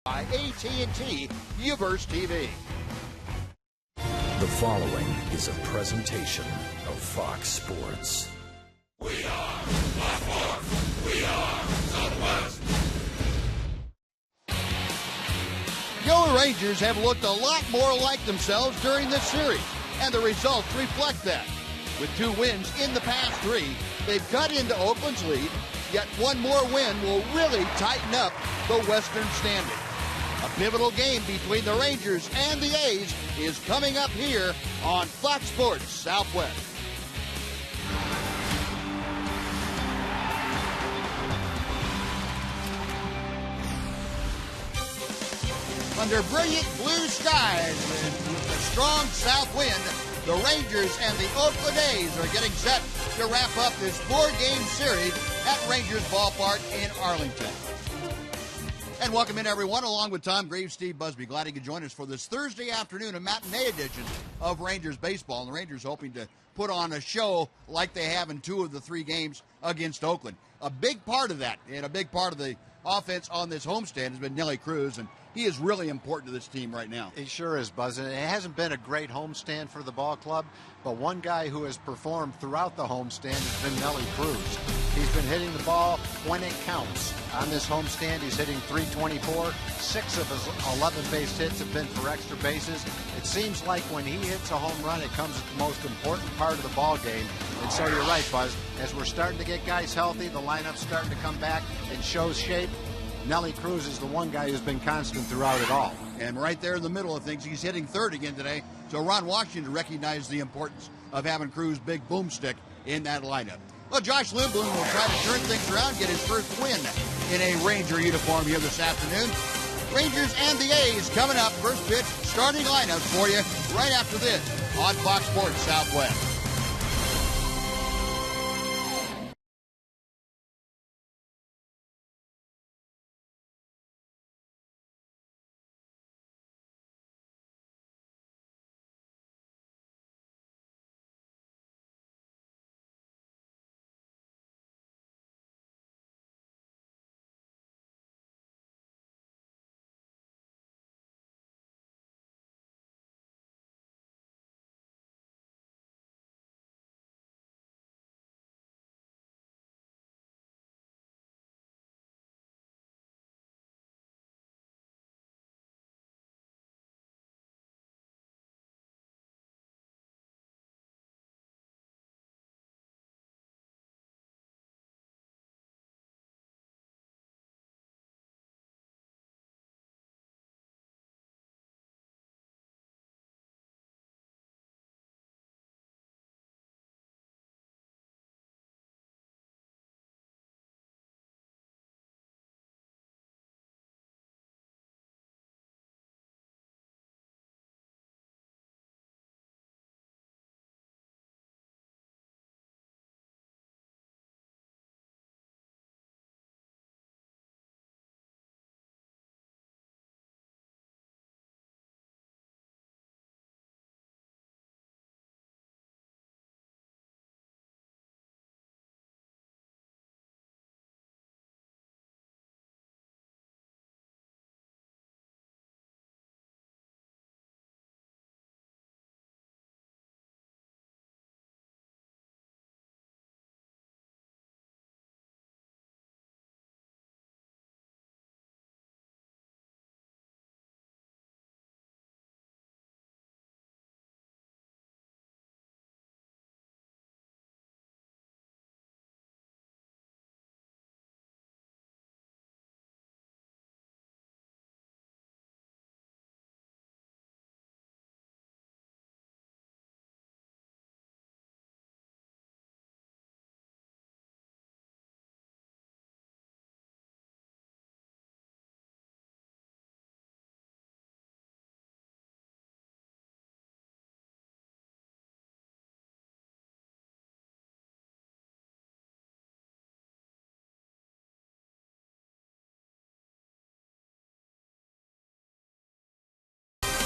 by AT&T Uverse TV. The following is a presentation of Fox Sports. We are Fox Sports. We are Southwest. Your Rangers have looked a lot more like themselves during this series, and the results reflect that. With 2 wins in the past 3, they've cut into Oakland's lead, yet one more win will really tighten up the Western standing. A pivotal game between the Rangers and the A's is coming up here on Fox Sports Southwest. Under brilliant blue skies with a strong south wind, the Rangers and the Oakland A's are getting set to wrap up this 4-game series at Rangers Ballpark in Arlington. And welcome in, everyone, along with Tom Graves, Steve Busby. Glad you could join us for this Thursday afternoon, a matinee edition of Rangers baseball. And the Rangers hoping to put on a show like they have in 2 of the 3 games against Oakland. A big part of that, and a big part of the offense on this homestand has been Nelly Cruz, and he is really important to this team right now. He sure is, Buzz. And it hasn't been a great homestand for the ball club, but one guy who has performed throughout the homestand has been Nelly Cruz. He's been hitting the ball when it counts. On this homestand, he's hitting .324. 6 of his 11 base hits have been for extra bases. It seems like when he hits a home run, it comes at the most important part of the ball game. And so you're right, Buzz. As we're starting to get guys healthy, the lineup's starting to come back and shows shape. Nelly Cruz is the one guy who's been constant throughout it all. And right there in the middle of things, he's hitting third again today. So Ron Washington recognized the importance of having Cruz' big boomstick in that lineup. Well, Josh Lindblom will try to turn things around, get his first win in a Ranger uniform here this afternoon. Rangers and the A's coming up. First pitch, starting lineups for you right after this on Fox Sports Southwest.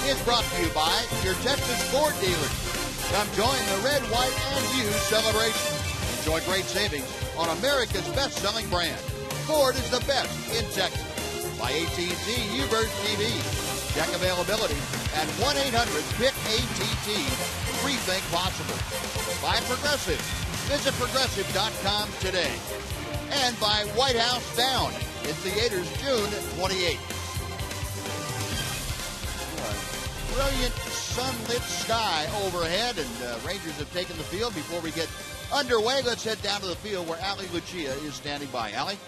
Is brought to you by your Texas Ford dealers. Come join the red, white, and you celebration. Enjoy great savings on America's best-selling brand. Ford is the best in Texas. by AT&T U-verge TV. Check availability at 1-800-PIC-ATT. Rethink possible. By Progressive. Visit Progressive.com today. And by White House Down in theaters June 28th. Brilliant sunlit sky overhead, and Rangers have taken the field. Before we get underway, let's head down to the field where Allie Lucia is standing by. Allie?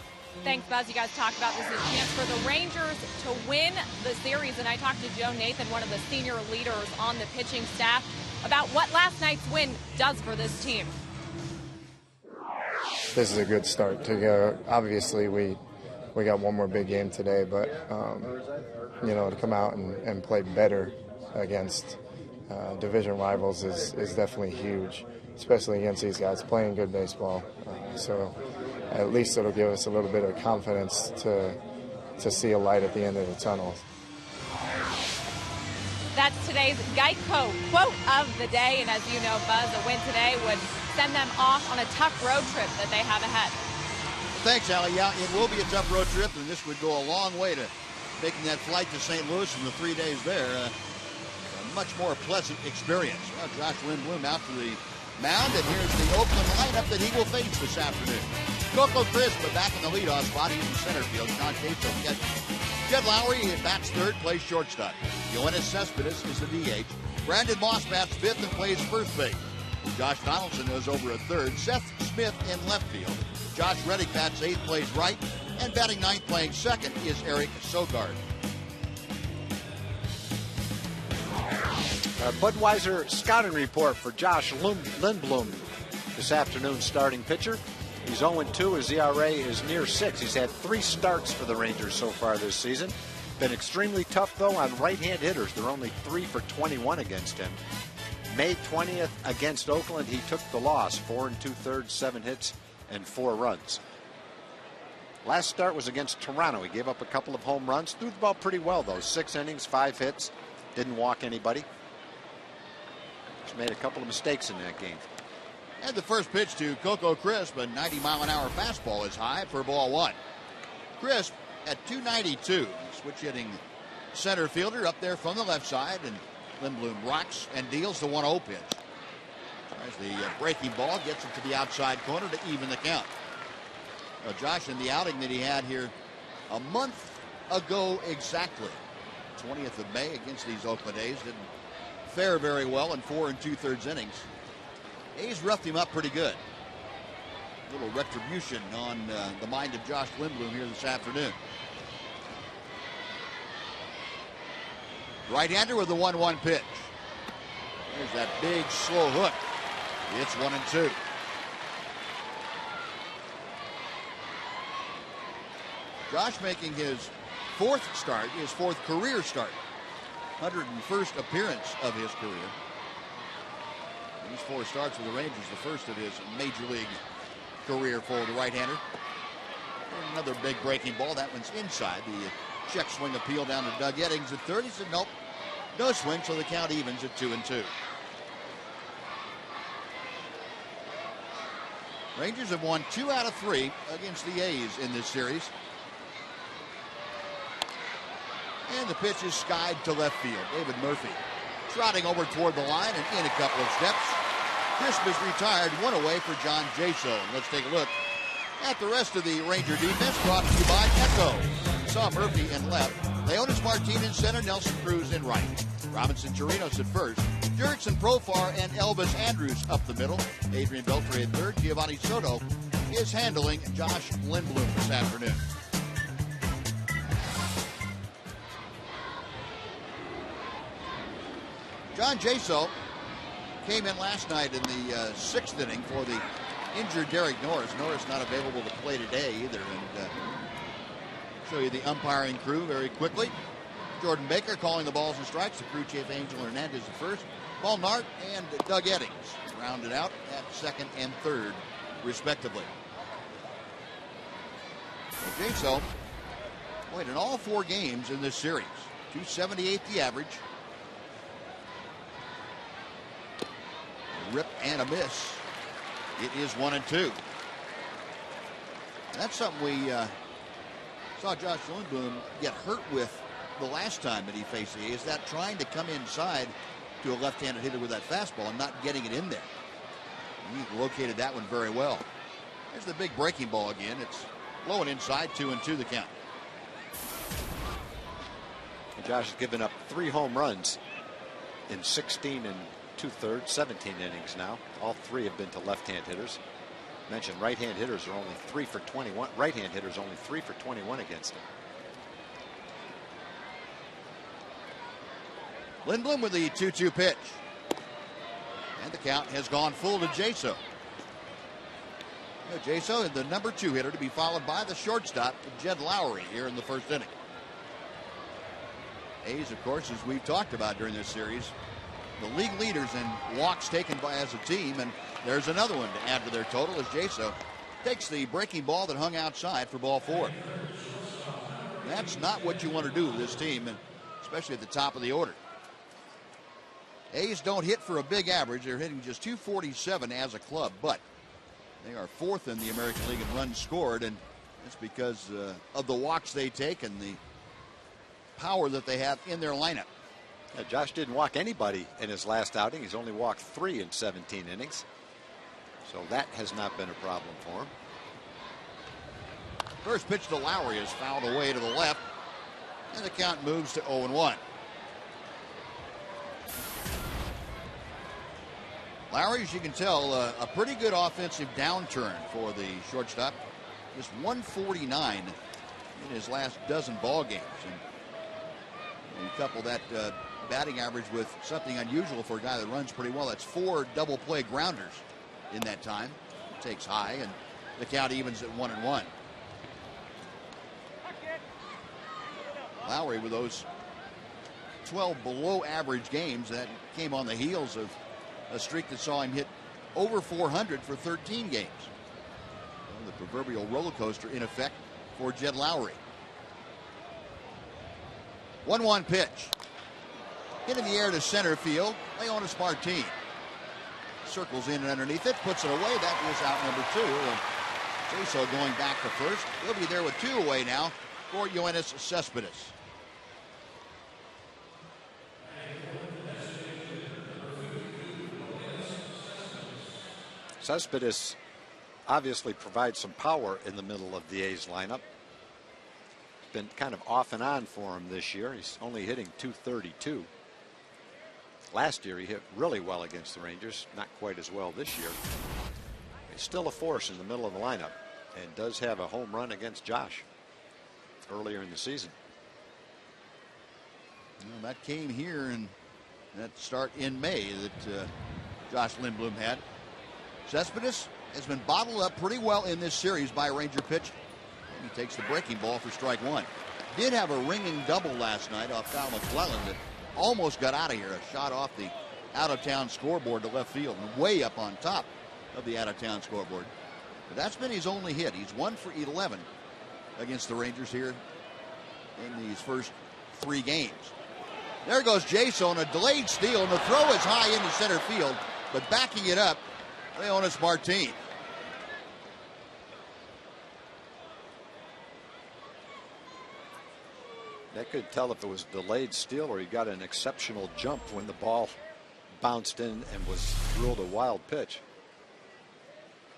Thanks, Buzz. You guys talked about this as a chance for the Rangers to win the series, and I talked to Joe Nathan, one of the senior leaders on the pitching staff, about what last night's win does for this team. This is a good start to go. Obviously, we got one more big game today, but to come out and play better against division rivals is definitely huge, especially against these guys playing good baseball. So at least it'll give us a little bit of confidence to see a light at the end of the tunnel. That's today's Geico quote of the day, and as you know, Buzz, a win today would send them off on a tough road trip that they have ahead. Thanks, Allie. Yeah, it will be a tough road trip, and this would go a long way to making that flight to St. Louis in the 3 days there a much more pleasant experience. Well, Josh Lindblom out to the mound, and here's the Oakland lineup that he will face this afternoon. Coco Crisp back in the leadoff spot. He's in center field. John Jaso catches. Jed Lowry bats third, plays shortstop. Yoenis Cespedes is the DH. Brandon Moss bats fifth and plays first base. Josh Donaldson is over at third. Seth Smith in left field. Josh Reddick bats eighth, plays right. And batting ninth, playing second, is Eric Sogard. Budweiser scouting report for Josh Lindblom, this afternoon's starting pitcher. He's 0-2. His ERA is near 6. He's had 3 starts for the Rangers so far this season. Been extremely tough, though, on right-hand hitters. They're only 3 for 21 against him. May 20th against Oakland, he took the loss. 4 2/3, 7 hits, and 4 runs. Last start was against Toronto. He gave up a couple of home runs. Threw the ball pretty well, though. 6 innings, 5 hits. Didn't walk anybody. Just made a couple of mistakes in that game. And the first pitch to Coco Crisp, a 90-mile-an-hour fastball is high for ball 1. Crisp at 292, switch hitting center fielder up there from the left side, and Lindblom rocks and deals the 1-0 pitch. Tries the breaking ball, gets it to the outside corner to even the count. Josh, in the outing that he had here a month ago exactly, 20th of May against these Oakland A's, didn't fare very well in 4 2/3 innings. A's roughed him up pretty good. A little retribution on the mind of Josh Lindblom here this afternoon. Right-hander with the 1-1 pitch. There's that big slow hook. It's 1-2. Josh making his 4th start, his 4th career start. 101st appearance of his career. These 4 starts with the Rangers, the first of his major league career for the right-hander. Another big breaking ball. That one's inside. The check swing appeal down to Doug Eddings at third. He said nope, no swing, so the count evens at 2-2. Rangers have won 2 out of 3 against the A's in this series. And the pitch is skied to left field. David Murphy trotting over toward the line and in a couple of steps. Crisp is retired, 1 away for John Jaso. Let's take a look at the rest of the Ranger defense, brought to you by Echo. Saw Murphy in left, Leonis Martin in center, Nelson Cruz in right. Robinson Chirinos at first, Jurickson Profar and Elvis Andrus up the middle. Adrian Beltre at third. Giovanni Soto is handling Josh Lindblom this afternoon. John Jaso came in last night in the 6th inning for the injured Derek Norris. Norris not available to play today either. And show you the umpiring crew very quickly. Jordan Baker calling the balls and strikes. The crew chief Angel Hernandez at first. Paul Nart and Doug Eddings rounded out at 2nd and 3rd, respectively. So Jaso played in all 4 games in this series. 278 the average. Rip and a miss. It is 1-2. That's something Saw Josh Lindblom get hurt with the last time that he faced the A's, that trying to come inside to a left-handed hitter with that fastball and not getting it in there. He located that one very well. There's the big breaking ball again. It's low and inside, 2-2 the count. Josh has given up 3 home runs in 16 2/3, 17 innings now. All 3 have been to left-hand hitters. Mentioned right-hand hitters are only 3 for 21. Right-hand hitters only 3 for 21 against him. Lindblom with the 2-2 pitch. And the count has gone full to Jaso. Jaso, the number 2 hitter, to be followed by the shortstop, Jed Lowry, here in the first inning. A's, of course, as we've talked about during this series, the league leaders in walks taken by as a team, and there's another one to add to their total as Jaso takes the breaking ball that hung outside for ball 4. That's not what you want to do with this team, and especially at the top of the order. A's don't hit for a big average. They're hitting just .247 as a club, but they are 4th in the American League in runs scored, and that's because of the walks they take and the power that they have in their lineup. Josh didn't walk anybody in his last outing. He's only walked 3 in 17 innings. So that has not been a problem for him. First pitch to Lowry is fouled away to the left, and the count moves to 0-1. Lowry, as you can tell, a pretty good offensive downturn for the shortstop. Just 149 in his last dozen ball games. And you couple that batting average with something unusual for a guy that runs pretty well. That's 4 double play grounders in that time. It takes high, and the count evens at 1-1. Lowry with those 12 below average games that came on the heels of a streak that saw him hit over 400 for 13 games. Well, the proverbial roller coaster in effect for Jed Lowry. 1-1 pitch. Hit in the air to center field. Leonis Martin circles in and underneath it, puts it away. That is out number 2. And Jaso going back to first. He'll be there with 2 away now for Yoenis Cespedes. Cespedes obviously provides some power in the middle of the A's lineup. Been kind of off and on for him this year. He's only hitting .232. Last year he hit really well against the Rangers, not quite as well this year. He's still a force in the middle of the lineup and does have a home run against Josh earlier in the season. Well, that came here in that start in May that Josh Lindblom had. Cespedes has been bottled up pretty well in this series by Ranger pitch. He takes the breaking ball for strike 1. Did have a ringing double last night off Kyle McClellan that almost got out of here. A shot off the out-of-town scoreboard to left field and way up on top of the out-of-town scoreboard. But that's been his only hit. He's 1 for 11 against the Rangers here in these first 3 games. There goes Jaso on a delayed steal, and the throw is high into center field, but backing it up, Leonis Martin. That could tell if it was delayed steal or he got an exceptional jump when the ball bounced in and was ruled a wild pitch.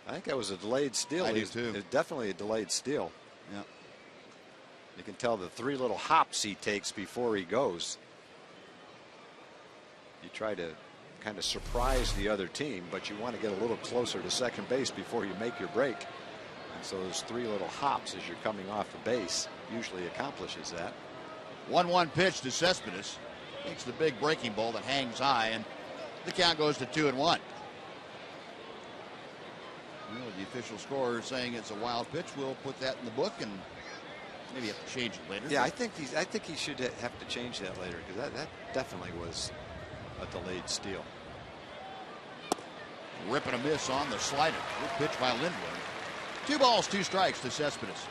I think that was a delayed steal. I do too. It's definitely a delayed steal. Yeah. You can tell the 3 little hops he takes before he goes. You try to kind of surprise the other team, but you want to get a little closer to second base before you make your break. And so those 3 little hops as you're coming off the base usually accomplishes that. 1-1 pitch to Cespedes. Takes the big breaking ball that hangs high, and the count goes to 2-1. Well, the official scorer saying it's a wild pitch. We'll put that in the book and maybe have to change it later. Yeah, I think he should have to change that later, because that definitely was a delayed steal. Rip and a miss on the slider. Good pitch by Lindblom. 2 balls, 2 strikes to Cespedes.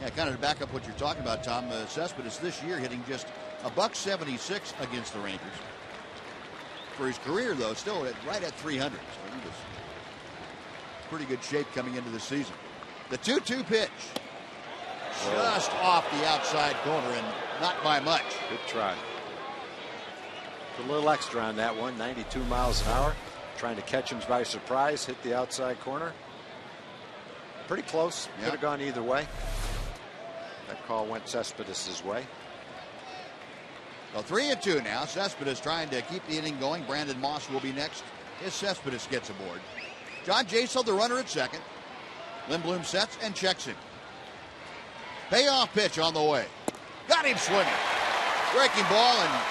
Yeah, kind of to back up what you're talking about, Tom. Cespedes this year hitting just $176 against the Rangers. For his career, though, still right at 300. So he was pretty good shape coming into the season. The 2-2 pitch. Just off the outside corner and not by much. Good try. A little extra on that one, 92 miles an hour. Trying to catch him by surprise, hit the outside corner. Pretty close. Could have gone either way. That call went Cespedes' way. So 3-2 now. Cespedes trying to keep the inning going. Brandon Moss will be next as Cespedes gets aboard. John Jaso, the runner at second. Lindblom sets and checks him. Payoff pitch on the way. Got him swinging. Breaking ball, and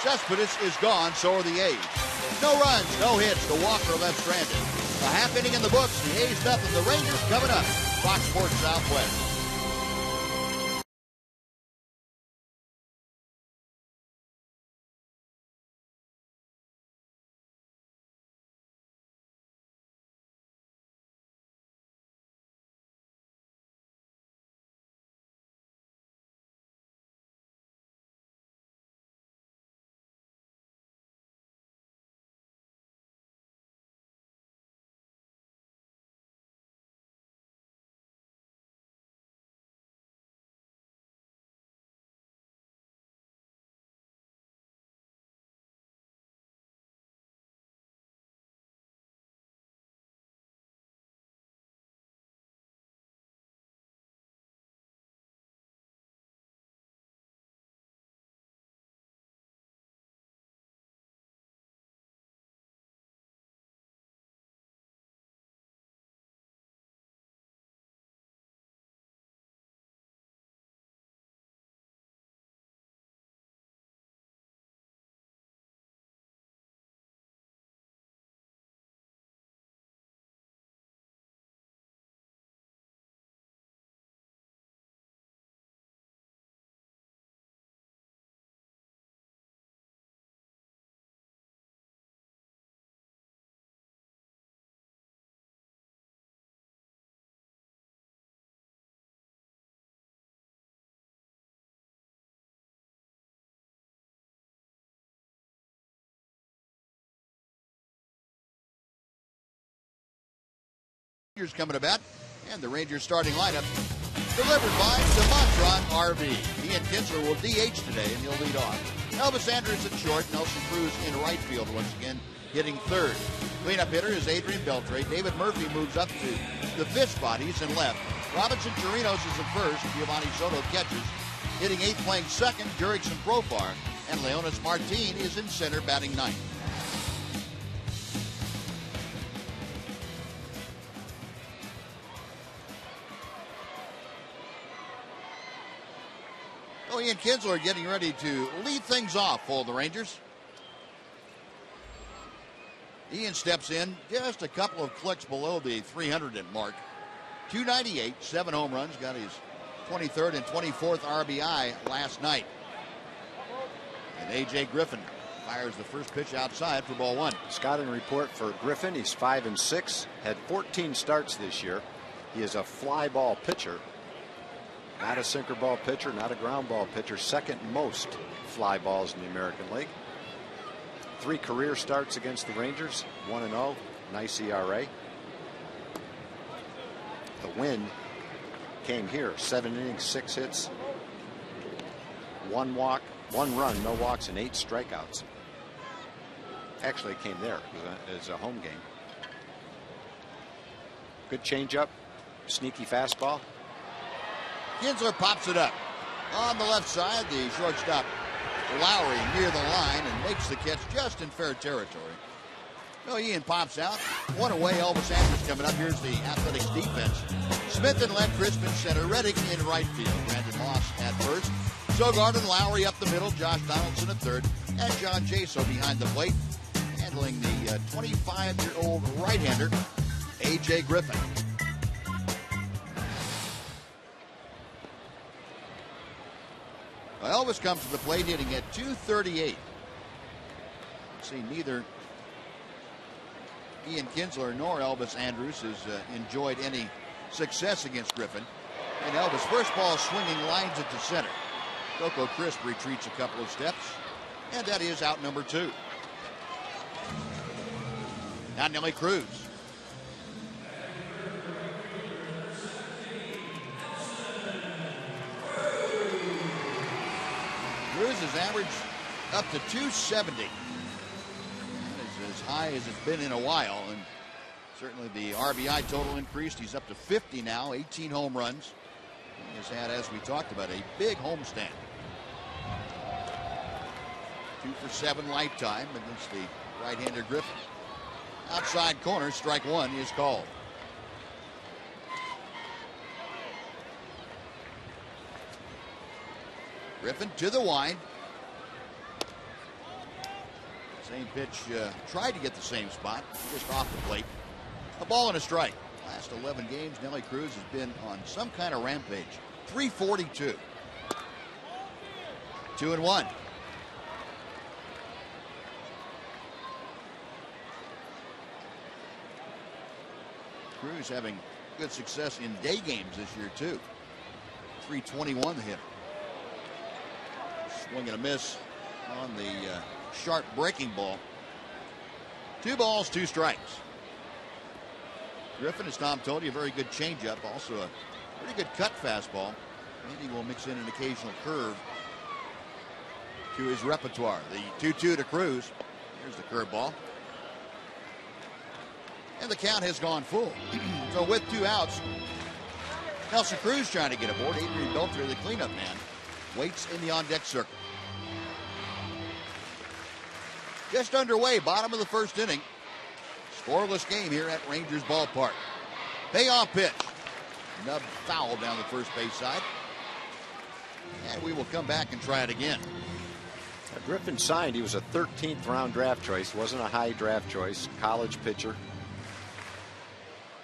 Cespedes is gone. So are the A's. No runs, no hits. The Walker left stranded. A half inning in the books. The A's nothing. The Rangers coming up. Fox Sports Southwest. Rangers coming to bat, and the Rangers starting lineup delivered by Demontron RV. Ian Kinsler will DH today, and he'll lead off. Elvis Andrus at short, Nelson Cruz in right field once again, hitting third. Cleanup hitter is Adrian Beltre. David Murphy moves up to the fifth spot. He's in left. Robinson Chirinos is in first. Giovanni Soto catches. Hitting eighth, playing second, Jurickson Profar. And Leonis Martin is in center, batting ninth. Ian Kinsler getting ready to lead things off for the Rangers. Ian steps in just a couple of clicks below the 300 mark. 298, 7 home runs, got his 23rd and 24th RBI last night. And A.J. Griffin fires the first pitch outside for ball one. Scouting report for Griffin. He's 5-6, had 14 starts this year. He is a fly ball pitcher. Not a sinker ball pitcher, not a ground ball pitcher. Second most fly balls in the American League. 3 career starts against the Rangers, 1-0, nice ERA. The win came here, 7 innings, 6 hits, 1 walk, 1 run, no walks, and 8 strikeouts. Actually, it came there. It was a home game. Good changeup, sneaky fastball. Kinsler pops it up. On the left side, the shortstop Lowry near the line and makes the catch just in fair territory. No, Ian pops out. One away, Elvis Andrus coming up. Here's the Athletics defense. Smith in left, Crisp in center, Reddick in right field. Brandon Moss at first. Sogard and Lowry up the middle. Josh Donaldson at third. And John Jaso behind the plate, handling the 25-year-old right-hander, A.J. Griffin. Well, Elvis comes to the plate hitting at 238. See, neither Ian Kinsler nor Elvis Andrus has enjoyed any success against Griffin. And Elvis, first ball swinging, lines it to center. Coco Crisp retreats a couple of steps, and that is out number 2. Now Nelly Cruz. his average up to 270. That is as high as it's been in a while, and certainly the RBI total increased. He's up to 50 now, 18 home runs. He has had, as we talked about, a big homestand. 2 for 7 lifetime against the right-hander Griffin. Outside corner, strike one is called. Griffin to the wide. Same pitch, tried to get the same spot, just off the plate. A ball and a strike. Last 11 games, Nelly Cruz has been on some kind of rampage. 342. 2-1. Cruz having good success in day games this year, too. 321 the hitter. Swing and a miss on the sharp breaking ball. 2 balls, 2 strikes. Griffin, as Tom told you, a very good changeup. Also a pretty good cut fastball. Maybe will mix in an occasional curve to his repertoire. The 2-2 to Cruz. Here's the curveball. And the count has gone full. So with 2 outs, Nelson Cruz trying to get aboard. Adrian Beltre, the cleanup man, waits in the on-deck circle. Just underway, bottom of the first inning. Scoreless game here at Rangers Ballpark. Payoff pitch. Nub foul down the first base side. And we will come back and try it again. Griffin signed. He was a 13th round draft choice. Wasn't a high draft choice. College pitcher.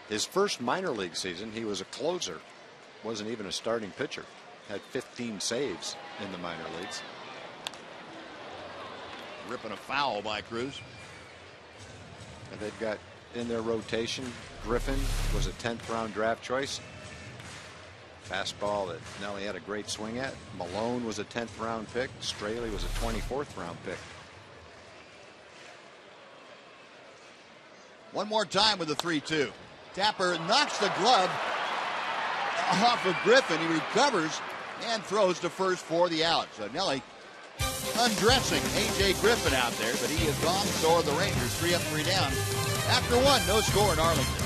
His first minor league season, he was a closer. Wasn't even a starting pitcher. Had 15 saves in the minor leagues. Ripping a foul by Cruz. And they've got in their rotation, Griffin was a 10th round draft choice. Fastball that Nelly had a great swing at. Malone was a 10th round pick. Straley was a 24th round pick. One more time with the 3-2. Tapper knocks the glove off of Griffin. He recovers and throws to first for the out. So Nelly undressing A.J. Griffin out there, but he is gone. So are the Rangers. 3 up, 3 down. After 1, no score in Arlington.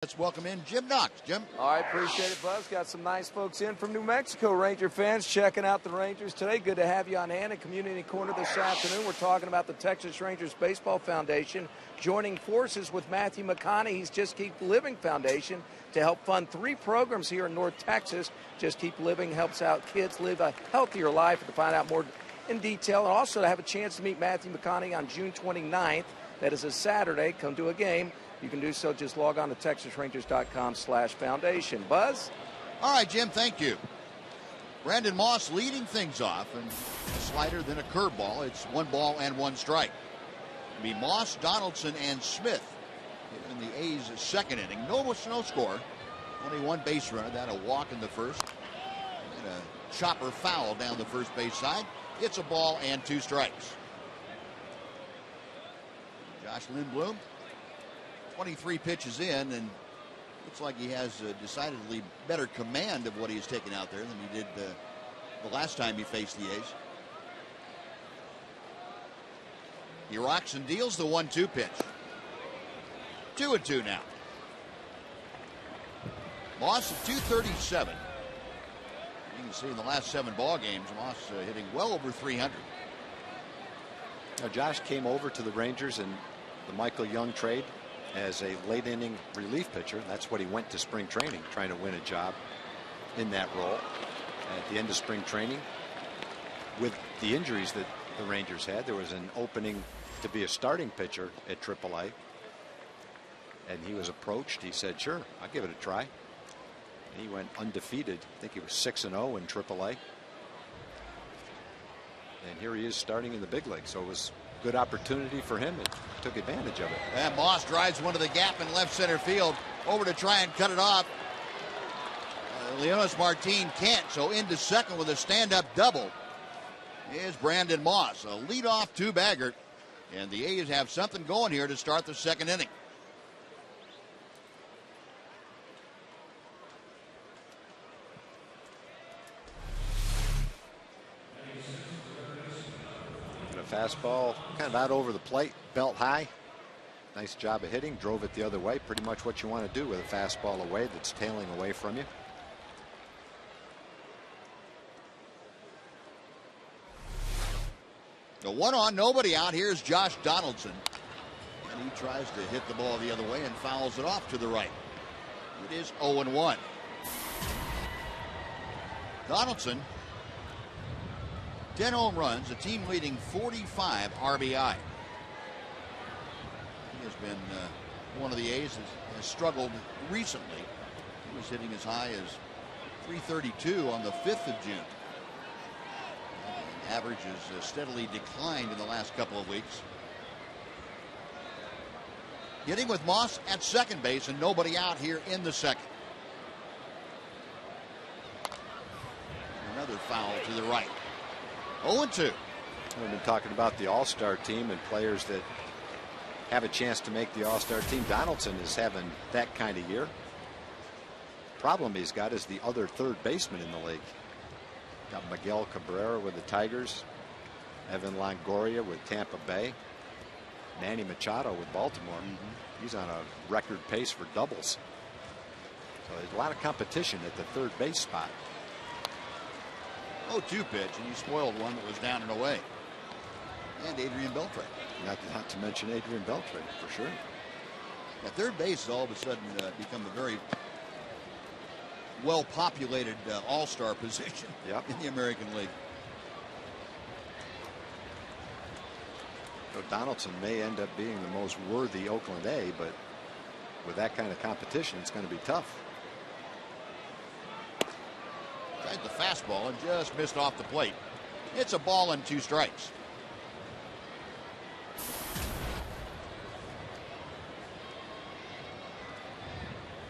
Let's welcome in Jim Knox. Jim. All right, appreciate it, Buzz. Got some nice folks in from New Mexico, Ranger fans, checking out the Rangers today. Good to have you on hand at Community Corner this afternoon. We're talking about the Texas Rangers Baseball Foundation joining forces with Matthew McConaughey's Just Keep Living Foundation to help fund 3 programs here in North Texas. Just Keep Living helps out kids live a healthier life. And to find out more in detail, and also to have a chance to meet Matthew McConaughey on June 29th. That is a Saturday. Come to a game. you can do so. Just log on to TexasRangers.com/foundation. Buzz? All right, Jim, thank you. Brandon Moss leading things off, and a slider, then a curveball. It's 1 ball and 1 strike. It'll be Moss, Donaldson, and Smith in the A's second inning. No score. Only 1 base runner. That a walk in the first. And a chopper foul down the first base side. It's a ball and 2 strikes. Josh Lindblom, 23 pitches in, and looks like he has decidedly better command of what he's taken out there than he did the last time he faced the A's. He rocks and deals the 1-2 pitch. 2-2 now. Moss at 237. You can see in the last 7 ball games, Moss hitting well over 300. Now, Josh came over to the Rangers in the Michael Young trade as a late inning relief pitcher. That's what he went to spring training, trying to win a job in that role. And at the end of spring training, with the injuries that the Rangers had, there was an opening to be a starting pitcher at AAA. And he was approached. He said, sure, I'll give it a try. And he went undefeated. I think he was 6-0 in AAA. And here he is starting in the big league. So it was a good opportunity for him, and took advantage of it. And Moss drives one to the gap in left center field. Over to try and cut it off. Leonis Martin can't, so into second with a stand-up double is Brandon Moss. A leadoff 2-bagger. And the A's have something going here to start the second inning. And a fastball kind of out over the plate, belt high. Nice job of hitting, drove it the other way. Pretty much what you want to do with a fastball away that's tailing away from you. The 1 on, nobody out. Here's Josh Donaldson. And he tries to hit the ball the other way and fouls it off to the right. It is 0-1. Donaldson, 10 home runs, a team leading 45 RBI. He has been one of the A's that has struggled recently. He was hitting as high as 332 on the 5th of June. Average has steadily declined in the last couple of weeks. Getting with Moss at second base and nobody out here in the second. Another foul to the right. 0-2. We've been talking about the All-Star team and players that have a chance to make the All-Star team. Donaldson is having that kind of year. Problem he's got is the other third baseman in the league. Got Miguel Cabrera with the Tigers, Evan Longoria with Tampa Bay, Manny Machado with Baltimore. He's on a record pace for doubles. So there's a lot of competition at the third base spot. 0-2 pitch, and he spoiled one that was down and away. And Adrian Beltre. Not to mention Adrian Beltre, for sure. Yeah, third base has all of a sudden become a very well-populated all-star position in the American League. So Donaldson may end up being the most worthy Oakland A, but with that kind of competition, it's going to be tough. Tried the fastball and just missed off the plate. It's a ball and 2 strikes.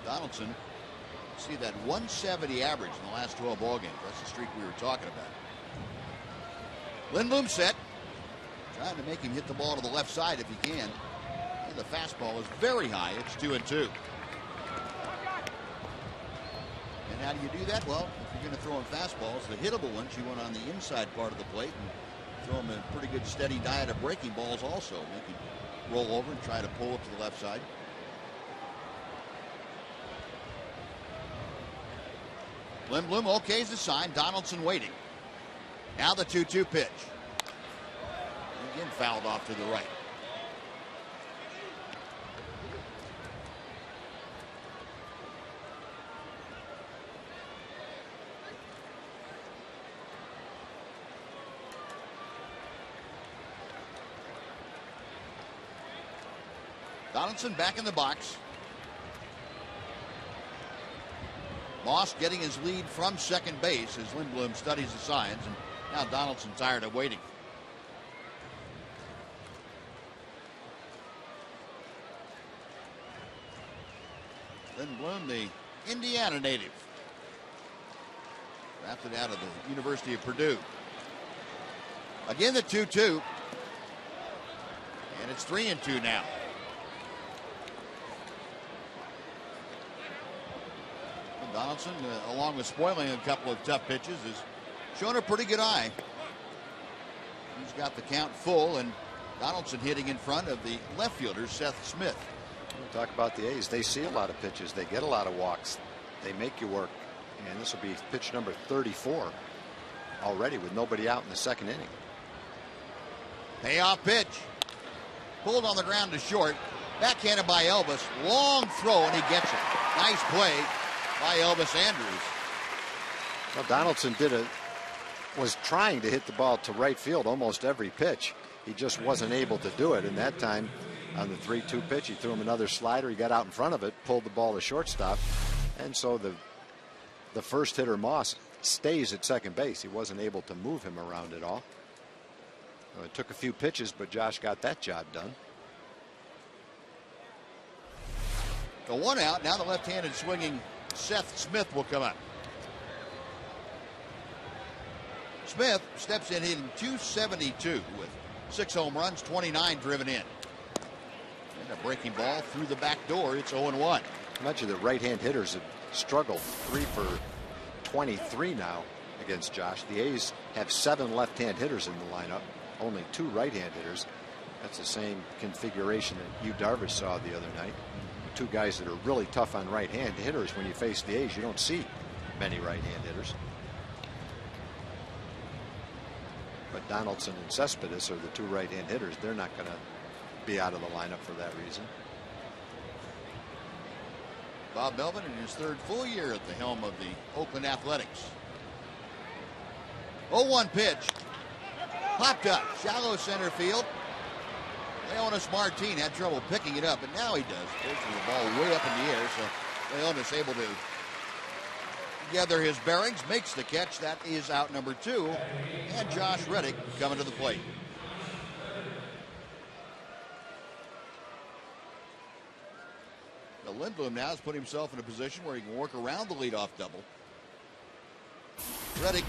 Donaldson, see that 170 average in the last 12 ball games. That's the streak we were talking about. Lindblom set, trying to make him hit the ball to the left side if he can. And the fastball is very high. It's 2-2. And how do you do that? Well, if you're going to throw in fastballs, the hittable ones, you want on the inside part of the plate and throw them a pretty good steady diet of breaking balls also. Make him roll over and try to pull it to the left side. Lindblom, okay is the sign. Donaldson waiting. Now the 2-2 pitch. Again fouled off to the right. Donaldson back in the box. Moss getting his lead from second base as Lindblom studies the signs, and now Donaldson tired of waiting. Lindblom, the Indiana native, drafted out of the University of Purdue. Again, the 2-2, and it's 3-2 now. Donaldson, along with spoiling a couple of tough pitches, has shown a pretty good eye. He's got the count full, and Donaldson hitting in front of the left fielder, Seth Smith. We'll talk about the A's. They see a lot of pitches. They get a lot of walks. They make you work. And this will be pitch number 34 already with nobody out in the second inning. Payoff pitch. Pulled on the ground to short. Backhanded by Elvis. Long throw, and he gets it. Nice play by Elvis Andrus. Well, Donaldson was trying to hit the ball to right field almost every pitch. He just wasn't able to do it. And that time on the 3-2 pitch, he threw him another slider. He got out in front of it, pulled the ball to shortstop. And so the first hitter, Moss, stays at second base. He wasn't able to move him around at all. It took a few pitches, but Josh got that job done. The one out. Now the left-handed swinging Seth Smith will come up. Smith steps in hitting .272 with 6 home runs, 29 driven in. And a breaking ball through the back door. It's 0-1. I mentioned that right-hand hitters have struggled. 3 for 23 now against Josh. The A's have 7 left-hand hitters in the lineup, only 2 right-hand hitters. That's the same configuration that Yu Darvish saw the other night. 2 guys that are really tough on right-hand hitters. When you face the A's, you don't see many right-hand hitters. But Donaldson and Cespedes are the 2 right-hand hitters. They're not going to be out of the lineup for that reason. Bob Melvin in his 3rd full year at the helm of the Oakland Athletics. 0-1 pitch. Popped up. Shallow center field. Leonis Martin had trouble picking it up, but now he does. Taking the ball way up in the air, so Leonis able to gather his bearings, makes the catch. That is out number 2, and Josh Reddick coming to the plate. Now Lindblom now has put himself in a position where he can work around the leadoff double. Reddick,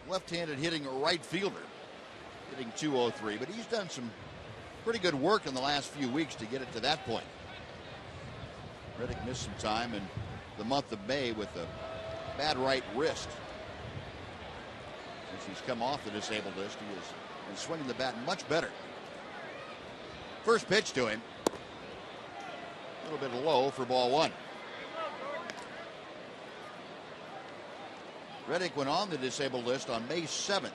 left-handed hitting right fielder, hitting .203, but he's done some pretty good work in the last few weeks to get it to that point. Reddick missed some time in the month of May with a bad right wrist. Since he's come off the disabled list, he has been swinging the bat much better. First pitch to him. A little bit low for ball 1. Reddick went on the disabled list on May 7th.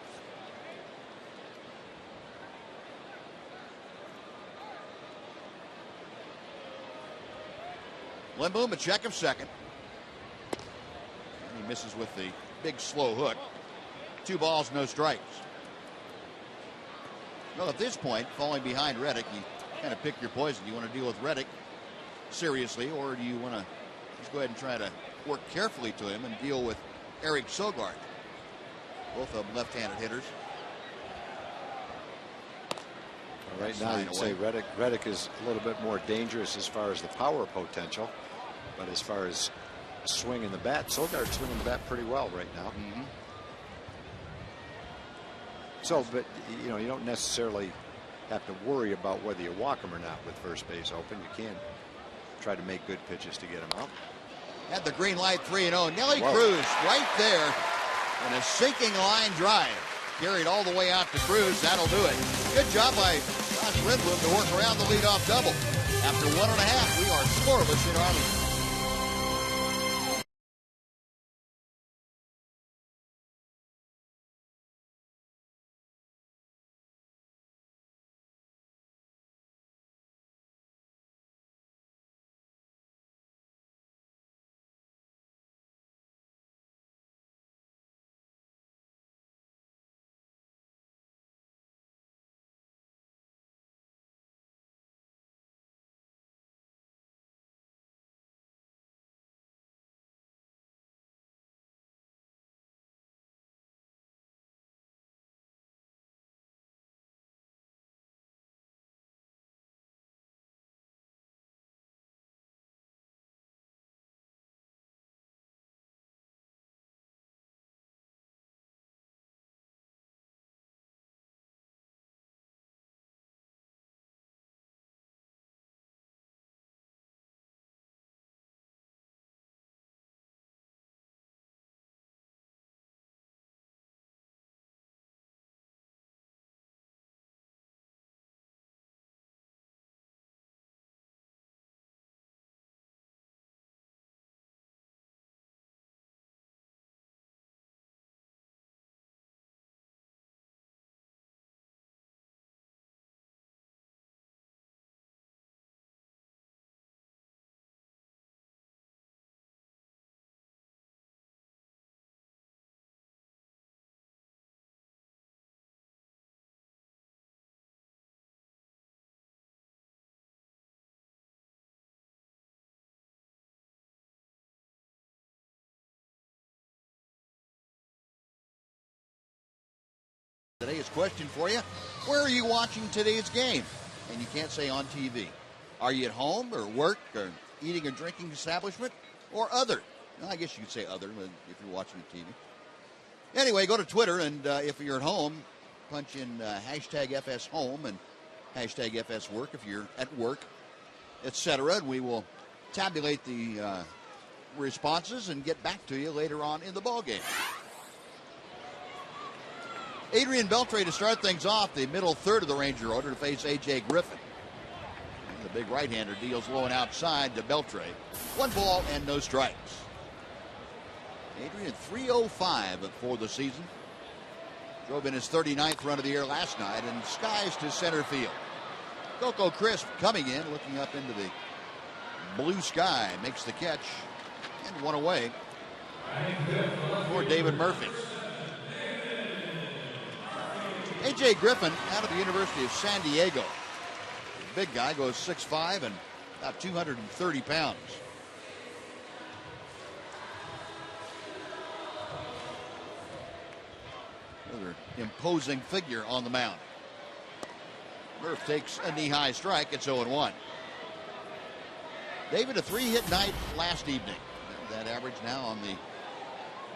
Lindblom a check of second. And he misses with the big slow hook. 2 balls, no strikes. Well, at this point, falling behind Reddick, you kind of pick your poison. Do you want to deal with Reddick seriously, or do you want to just go ahead and try to work carefully to him and deal with Eric Sogard? Both of them left-handed hitters. Well, right now, you'd say Reddick is a little bit more dangerous as far as the power potential. But as far as swinging the bat, Sogard's swinging the bat pretty well right now. So, but you know, you don't necessarily have to worry about whether you walk him or not with first base open. You can try to make good pitches to get him out. Had the green light, 3-0. Nelly Cruz right there, and a sinking line drive carried all the way out to Cruz. That'll do it. Good job by Josh Lindblom to work around the leadoff double. After 1.5, we are scoreless in Arlington. Today's question for you: where are you watching today's game? And you can't say on TV. Are you at home or work or eating or drinking establishment or other? Well, I guess you could say other if you're watching the TV. Anyway, go to Twitter, and if you're at home, punch in hashtag FS home and hashtag FS work if you're at work, etc. And we will tabulate the responses and get back to you later on in the ball game. Adrian Beltre to start things off, the middle third of the Ranger order, to face A.J. Griffin. And the big right-hander deals low and outside to Beltre. 1 ball and no strikes. Adrian 305 for the season. Drove in his 39th run of the year last night and skies to center field. Coco Crisp coming in, looking up into the blue sky, makes the catch, and 1 away for David Murphy. A.J. Griffin out of the University of San Diego. The big guy, goes 6'5" and about 230 pounds. Another imposing figure on the mound. Murph takes a knee-high strike. It's 0-1. David, a 3-hit night last evening. That average now on the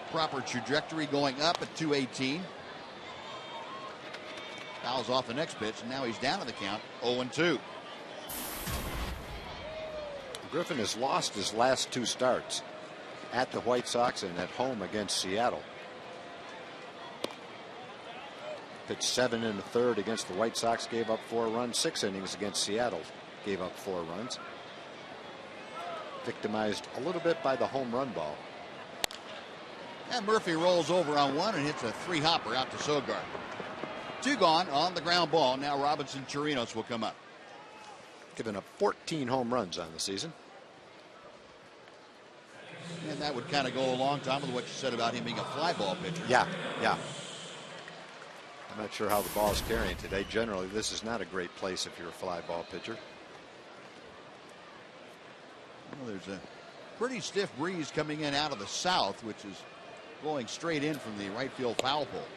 proper trajectory, going up at 218. Fouls off the next pitch, and now he's down to the count, 0-2. Griffin has lost his last 2 starts, at the White Sox and at home against Seattle. Pitched 7 1/3 against the White Sox, gave up 4 runs. 6 innings against Seattle, gave up 4 runs. Victimized a little bit by the home run ball. And Murphy rolls over on one and hits a 3-hopper out to Sogard. 2 gone on the ground ball. Now Robinson Chirinos will come up. Given up 14 home runs on the season. And that would kind of go a long time with what you said about him being a fly ball pitcher. Yeah. I'm not sure how the ball is carrying today. Generally, this is not a great place if you're a fly ball pitcher. Well, there's a pretty stiff breeze coming in out of the south, which is blowing straight in from the right field foul pole.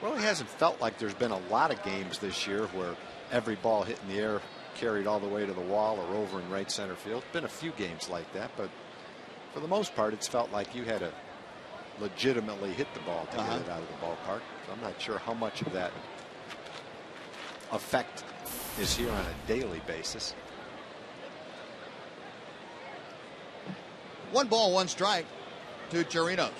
Well, it hasn't felt like there's been a lot of games this year where every ball hit in the air carried all the way to the wall or over in right center field. Been a few games like that, but for the most part, it's felt like you had to legitimately hit the ball to get it out of the ballpark. So I'm not sure how much of that effect is here on a daily basis. 1 ball, 1 strike to Chirinos.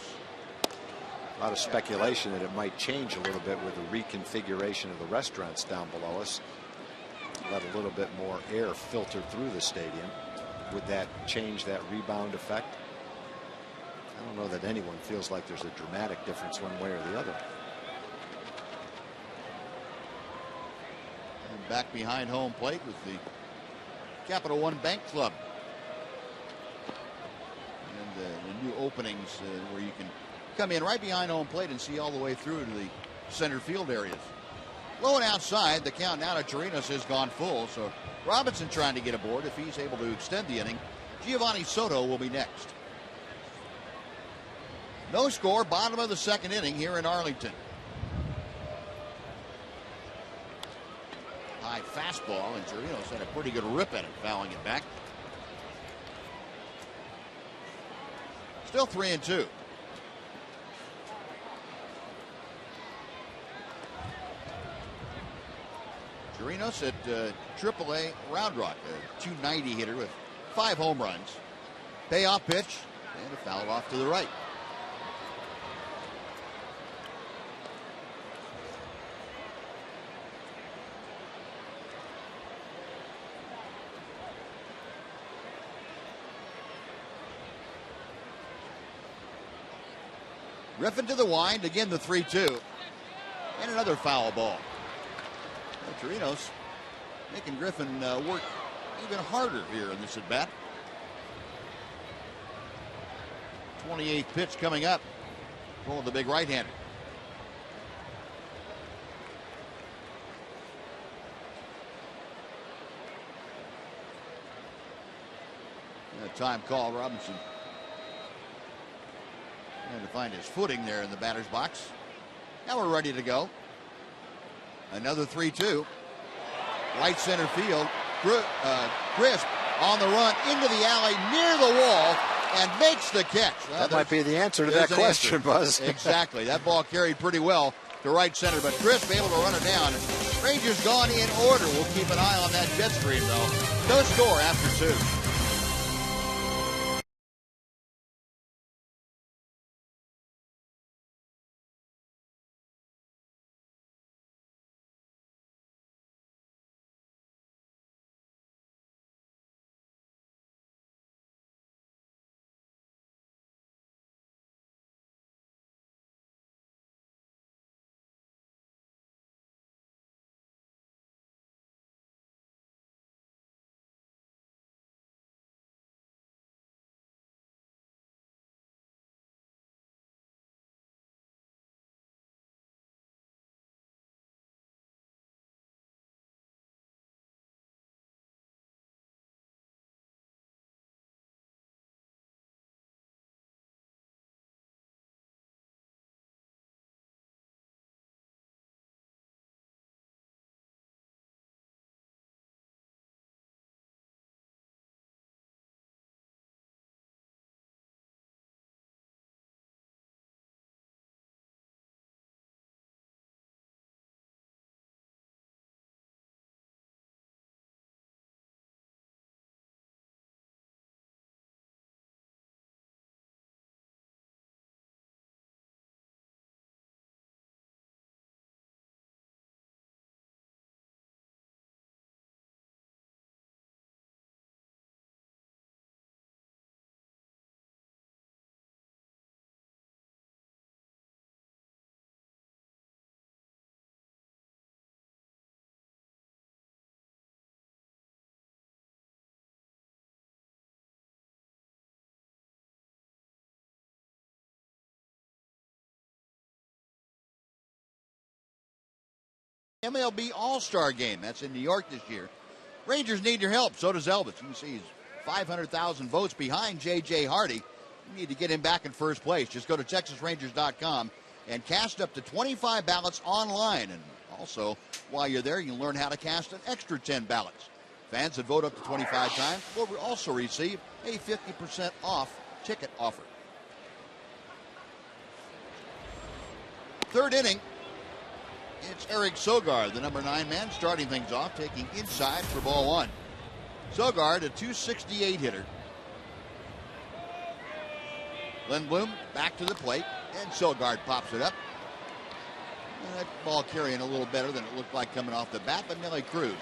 A lot of speculation that it might change a little bit with the reconfiguration of the restaurants down below us. Let a little bit more air filter through the stadium. Would that change that rebound effect? I don't know that anyone feels like there's a dramatic difference one way or the other. And back behind home plate with the Capital One Bank Club. And the new openings where you can come in right behind home plate and see all the way through to the center field areas. Low and outside, the count now to Chirinos has gone full, so Robinson trying to get aboard if he's able to extend the inning. Giovanni Soto will be next. No score, bottom of the 2nd inning here in Arlington. High fastball, and Chirinos had a pretty good rip at it, fouling it back. Still 3-2. Chirinos at AAA Round Rock, a .290 hitter with 5 home runs. Payoff pitch, and a foul off to the right. Griffin to the wind, again the 3-2, and another foul ball. Chirinos making Griffin work even harder here in this at-bat. 28th pitch coming up for the big right-hander. Time call, Robinson. Trying to find his footing there in the batter's box. Now we're ready to go. Another 3-2. Right center field. Crisp on the run into the alley near the wall and makes the catch. Well, that might be the answer to that question, Buzz. Exactly. That ball carried pretty well to right center, but Crisp able to run it down. Rangers gone in order. We'll keep an eye on that jet stream, though. No score after 2. MLB All-Star Game. That's in New York this year. Rangers need your help. So does Elvis. You can see he's 500,000 votes behind J.J. Hardy. You need to get him back in first place. Just go to TexasRangers.com and cast up to 25 ballots online. And also, while you're there, you can learn how to cast an extra 10 ballots. Fans that vote up to 25 times will also receive a 50% off ticket offer. Third inning. It's Eric Sogard, the number 9 man, starting things off, taking inside for ball 1. Sogard, a .268 hitter. Lindblom back to the plate, and Sogard pops it up. And that ball carrying a little better than it looked like coming off the bat, but Nelly Cruz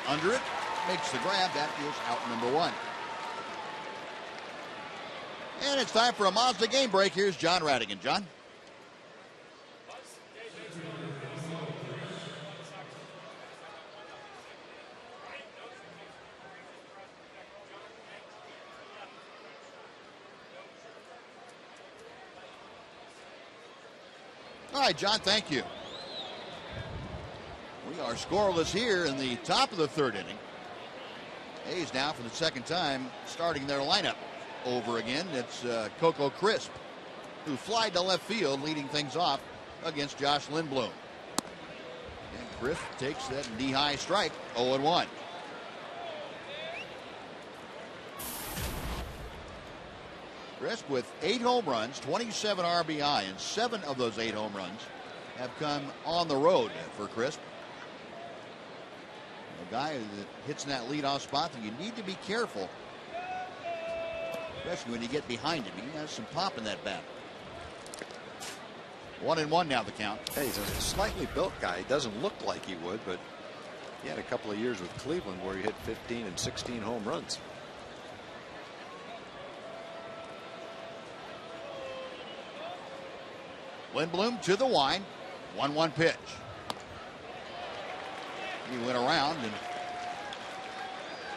under it, makes the grab. That is out number 1. And it's time for a Mazda game break. Here's John Radigan. John? All right, John, thank you. We are scoreless here in the top of the third inning. A's now for the second time starting their lineup over again. It's Coco Crisp, who flied to left field, leading things off against Josh Lindblom. And Crisp takes that knee-high strike, 0-1. Crisp with 8 home runs, 27 RBI, and 7 of those 8 home runs have come on the road for Crisp. A guy that hits in that leadoff spot, that you need to be careful, especially when you get behind him. He has some pop in that bat. 1-1 now the count. Hey, he's a slightly built guy. He doesn't look like he would, but he had a couple of years with Cleveland where he hit 15 and 16 home runs. Lindblom to the line. 1-1 pitch. He went around, and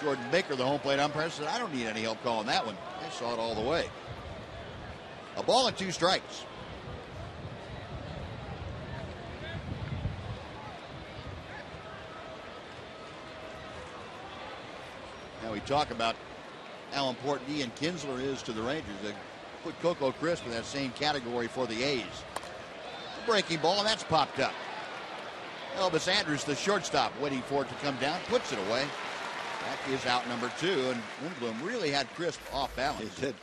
Jordan Baker, the home plate umpire, said, I don't need any help calling that one. I saw it all the way. A ball and 2 strikes. Now we talk about how important Ian Kinsler is to the Rangers. They put Coco Crisp in that same category for the A's. Breaking ball, and that's popped up. Elvis Andrus, the shortstop, waiting for it to come down, puts it away. That is out number 2, and Lindblom really had Crisp off balance. He did.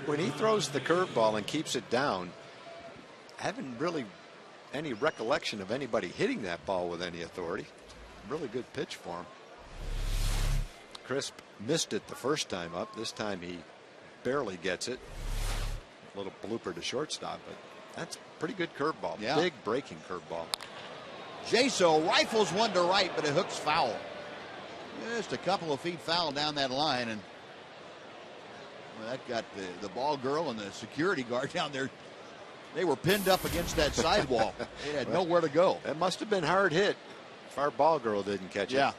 When he throws the curveball and keeps it down, I haven't really any recollection of anybody hitting that ball with any authority. Really good pitch for him. Crisp missed it the first time up. This time he barely gets it. A little blooper to shortstop, but that's a pretty good curveball. Yeah. Big breaking curveball. Jaso rifles one to right, but it hooks foul. Just a couple of feet foul down that line, and well, that got the ball girl and the security guard down there. They were pinned up against that sidewall. They had nowhere to go. That must have been hard hit if our ball girl didn't catch it. Yeah.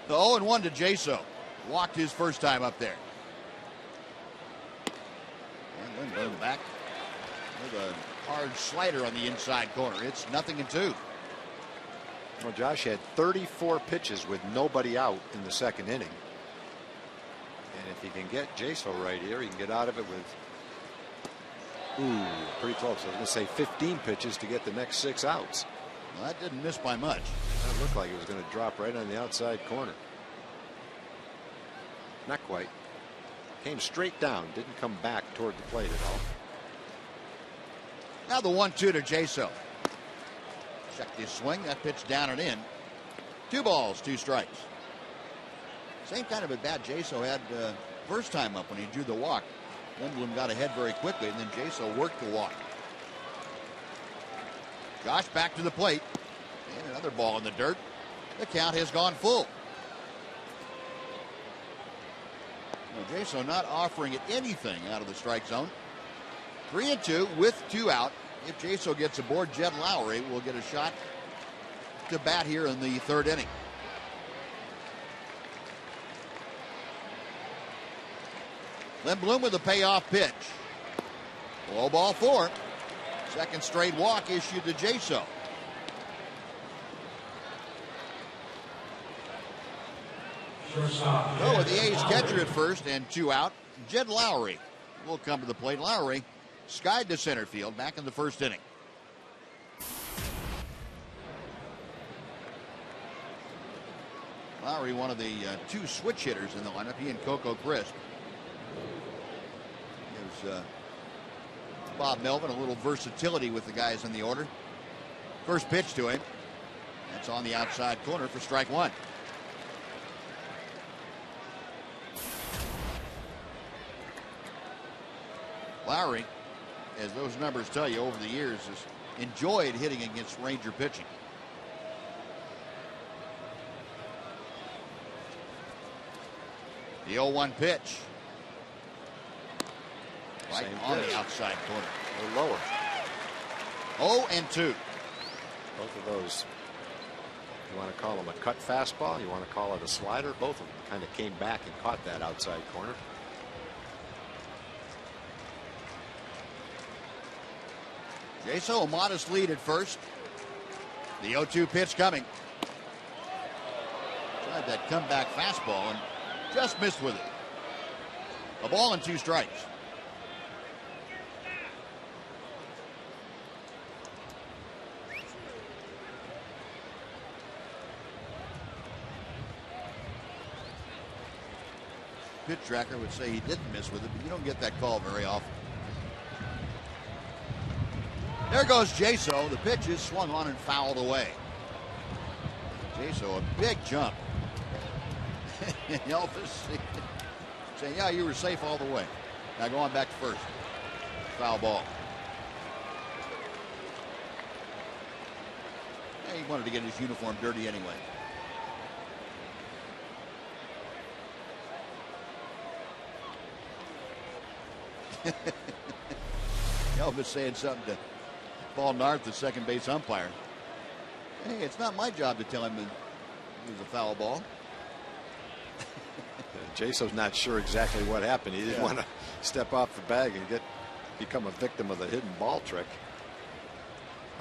The 0-1 to Jaso. Walked his first time up there. And Lindblom back with a hard slider on the inside corner. It's 0-2. Well, Josh had 34 pitches with nobody out in the second inning. And if he can get Jaso right here, he can get out of it with, pretty close. I was going to say 15 pitches to get the next 6 outs. Well, that didn't miss by much. That looked like it was going to drop right on the outside corner. Not quite. Came straight down. Didn't come back toward the plate at all. Now the 1-2 to Jaso. Checked his swing. That pitch down and in. 2 balls, 2 strikes. Same kind of at bat Jaso had first time up when he drew the walk. Lindblom got ahead very quickly, and then Jaso worked the walk. Josh back to the plate. And another ball in the dirt. The count has gone full. Well, Jaso not offering it anything out of the strike zone. 3-2 with 2 out. If Jaso gets aboard, Jed Lowry will get a shot to bat here in the 3rd inning. Lindblom with a payoff pitch. Low ball 4. Second straight walk issued to Jaso. So with the A's catcher at first and 2 out, Jed Lowry will come to the plate. Lowry skied to center field back in the 1st inning. Lowry, one of the 2 switch hitters in the lineup, he and Coco Crisp. Gives Bob Melvin a little versatility with the guys in the order. First pitch to him. That's on the outside corner for strike 1. Lowry, as those numbers tell you over the years, has enjoyed hitting against Ranger pitching. The 0-1 pitch. Right Same on pitch. the outside corner. A little lower. 0-2. Both of those, you want to call them a cut fastball, you want to call it a slider. Both of them kind of came back and caught that outside corner. Jaso a modest lead at first. The 0-2 pitch coming. Tried that comeback fastball and just missed with it. A ball and 2 strikes. Pitch tracker would say he didn't miss with it, but you don't get that call very often. There goes Jaso. The pitch is swung on and fouled away. Jaso, a big jump. Elvis saying, yeah, you were safe all the way. Now go on back to first. Foul ball. Yeah, he wanted to get his uniform dirty anyway. Elvis saying something to Paul Narth, the second base umpire. Hey, it's not my job to tell him it was a foul ball. Jaso's not sure exactly what happened. He didn't want to step off the bag and become a victim of the hidden ball trick.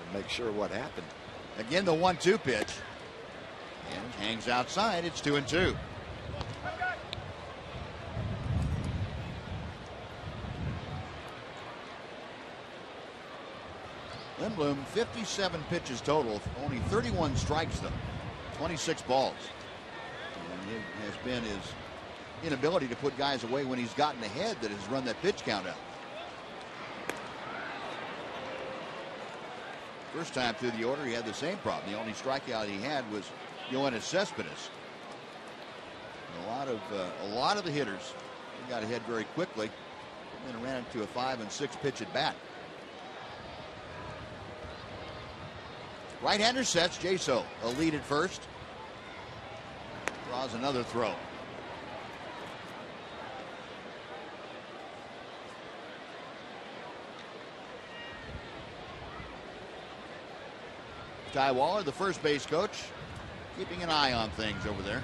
And make sure what happened. Again, the 1-2 pitch. And hangs outside. It's 2-2. Lindblom, 57 pitches total, only 31 strikes though, 26 balls. And it has been his inability to put guys away when he's gotten ahead that has run that pitch count up. First time through the order, he had the same problem. The only strikeout he had was Yoenis Cespedes. A lot of the hitters got ahead very quickly and then ran into a 5 and 6 pitch at bat. Right-hander sets. Jaso a lead at first. Draws another throw. Ty Waller, the first base coach, keeping an eye on things over there.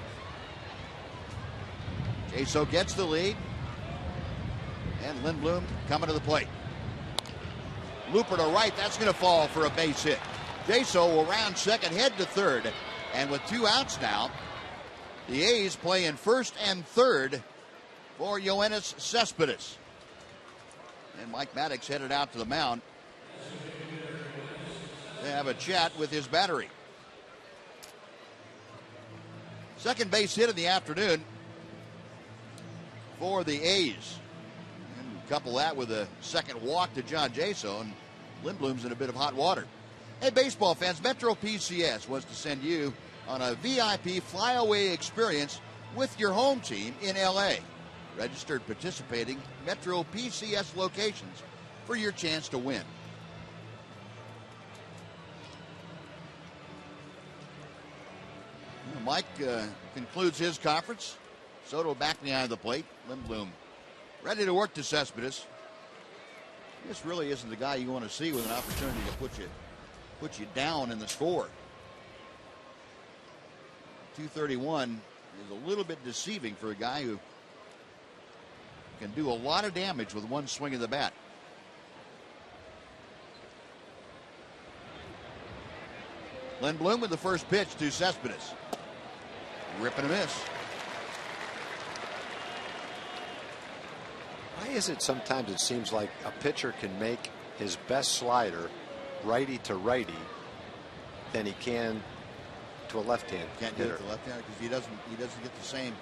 Jaso gets the lead. And Lindblom coming to the plate. Looper to right. That's going to fall for a base hit. Jaso will round second, head to third. And with 2 outs now, the A's play in first and third for Yoenis Cespedes. And Mike Maddox headed out to the mound to have a chat with his battery. Second base hit of the afternoon for the A's. And couple that with a second walk to John Jaso, and Lindblom's in a bit of hot water. Hey, baseball fans, Metro PCS wants to send you on a VIP flyaway experience with your home team in LA. Registered participating Metro PCS locations for your chance to win. Mike concludes his conference. Soto back behind the plate. Lindblom ready to work to Cespedes. This really isn't the guy you want to see with an opportunity to put you down in the score. 231 is a little bit deceiving for a guy who can do a lot of damage with one swing of the bat. Lindblom with the first pitch to Cespedes. Rip and a miss. Why is it sometimes it seems like a pitcher can make his best slider righty to righty than he can to a left-hand Can't hitter? get it to left-hander because he doesn't get the same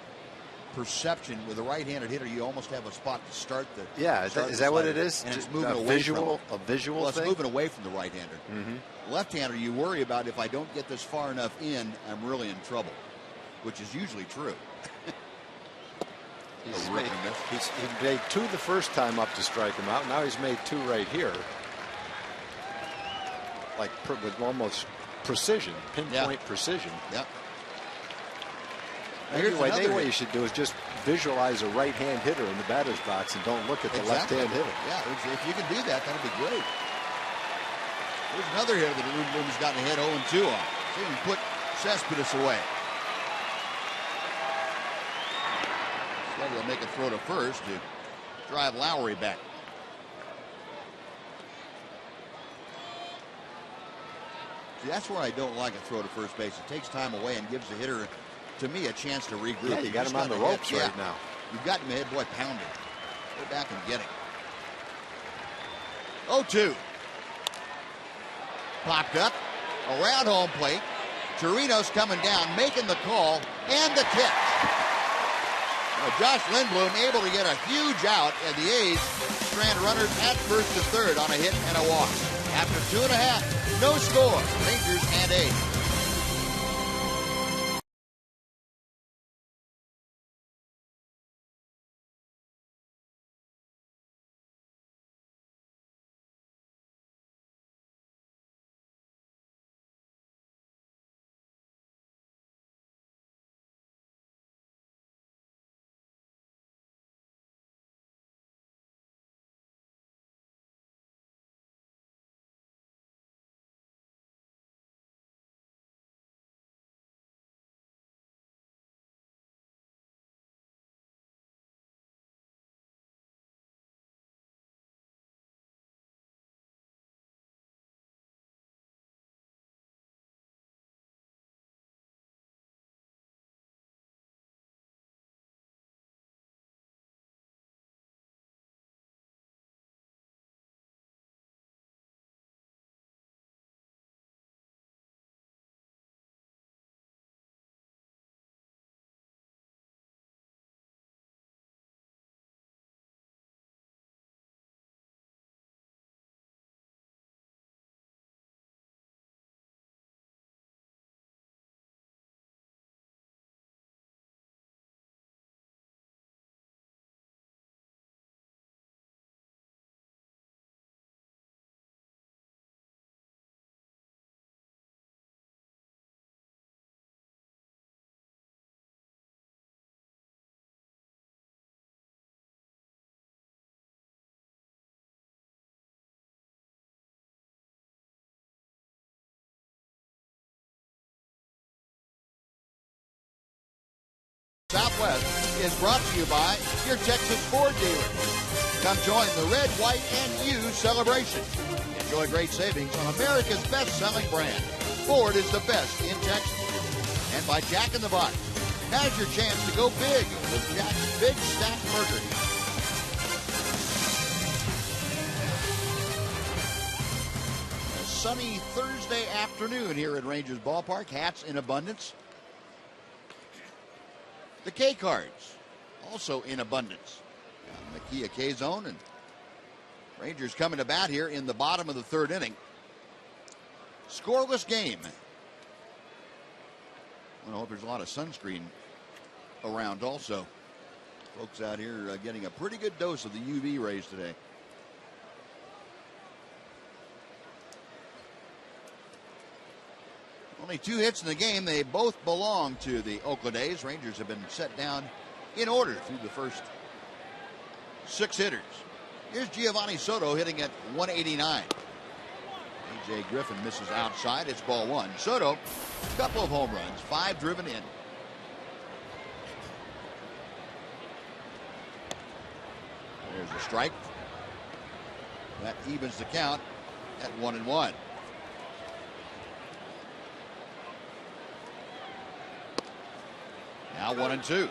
perception with a right-handed hitter. You almost have a spot to start the. Yeah, is that what it is? And it's Just moving a away visual, from a visual well, thing. it's moving away from the right-hander. Mm-hmm. Left-hander, you worry about if I don't get this far enough in, I'm really in trouble, which is usually true. He made 2 the first time up to strike him out. Now he's made 2 right here. Like with almost precision, pinpoint precision. Yep. Anyway, what you should do is just visualize a right-hand hitter in the batter's box and don't look at the left-hand hitter. Yeah, if you can do that, that'll be great. There's another hitter that Lindblom has gotten ahead 0-2 on. See him put Cespedes away. They'll make a throw to first to drive Lowry back. See, that's where I don't like a throw to first base. It takes time away and gives the hitter, to me, a chance to regroup. Yeah, you got him on the ropes right now. You've got him ahead, boy, pound him. Go back and get him. 0-2. Popped up around home plate. Chirinos coming down, making the call, and the catch. Josh Lindblom able to get a huge out, and the A's strand runners at first to third on a hit and a walk. After 2.5, no score. Rangers and A's. Southwest is brought to you by your Texas Ford dealers. Come join the red, white, and you celebration. Enjoy great savings on America's best-selling brand. Ford is the best in Texas. And by Jack in the Box. Now's your chance to go big with Jack's Big Stack Burger. A sunny Thursday afternoon here at Rangers Ballpark. Hats in abundance. The K cards also in abundance. On the Kia K-Zone, and Rangers coming to bat here in the bottom of the third inning. Scoreless game. I hope there's a lot of sunscreen around also. Folks out here getting a pretty good dose of the UV rays today. Only 2 hits in the game. They both belong to the Oakland A's. Rangers have been set down in order through the first 6 hitters. Here's Giovanni Soto hitting at 189. A.J. Griffin misses outside. It's ball 1. Soto, a couple of home runs, 5 driven in. There's a strike. That evens the count at 1-1. Now 1-2.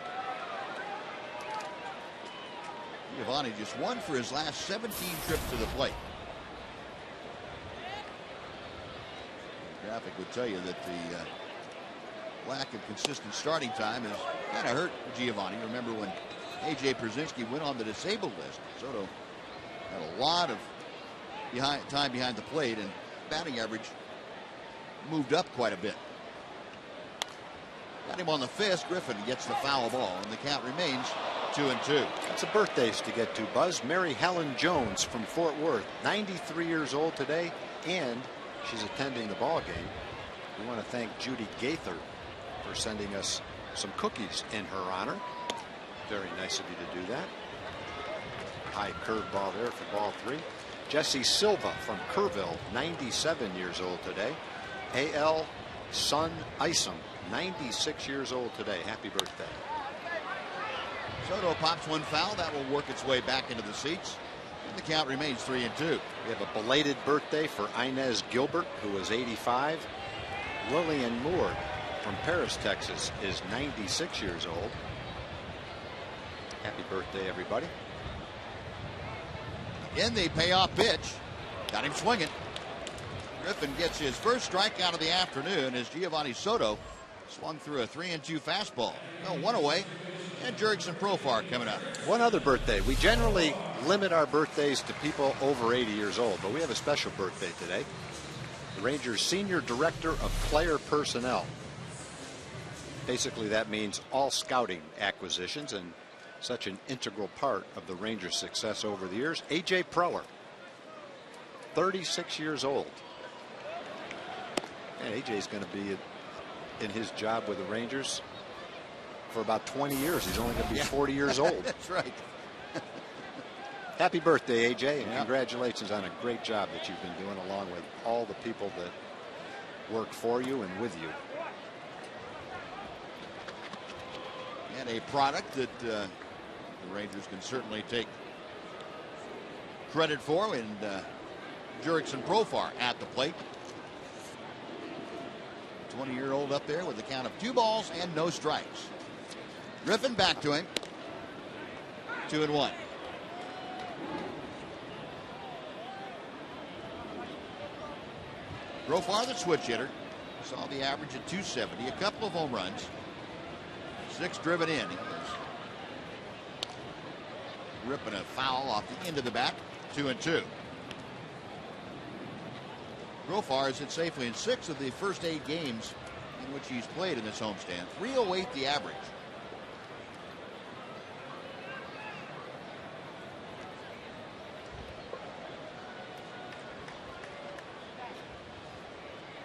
Giovanni just 1 for his last 17 trips to the plate. The graphic would tell you that the lack of consistent starting time has kind of hurt Giovanni. Remember when A.J. Pierzynski went on the disabled list, Soto had a lot of time behind the plate, and batting average moved up quite a bit. Got him on the fist. Griffin gets the foul ball, and the count remains 2-2. It's a birthdays to get to, Buzz. Mary Helen Jones from Fort Worth, 93 years old today, and she's attending the ball game. We want to thank Judy Gaither for sending us some cookies in her honor. Very nice of you to do that. High curveball there for ball 3. Jesse Silva from Kerrville, 97 years old today. A.L. Sun Isom, 96 years old today. Happy birthday. Soto pops one foul. That will work its way back into the seats. And the count remains 3-2. We have a belated birthday for Inez Gilbert, who is 85. Lillian Moore from Paris, Texas, is 96 years old. Happy birthday, everybody. In the payoff pitch. Got him swinging. Griffin gets his first strikeout of the afternoon as Giovanni Soto swung through a 3-2 fastball. No, 1 away. And Jurickson Profar coming up. One other birthday. We generally limit our birthdays to people over 80 years old, but we have a special birthday today. The Rangers Senior Director of Player Personnel. Basically, that means all scouting acquisitions, and such an integral part of the Rangers' success over the years. A.J. Preller, 36 years old. And A.J.'s going to be in his job with the Rangers for about 20 years. He's only going to be 40 years old. That's right. Happy birthday, A.J., and congratulations on a great job that you've been doing, along with all the people that work for you and with you. And a product that the Rangers can certainly take credit for, and Jurickson Profar at the plate. 20-year-old up there with a count of 2 balls and no strikes. Griffin back to him. 2-1. Profar, the switch hitter, saw the average at 270, a couple of home runs, 6 driven in. He was ripping a foul off the end of the bat. 2-2. Profar has hit safely in 6 of the first 8 games in which he's played in this homestand. 308 the average.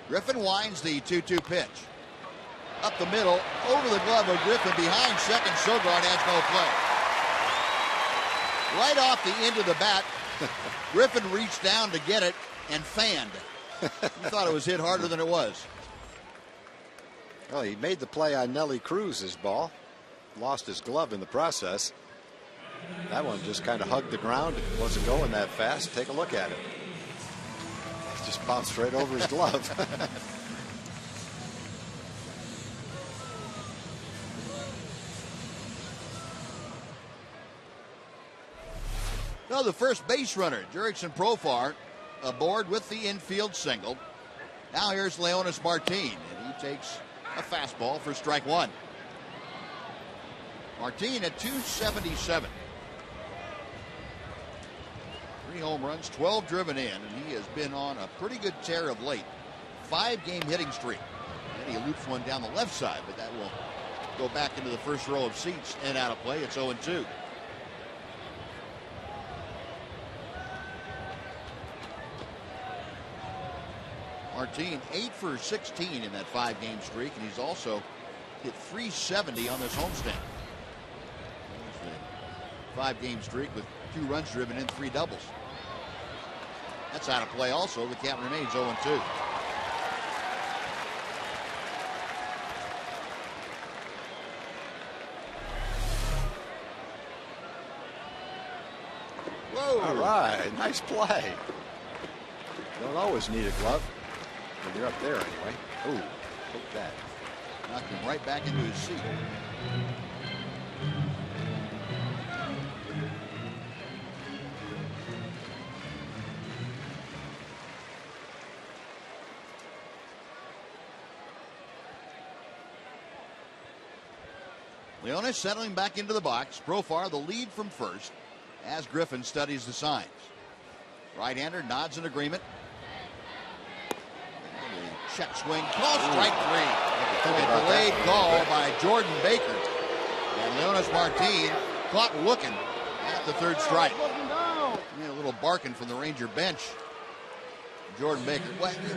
Griffin winds the 2-2 pitch. Up the middle, over the glove of Griffin, behind second. Sogard has no play. Right off the end of the bat, Griffin reached down to get it and fanned. He thought it was hit harder than it was. Well, he made the play on Nelly Cruz's ball. lost his glove in the process. That one just kind of hugged the ground. It wasn't going that fast. Take a look at it. It just bounced right over his glove. Now the first base runner, Jurickson Profar, aboard with the infield single. Now here's Leonis Martin, and he takes a fastball for strike one. Martin at 277. 3 home runs, 12 driven in, and he has been on a pretty good tear of late. 5-game hitting streak. And he loops one down the left side, but that will go back into the first row of seats and out of play. It's 0-2. Martin 8 for 16 in that 5-game streak, and he's also hit 370 on this homestand. 5-game streak with 2 runs driven in, 3 doubles. That's out of play also. The count remains 0-2. Whoa! All right, nice play. Don't always need a glove when you're up there anyway. Ooh, look at that. Knocked him right back into his seat. Leonis settling back into the box. Profar the lead from first as Griffin studies the signs. Right-hander nods in agreement. Check swing, call strike 3. A delayed call by Jordan Baker. And Leonis Martin caught looking at the third strike. And a little barking from the Ranger bench. Jordan Baker.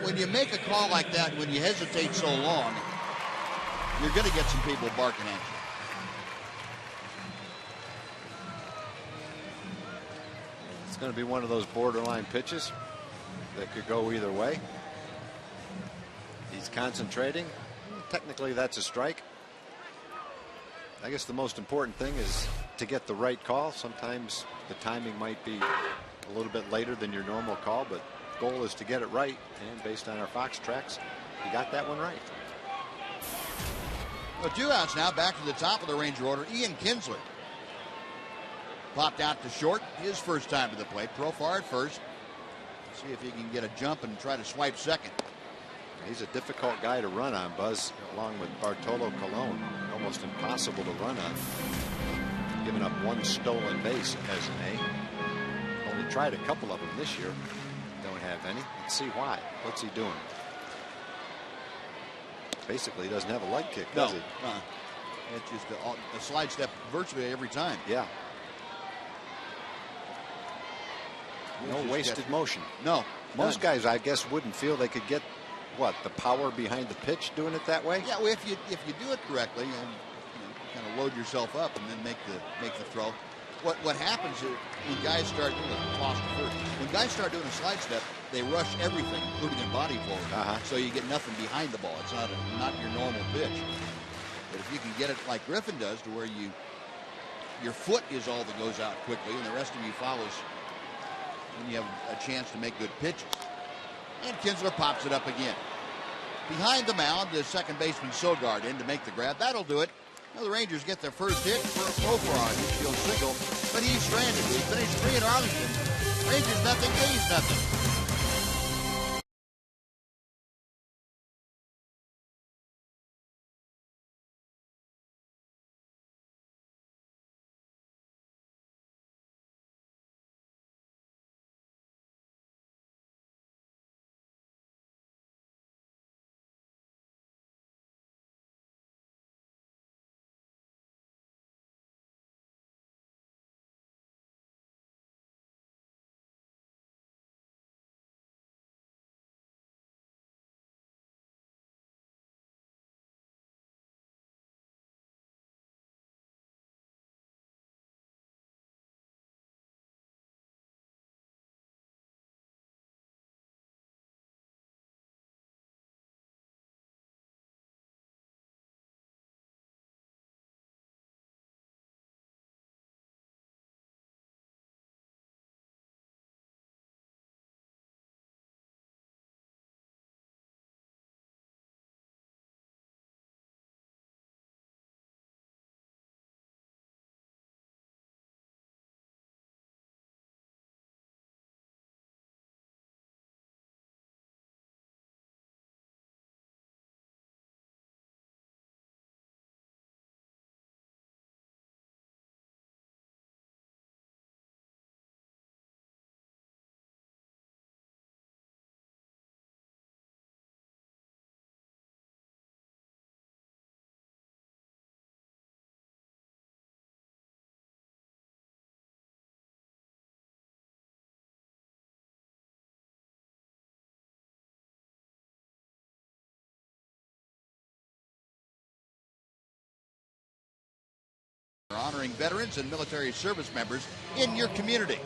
When you make a call like that, when you hesitate so long, you're going to get some people barking at you. It's going to be one of those borderline pitches that could go either way. He's concentrating. Technically, that's a strike. I guess the most important thing is to get the right call. Sometimes the timing might be a little bit later than your normal call, but the goal is to get it right. And based on our Fox tracks, he got that one right. Well, 2 outs now, back to the top of the Ranger order. Ian Kinsler popped out to short, his first time to the plate. Profar at first. See if he can get a jump and try to swipe second. He's a difficult guy to run on, Buzz, along with Bartolo Colon. Almost impossible to run on. Giving up 1 stolen base as an A. Only tried a couple of them this year. Don't have any. Let's see why. What's he doing? Basically, he doesn't have a leg kick, does he? It's just a slide step virtually every time. Yeah. No wasted motion. No. Most guys, I guess, wouldn't feel they could get the power behind the pitch doing it that way. Yeah, well, if you do it correctly and kind of load yourself up and then make the throw. What happens is when guys start when guys start doing a slide step, they rush everything, including in body forward. So you get nothing behind the ball. It's not your normal pitch. But if you can get it like Griffin does, to where your foot is all that goes out quickly, and the rest of you follows, and you have a chance to make good pitches. And Kinsler pops it up again. Behind the mound, the second baseman Sogard in to make the grab. That'll do it. Now the Rangers get their first hit for a Profar on infield single, but he's stranded. He finished 3 in Arlington. Rangers nothing, A's nothing. honoring veterans and military service members in your community.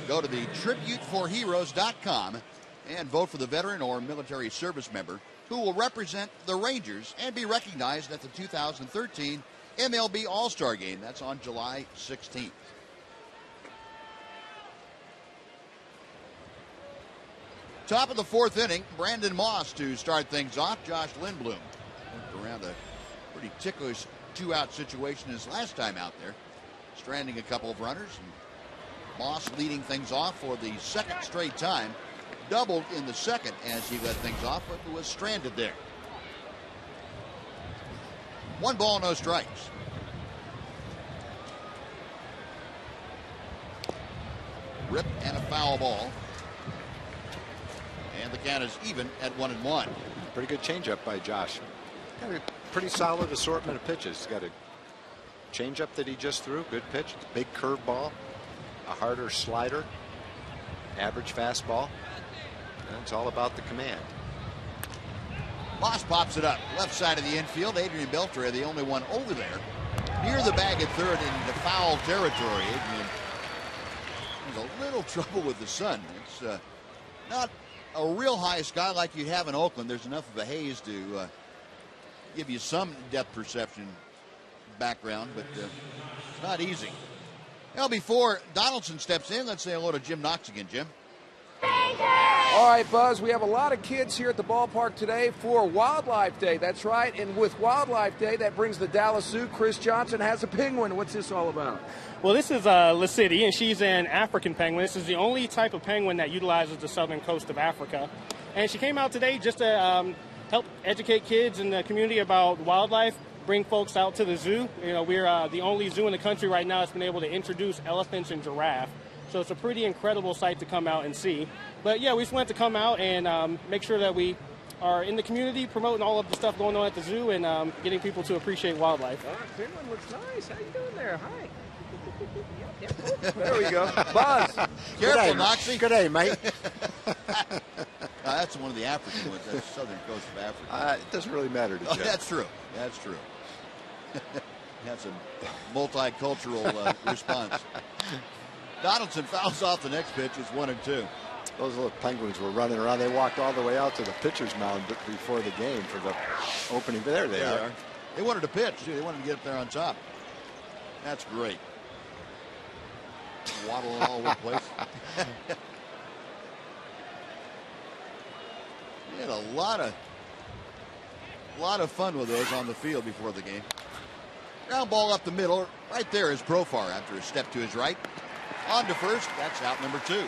Go to the tributeforheroes.com and vote for the veteran or military service member who will represent the Rangers and be recognized at the 2013 MLB All-Star Game. That's on July 16th. Top of the fourth inning, Brandon Moss to start things off. Josh Lindblom worked around a pretty ticklish two-out situation his last time out there, stranding a couple of runners. And Moss leading things off for the second straight time. Doubled in the second as he led things off, but was stranded there. 1 ball, no strikes. Rip and a foul ball. And the count is even at 1-1. Pretty good changeup by Josh. Got a pretty solid assortment of pitches. Got a changeup that he just threw. Good pitch. Big curveball. A harder slider. Average fastball. And it's all about the command. Moss pops it up. Left side of the infield. Adrian Beltre, the only one over there. Near the bag at third into foul territory. Adrian has a little trouble with the sun. It's not a real high sky like you have in Oakland. There's enough of a haze to give you some depth perception background, but it's not easy. Now, before Donaldson steps in, let's say hello to Jim Knox again. Jim. All right, Buzz, we have a lot of kids here at the ballpark today for Wildlife Day. That's right, and with Wildlife Day, that brings the Dallas Zoo. Chris Johnson has a penguin. What's this all about? Well, this is Lascity, and she's an African penguin. This is the only type of penguin that utilizes the southern coast of Africa. And she came out today just to help educate kids in the community about wildlife, bring folks out to the zoo. You know, we're the only zoo in the country right now that's been able to introduce elephants and giraffe. So it's a pretty incredible sight to come out and see. But, yeah, we just wanted to come out and make sure that we are in the community promoting all of the stuff going on at the zoo and getting people to appreciate wildlife. All right, penguin looks nice. How you doing there? Hi. There we go. Buzz. Careful, Knoxy. Good day, mate. That's one of the African ones. That's southern coast of Africa. It doesn't really matter to Jeff. That's true. That's true. That's a multicultural response. Donaldson fouls off the next pitch. It's 1-2. Those little penguins were running around. They walked all the way out to the pitcher's mound before the game for the opening. There they are. They wanted to pitch, too. They wanted to get up there on top. That's great. Waddling all over the place. We had a lot of fun with those on the field before the game. Ground ball up the middle. Right there is Profar after a step to his right. On to first. That's out number 2.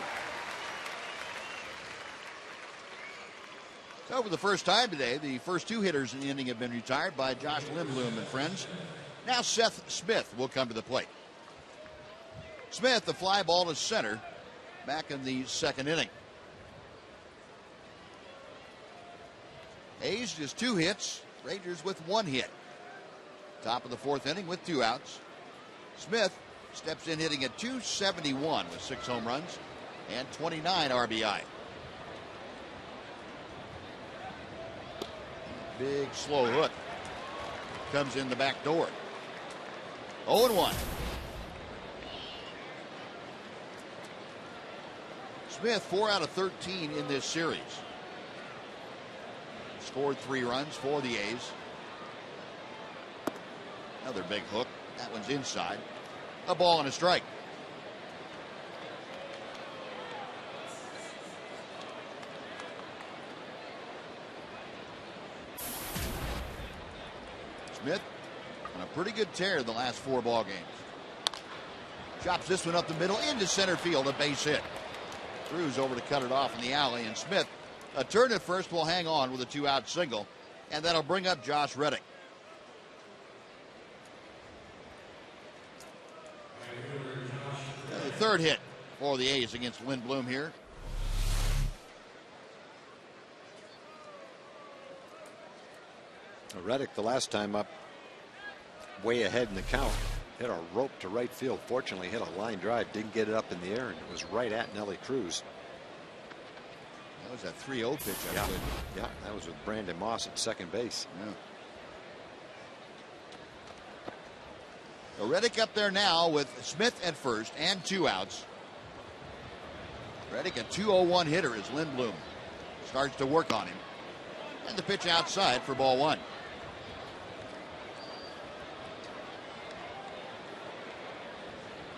So for the first time today, the first 2 hitters in the inning have been retired by Josh Lindblom and friends. Now Seth Smith will come to the plate. Smith, the fly ball to center, back in the second inning. A's just 2 hits. Rangers with 1 hit. Top of the fourth inning with 2 outs. Smith steps in hitting at .271 with 6 home runs and 29 RBI. Big slow hook comes in the back door. 0-1. Smith 4 out of 13 in this series. Scored 3 runs for the A's. Another big hook. That one's inside. A ball and a strike. Smith on a pretty good tear the last 4 ball games. Chops this one up the middle into center field, a base hit. Cruz over to cut it off in the alley, and Smith, a turn at first, will hang on with a 2-out single, and that'll bring up Josh Reddick. The third hit for the A's against Lindblom here. Reddick, the last time up, way ahead in the count, hit a rope to right field. Fortunately, hit a line drive, didn't get it up in the air, and it was right at Nelly Cruz. That was a 3-0 pitch. Yeah, that was with Brandon Moss at second base. Yeah. So Reddick up there now with Smith at first and 2 outs. Reddick, a 2-0-1 hitter as Lindblom starts to work on him. And the pitch outside for ball 1.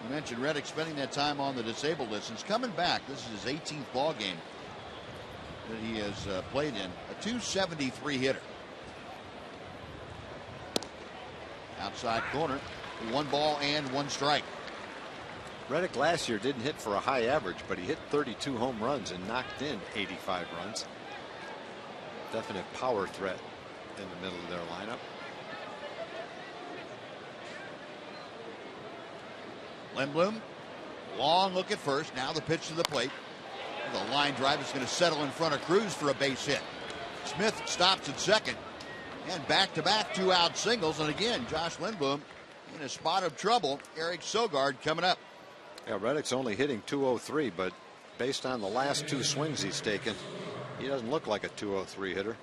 You mentioned Reddick spending that time on the disabled list. Since coming back, this is his 18th ball game that he has played in. A 273 hitter. Outside corner, 1 ball and 1 strike. Reddick last year didn't hit for a high average, but he hit 32 home runs and knocked in 85 runs. Definite power threat in the middle of their lineup. Lindblom, long look at first. Now the pitch to the plate. The line drive is going to settle in front of Cruz for a base hit. Smith stops at second. And back-to-back 2-out singles. And again, Josh Lindblom in a spot of trouble. Eric Sogard coming up. Yeah, Reddick's only hitting 203, but based on the last 2 swings he's taken, he doesn't look like a 203 hitter.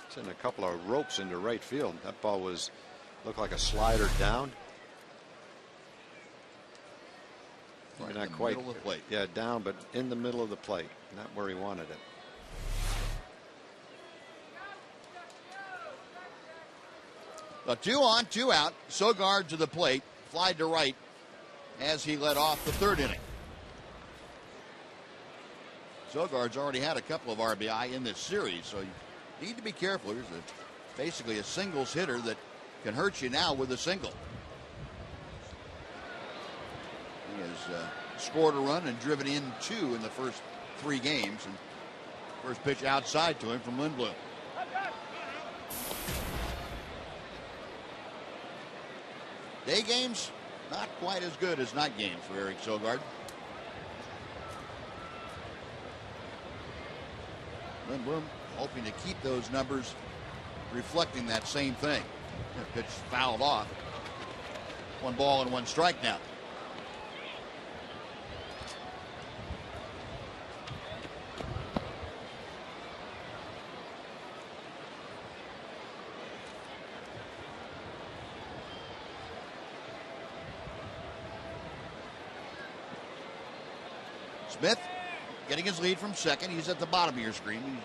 Sending a couple of ropes into right field. That ball looked like a slider down. Right not in the quite. middle of the plate. Yeah, down, but in the middle of the plate. Not where he wanted it. A 2 on, 2 out. Sogard to the plate. Fly to right as he led off the 3rd inning. Sogard's already had a couple of RBI in this series, so you need to be careful. Here's basically a singles hitter that can hurt you now with a single. He has scored a run and driven in 2 in the first 3 games. And first pitch outside to him from Lindblom. Day games, not quite as good as night games for Eric Sogard. Lindblom hoping to keep those numbers reflecting that same thing. That pitch fouled off. 1 ball and 1 strike now. Smith getting his lead from second. He's at the bottom of your screen. He's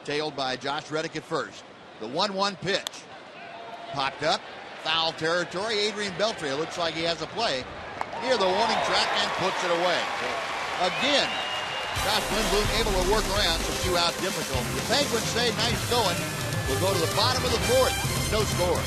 tailed by Josh Reddick at first. The 1-1 pitch. Popped up. Foul territory. Adrian Beltre looks like he has a play. Near the warning track and puts it away. Again, Josh Lindblom able to work around some 2-out difficulty. The Penguins say nice going. We'll go to the bottom of the 4th. No score.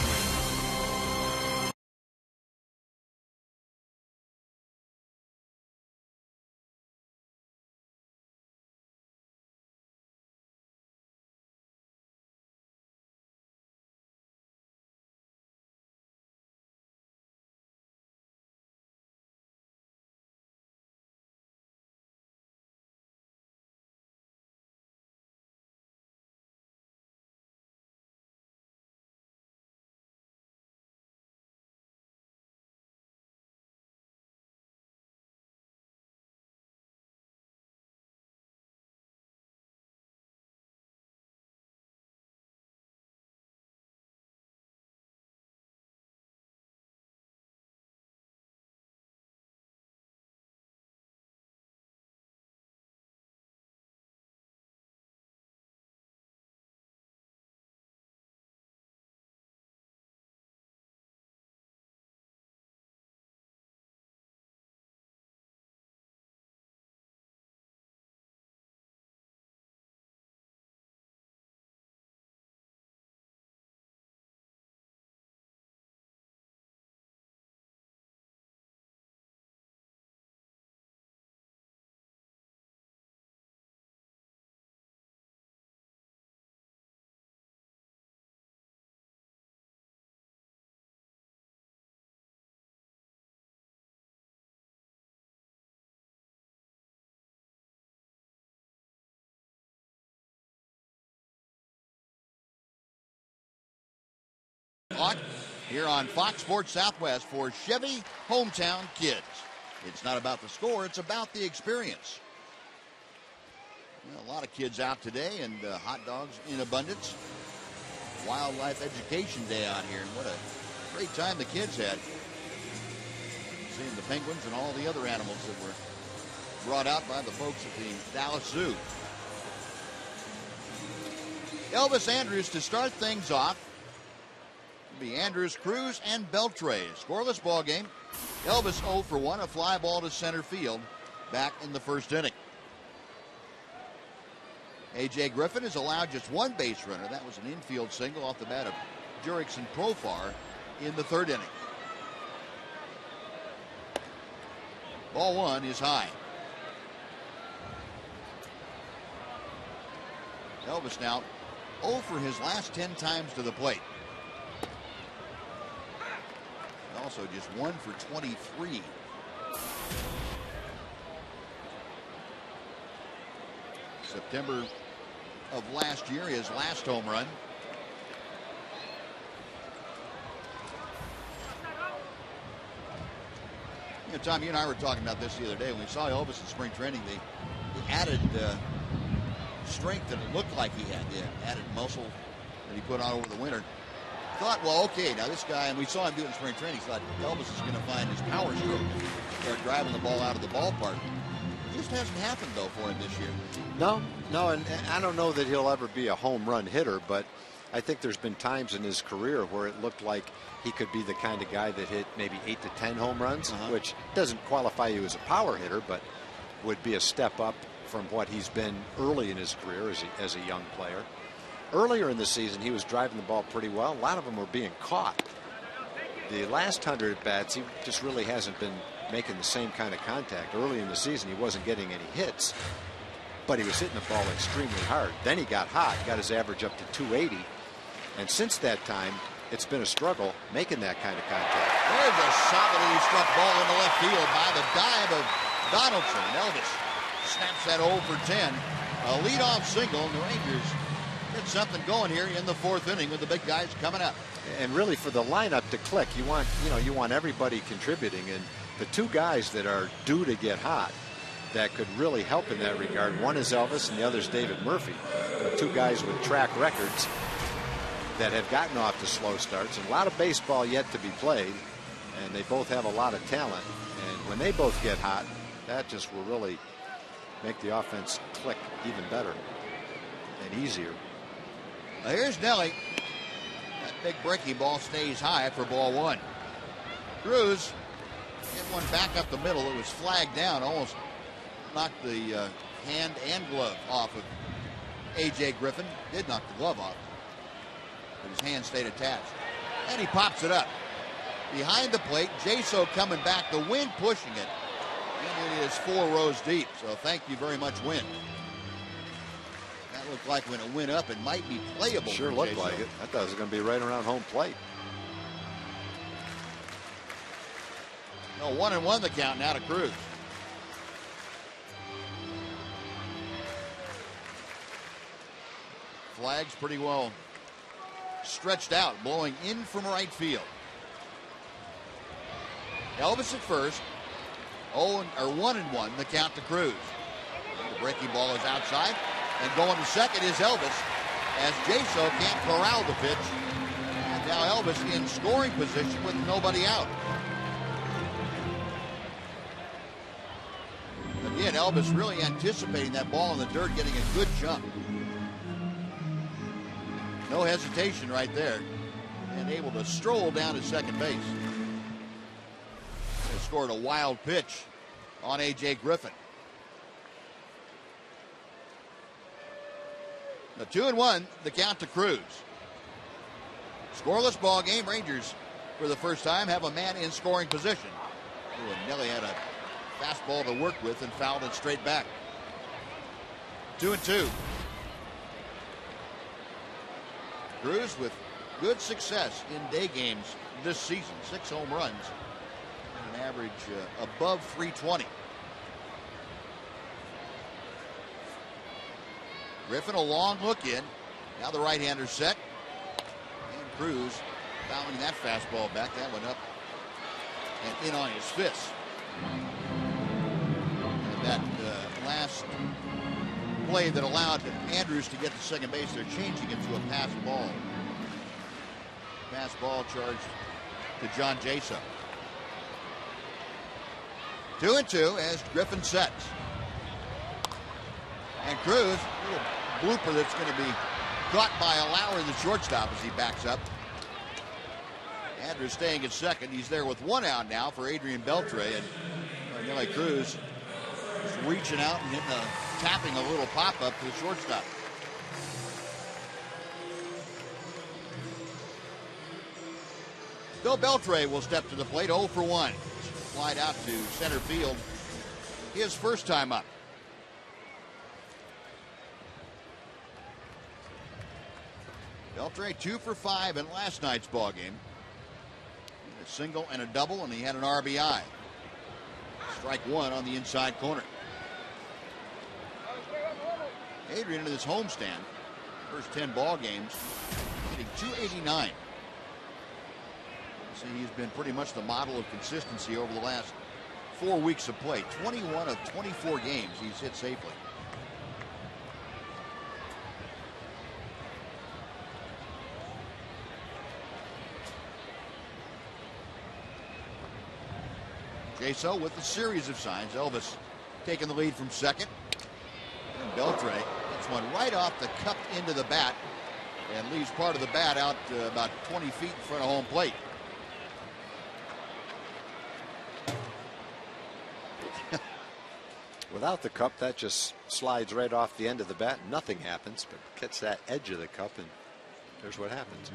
Here on Fox Sports Southwest for Chevy Hometown Kids. It's not about the score, it's about the experience. Well, a lot of kids out today and hot dogs in abundance. Wildlife Education Day out here, and what a great time the kids had. seeing the penguins and all the other animals that were brought out by the folks at the Dallas Zoo. Elvis Andrus to start things off. It'll be Andrus, Cruz, and Beltre. Scoreless ball game. Elvis 0 for 1, a fly ball to center field back in the first inning. A.J. Griffin has allowed just one base runner. That was an infield single off the bat of Jurickson Profar in the third inning. Ball one is high. Elvis now 0 for his last 10 times to the plate. Also just 1 for 23. September of last year, his last home run. You know, Tom, you and I were talking about this the other day when we saw Elvis in spring training. The added strength that it looked like he had, the added muscle that he put on over the winter. Thought, well, okay, now this guy, and we saw him do it in spring training, thought Elvis is going to find his power stroke, start driving the ball out of the ballpark. It just hasn't happened, though, for him this year. No, and I don't know that he'll ever be a home run hitter, but I think there's been times in his career where it looked like he could be the kind of guy that hit maybe 8 to 10 home runs, which doesn't qualify you as a power hitter, but would be a step up from what he's been early in his career as a young player. Earlier in the season, he was driving the ball pretty well. A lot of them were being caught. The last 100 at-bats, he just really hasn't been making the same kind of contact. Early in the season, he wasn't getting any hits, but he was hitting the ball extremely hard. Then he got hot, got his average up to 280, and since that time, it's been a struggle making that kind of contact. There's a solidly struck ball into left field by the dive of Donaldson. Elvis snaps that 0 for 10. A leadoff single, and the Rangers get something going here in the fourth inning with the big guys coming up. And really, for the lineup to click, you want everybody contributing, and the two guys that are due to get hot that could really help in that regard. One is Elvis, and the other is David Murphy. Two guys with track records that have gotten off to slow starts, and a lot of baseball yet to be played, and they both have a lot of talent. And when they both get hot, that just will really make the offense click even better and easier. Now here's Nelly. That big breaking ball stays high for ball one. Cruz hit one back up the middle. It was flagged down, almost knocked the hand and glove off of A.J. Griffin. Did knock the glove off, but his hand stayed attached. And he pops it up. Behind the plate, Jaso coming back, the wind pushing it. And it is 4 rows deep, so thank you very much, wind. That looked like when it went up, it might be playable. Sure looked like it. I thought it was going to be right around home plate. No, 1-1 the count now to Cruz. Flag's pretty well stretched out, blowing in from right field. Elvis at first. 1-1 the count to Cruz. The breaking ball is outside, and going to second is Elvis as Jaso can't corral the pitch. And now Elvis in scoring position with nobody out. Again, Elvis really anticipating that ball in the dirt, getting a good jump. No hesitation right there, and able to stroll down to second base. They scored a wild pitch on A.J. Griffin. The 2-1, the count to Cruz. Scoreless ball game. Rangers, for the first time, have a man in scoring position. Ooh, and Nelly had a fastball to work with and fouled it straight back. 2-2. Cruz with good success in day games this season. 6 home runs and an average above 320. Griffin a long look in. Now the right-hander set. And Cruz fouling that fastball back. That went up and in on his fist. And that last play that allowed Andrus to get to second base, they're changing it to a pass ball. Pass ball charged to John Jaso. 2-2 as Griffin sets. And Cruz, a little blooper that's going to be caught by Lowry, the shortstop, as he backs up. Andrus staying at second. He's there with 1 out now for Adrian Beltre. And Nelly Cruz is reaching out and tapping a little pop-up to the shortstop. Bill Beltre will step to the plate, 0 for 1. Slide out to center field. His first time up. Beltre 2 for 5 in last night's ball game. A single and a double, and he had an RBI. Strike 1 on the inside corner. Adrian in his homestand, first 10 ball games, hitting .289. See, he's been pretty much the model of consistency over the last 4 weeks of play. 21 of 24 games he's hit safely. Jaso with a series of signs. Elvis taking the lead from second. And Beltre gets one right off the cup into the bat and leaves part of the bat out about 20 feet in front of home plate. Without the cup, that just slides right off the end of the bat. Nothing happens, but gets that edge of the cup, and there's what happens.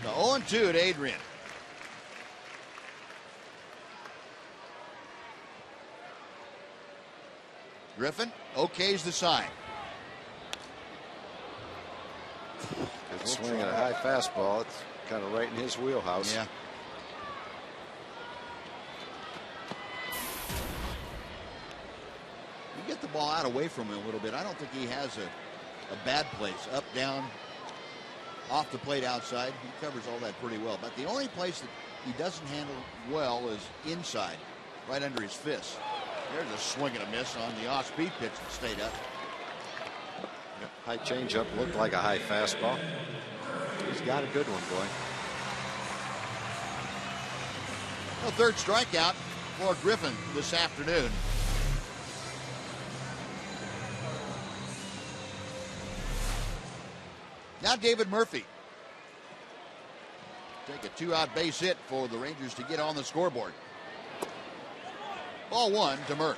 The 0-2 to Adrian. Griffin okays the sign. Good swing at a high fastball. It's kind of right in his wheelhouse. Yeah. You get the ball out away from him a little bit. I don't think he has a bad place. Up, down, off the plate, outside. He covers all that pretty well. But the only place that he doesn't handle well is inside, right under his fist. There's a swing and a miss on the off-speed pitch that stayed up. Yep, high changeup looked like a high fastball. He's got a good one, boy. Well, third strikeout for Griffin this afternoon. Now David Murphy. Take a 2-out base hit for the Rangers to get on the scoreboard. Ball 1 to Murph.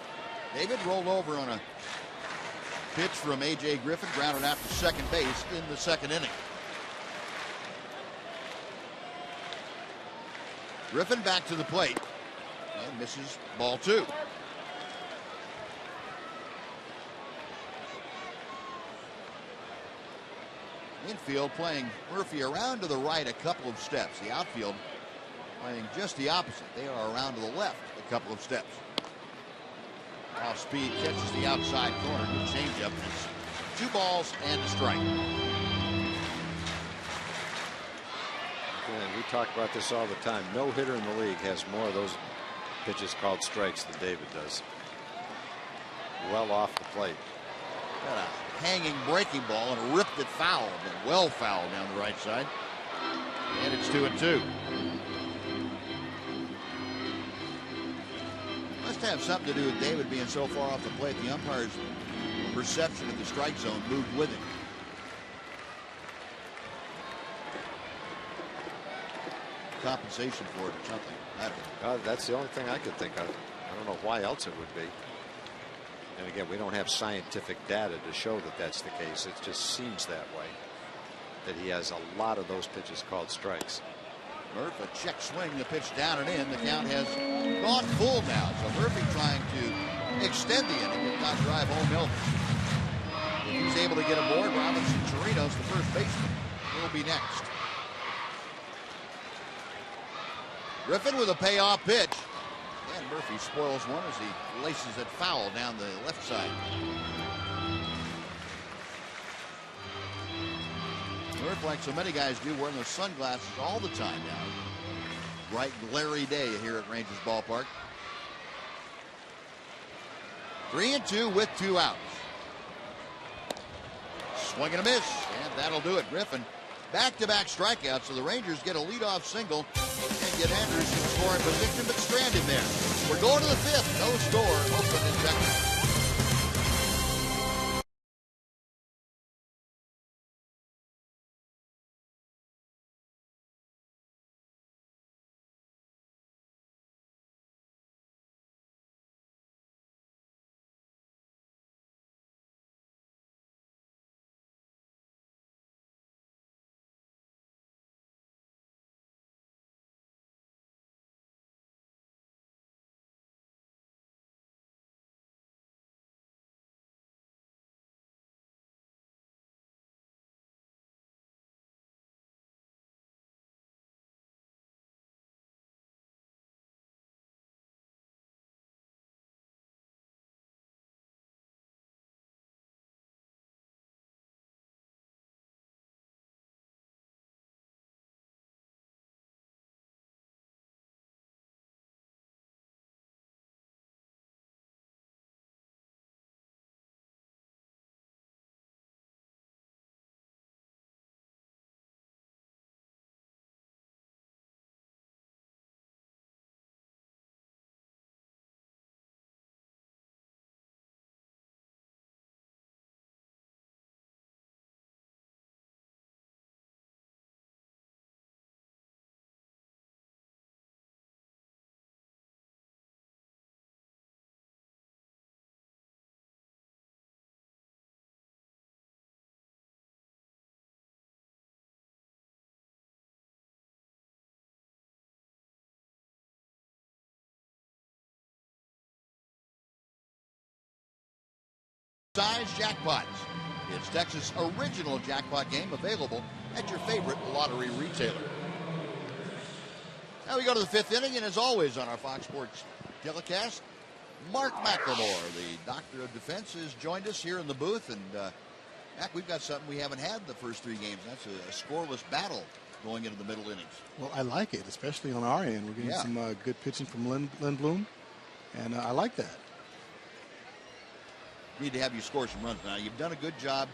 David rolled over on a pitch from A.J. Griffin, grounded out to second base in the second inning. Griffin back to the plate and misses ball 2. Infield playing Murphy around to the right a couple of steps. The outfield playing just the opposite. They are around to the left a couple of steps. Off speed, catches the outside corner. Good changeup. It's 2 balls and a strike. And we talk about this all the time. No hitter in the league has more of those pitches called strikes than David does. Well off the plate. Got a hanging breaking ball and ripped it foul, but well fouled down the right side. And it's 2-2. Must have something to do with David being so far off the plate. The umpire's perception of the strike zone moved with him. Compensation for it or something. I don't know. That's the only thing I could think of. I don't know why else it would be. And again, we don't have scientific data to show that that's the case. It just seems that way, that he has a lot of those pitches called strikes. Murph, a check swing, the pitch down and in. The count has gone full now. So Murphy trying to extend the inning and not drive home Elvis. If he's able to get aboard, Robinson Chirinos, the first baseman, will be next. Griffin with a payoff pitch. And Murphy spoils one as he laces it foul down the left side. Murph, like so many guys do, wearing those sunglasses all the time now. Bright, glary day here at Rangers Ballpark. 3-2 with 2 outs. Swing and a miss, and that'll do it. Griffin back-to-back strikeouts, so the Rangers get a leadoff single and get Andrus in scoring position, but strand him there. We're going to the 5th. No score. Oakland in Texas. Size jackpots. It's Texas' original jackpot game, available at your favorite lottery retailer. Now we go to the 5th inning, and as always on our Fox Sports telecast, Mark McLemore, the doctor of defense, has joined us here in the booth. And Mac, we've got something we haven't had the first 3 games. That's a scoreless battle going into the middle innings. Well, I like it, especially on our end. We're getting some good pitching from Lindblom, and I like that. Need to have you score some runs now. You've done a good job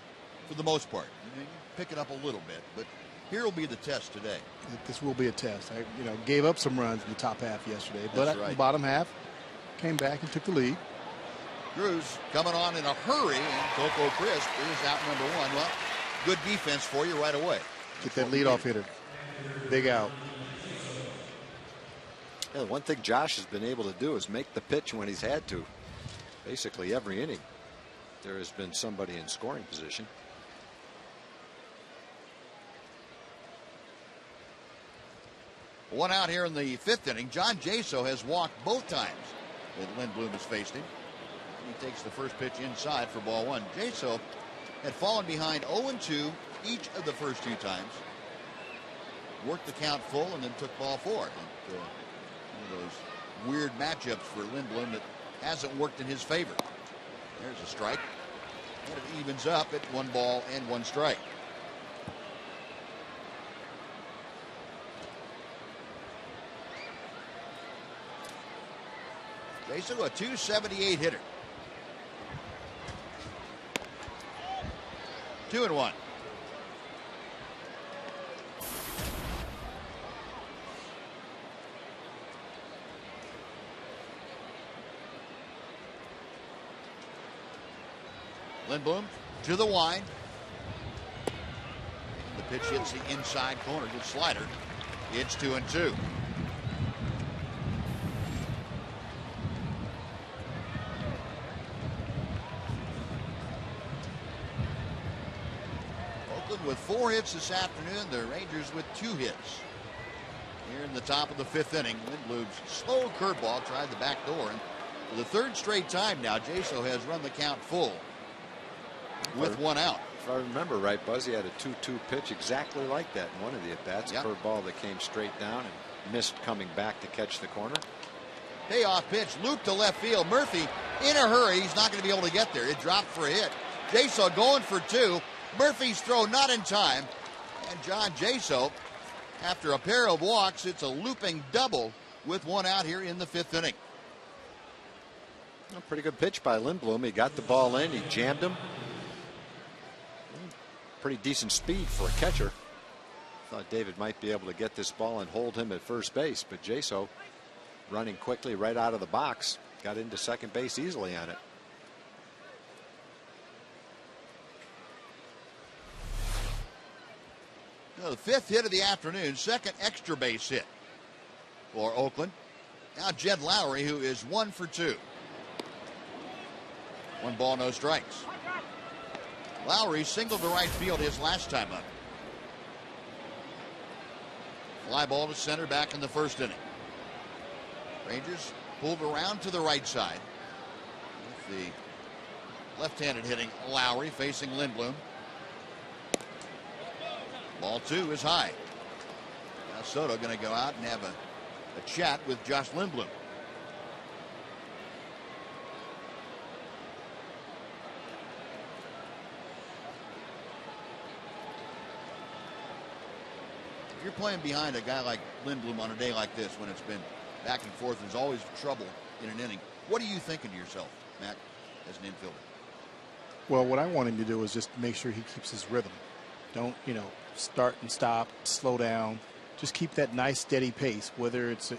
for the most part. You pick it up a little bit, but here will be the test today. This will be a test. I gave up some runs in the top half yesterday, but right. The bottom half came back and took the lead. Cruz coming on in a hurry, and Coco Crisp is out number 1. Well, good defense for you right away. Get that leadoff hitter. Big out. Yeah, the one thing Josh has been able to do is make the pitch when he's had to. Basically every inning, there has been somebody in scoring position. One out here in the 5th inning. John Jaso has walked both times that Lindblom has faced him. He takes the first pitch inside for ball 1. Jaso had fallen behind 0-2 each of the first 2 times. Worked the count full and then took ball 4. One of those weird matchups for Lindblom that hasn't worked in his favor. There's a strike. And it evens up at 1 ball and 1 strike. Jason, a 278 hitter. 2-1. Lindblom to the wind. The pitch hits the inside corner. Good slider. It's 2-2. Oakland with 4 hits this afternoon. The Rangers with 2 hits. Here in the top of the 5th inning, Lindblom's slow curveball tried the back door. And for the 3rd straight time now, Jaso has run the count full with 1 out. If I remember right, Buzz, he had a 2-2 pitch exactly like that in one of the at-bats. Yep. Curveball that came straight down and missed coming back to catch the corner. Payoff pitch, loop to left field. Murphy in a hurry. He's not going to be able to get there. It dropped for a hit. Jaso going for 2. Murphy's throw not in time. And John Jaso, after a pair of walks, it's a looping double with 1 out here in the 5th inning. A pretty good pitch by Lindblom. He got the ball in. He jammed him. Pretty decent speed for a catcher. thought David might be able to get this ball and hold him at first base, but Jaso running quickly right out of the box got into second base easily on it. Now, the 5th hit of the afternoon, second extra base hit for Oakland. Now Jed Lowry, who is 1 for 2. 1 ball, no strikes. Lowry singled to right field his last time up. Fly ball to center back in the first inning. Rangers pulled around to the right side with the left-handed hitting Lowry facing Lindblom. Ball 2 is high. Now Soto going to go out and have a chat with Josh Lindblom. If you're playing behind a guy like Lindblom on a day like this, when it's been back and forth, there's always trouble in an inning. What are you thinking to yourself, Mac, as an infielder? Well, what I want him to do is just make sure he keeps his rhythm. Don't, start and stop, slow down. Just keep that nice steady pace, whether it's a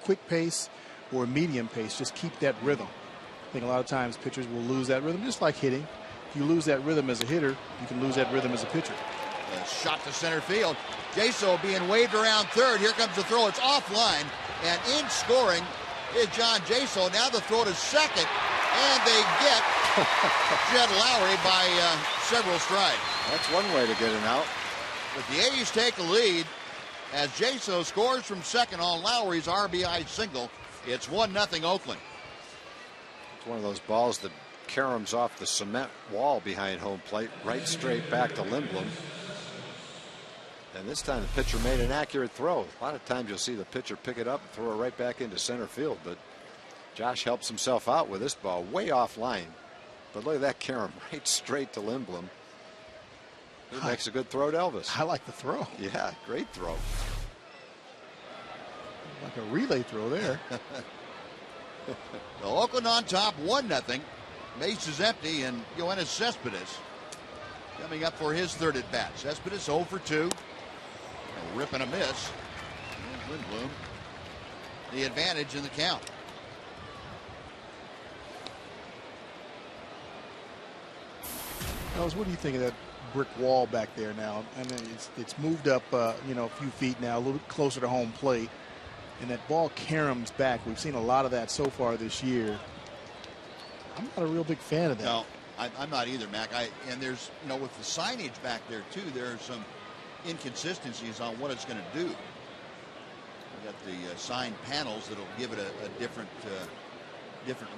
quick pace or a medium pace. Just keep that rhythm. I think a lot of times pitchers will lose that rhythm, just like hitting. If you lose that rhythm as a hitter, you can lose that rhythm as a pitcher. A shot to center field. Jaso being waved around third. Here comes the throw. It's offline, and in scoring is John Jaso. Now the throw to second, and they get Jed Lowry by several strides. That's one way to get an out. But the A's take a lead as Jaso scores from second on Lowry's RBI single. It's 1-0 Oakland. It's one of those balls that caroms off the cement wall behind home plate, right straight back to Lindblom. And this time the pitcher made an accurate throw. A lot of times you'll see the pitcher pick it up and throw it right back into center field, but Josh helps himself out with this ball way offline. But look at that carom right straight to Lindblom. He makes a good throw to Elvis. I like the throw. Yeah, great throw. Like a relay throw there. So Oakland on top, 1-0. Base is empty, and Yoenis Cespedes coming up for his third at bat. Cespedes 0 for 2. A rip and a miss. And Lindblom, the advantage in the count. Ellis, what do you think of that brick wall back there now? I mean, it's moved up, a few feet now, a little bit closer to home plate, and that ball caroms back. We've seen a lot of that so far this year. I'm not a real big fan of that. No, I'm not either, Mac. And there's, with the signage back there too, there are some inconsistencies on what it's going to do. We got the sign panels that'll give it a different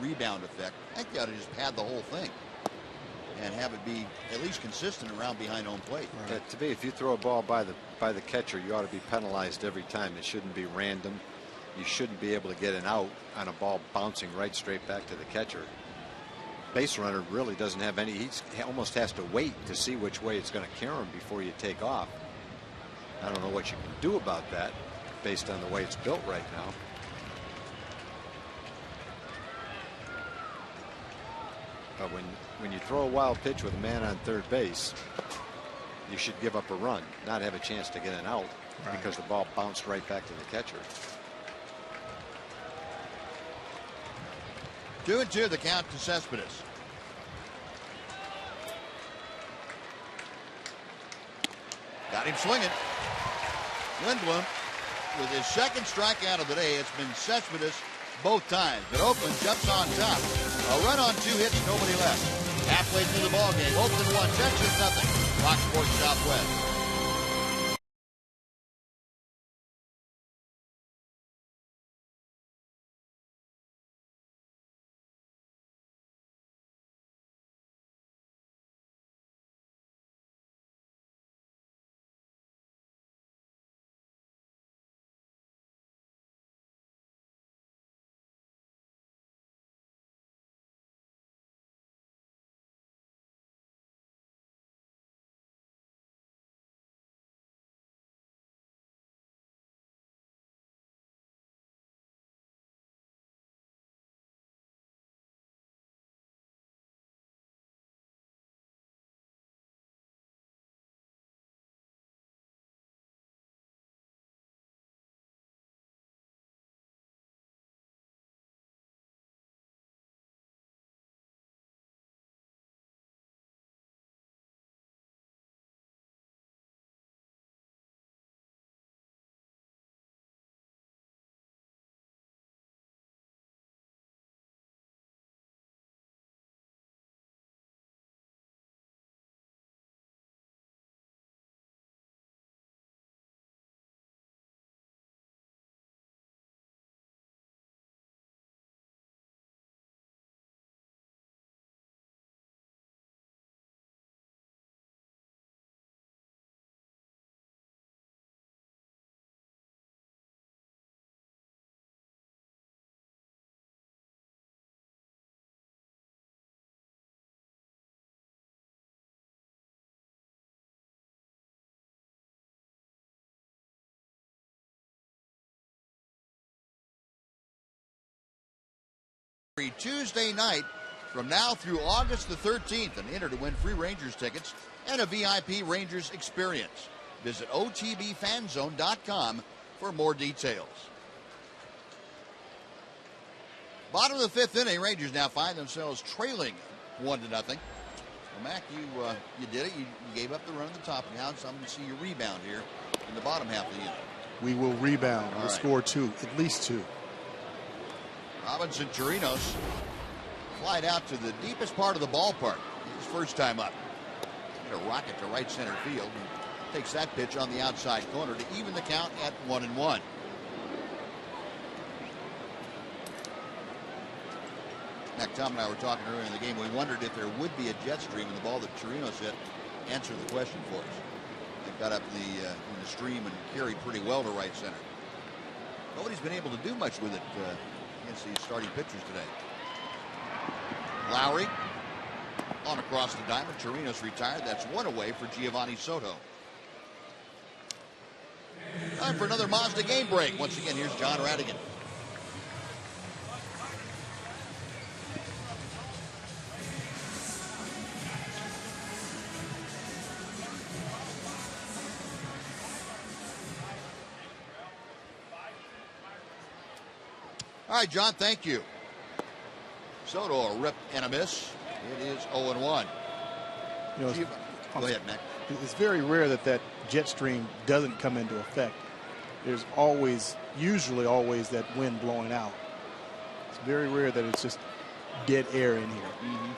rebound effect. I think you ought to just pad the whole thing and have it be at least consistent around behind home plate. Right. To me, if you throw a ball by the catcher, you ought to be penalized every time. It shouldn't be random. You shouldn't be able to get an out on a ball bouncing right straight back to the catcher. Base runner really doesn't have any. He almost has to wait to see which way it's going to carom before you take off. I don't know what you can do about that based on the way it's built right now. But when you throw a wild pitch with a man on third base, you should give up a run, not have a chance to get an out, right, because the ball bounced right back to the catcher. 2-2 the count to Cespedes. Got him swinging. Lindblom with his second strikeout of the day. It's been Cespedes both times, but Oakland jumps on top. A run on 2 hits, nobody left. Halfway through the ball game, Oakland 1, Texas 0. Fox Sports Southwest. every Tuesday night from now through August the 13th, and enter to win free Rangers tickets and a VIP Rangers experience. Visit otbfanzone.com for more details. Bottom of the 5th inning, Rangers now find themselves trailing 1-0. Well, Mac, you did it. You gave up the run at the top of the house. I'm going to see you rebound here in the bottom half of the inning. We will rebound. All We'll right. score 2, at least 2. Robinson Chirinos flied out to the deepest part of the ballpark. His first time up. Hit a rocket to right center field. And takes that pitch on the outside corner to even the count at 1-1. Mac, Tom and I were talking earlier in the game. We wondered if there would be a jet stream, and the ball that Chirinos hit answered the question for us. They got up in the stream and carried pretty well to right center. Nobody's been able to do much with it against these starting pitchers today. Lowry on across the diamond. Chirinos retired. That's 1 away for Giovanni Soto. Time for another Mazda game break. Once again, here's John Radigan. All right, John, thank you. Soto a rip and a miss. It is 0-1. You know, Go ahead, Mac. It's very rare that jet stream doesn't come into effect. There's usually always that wind blowing out. It's very rare that it's just dead air in here. Mm-hmm.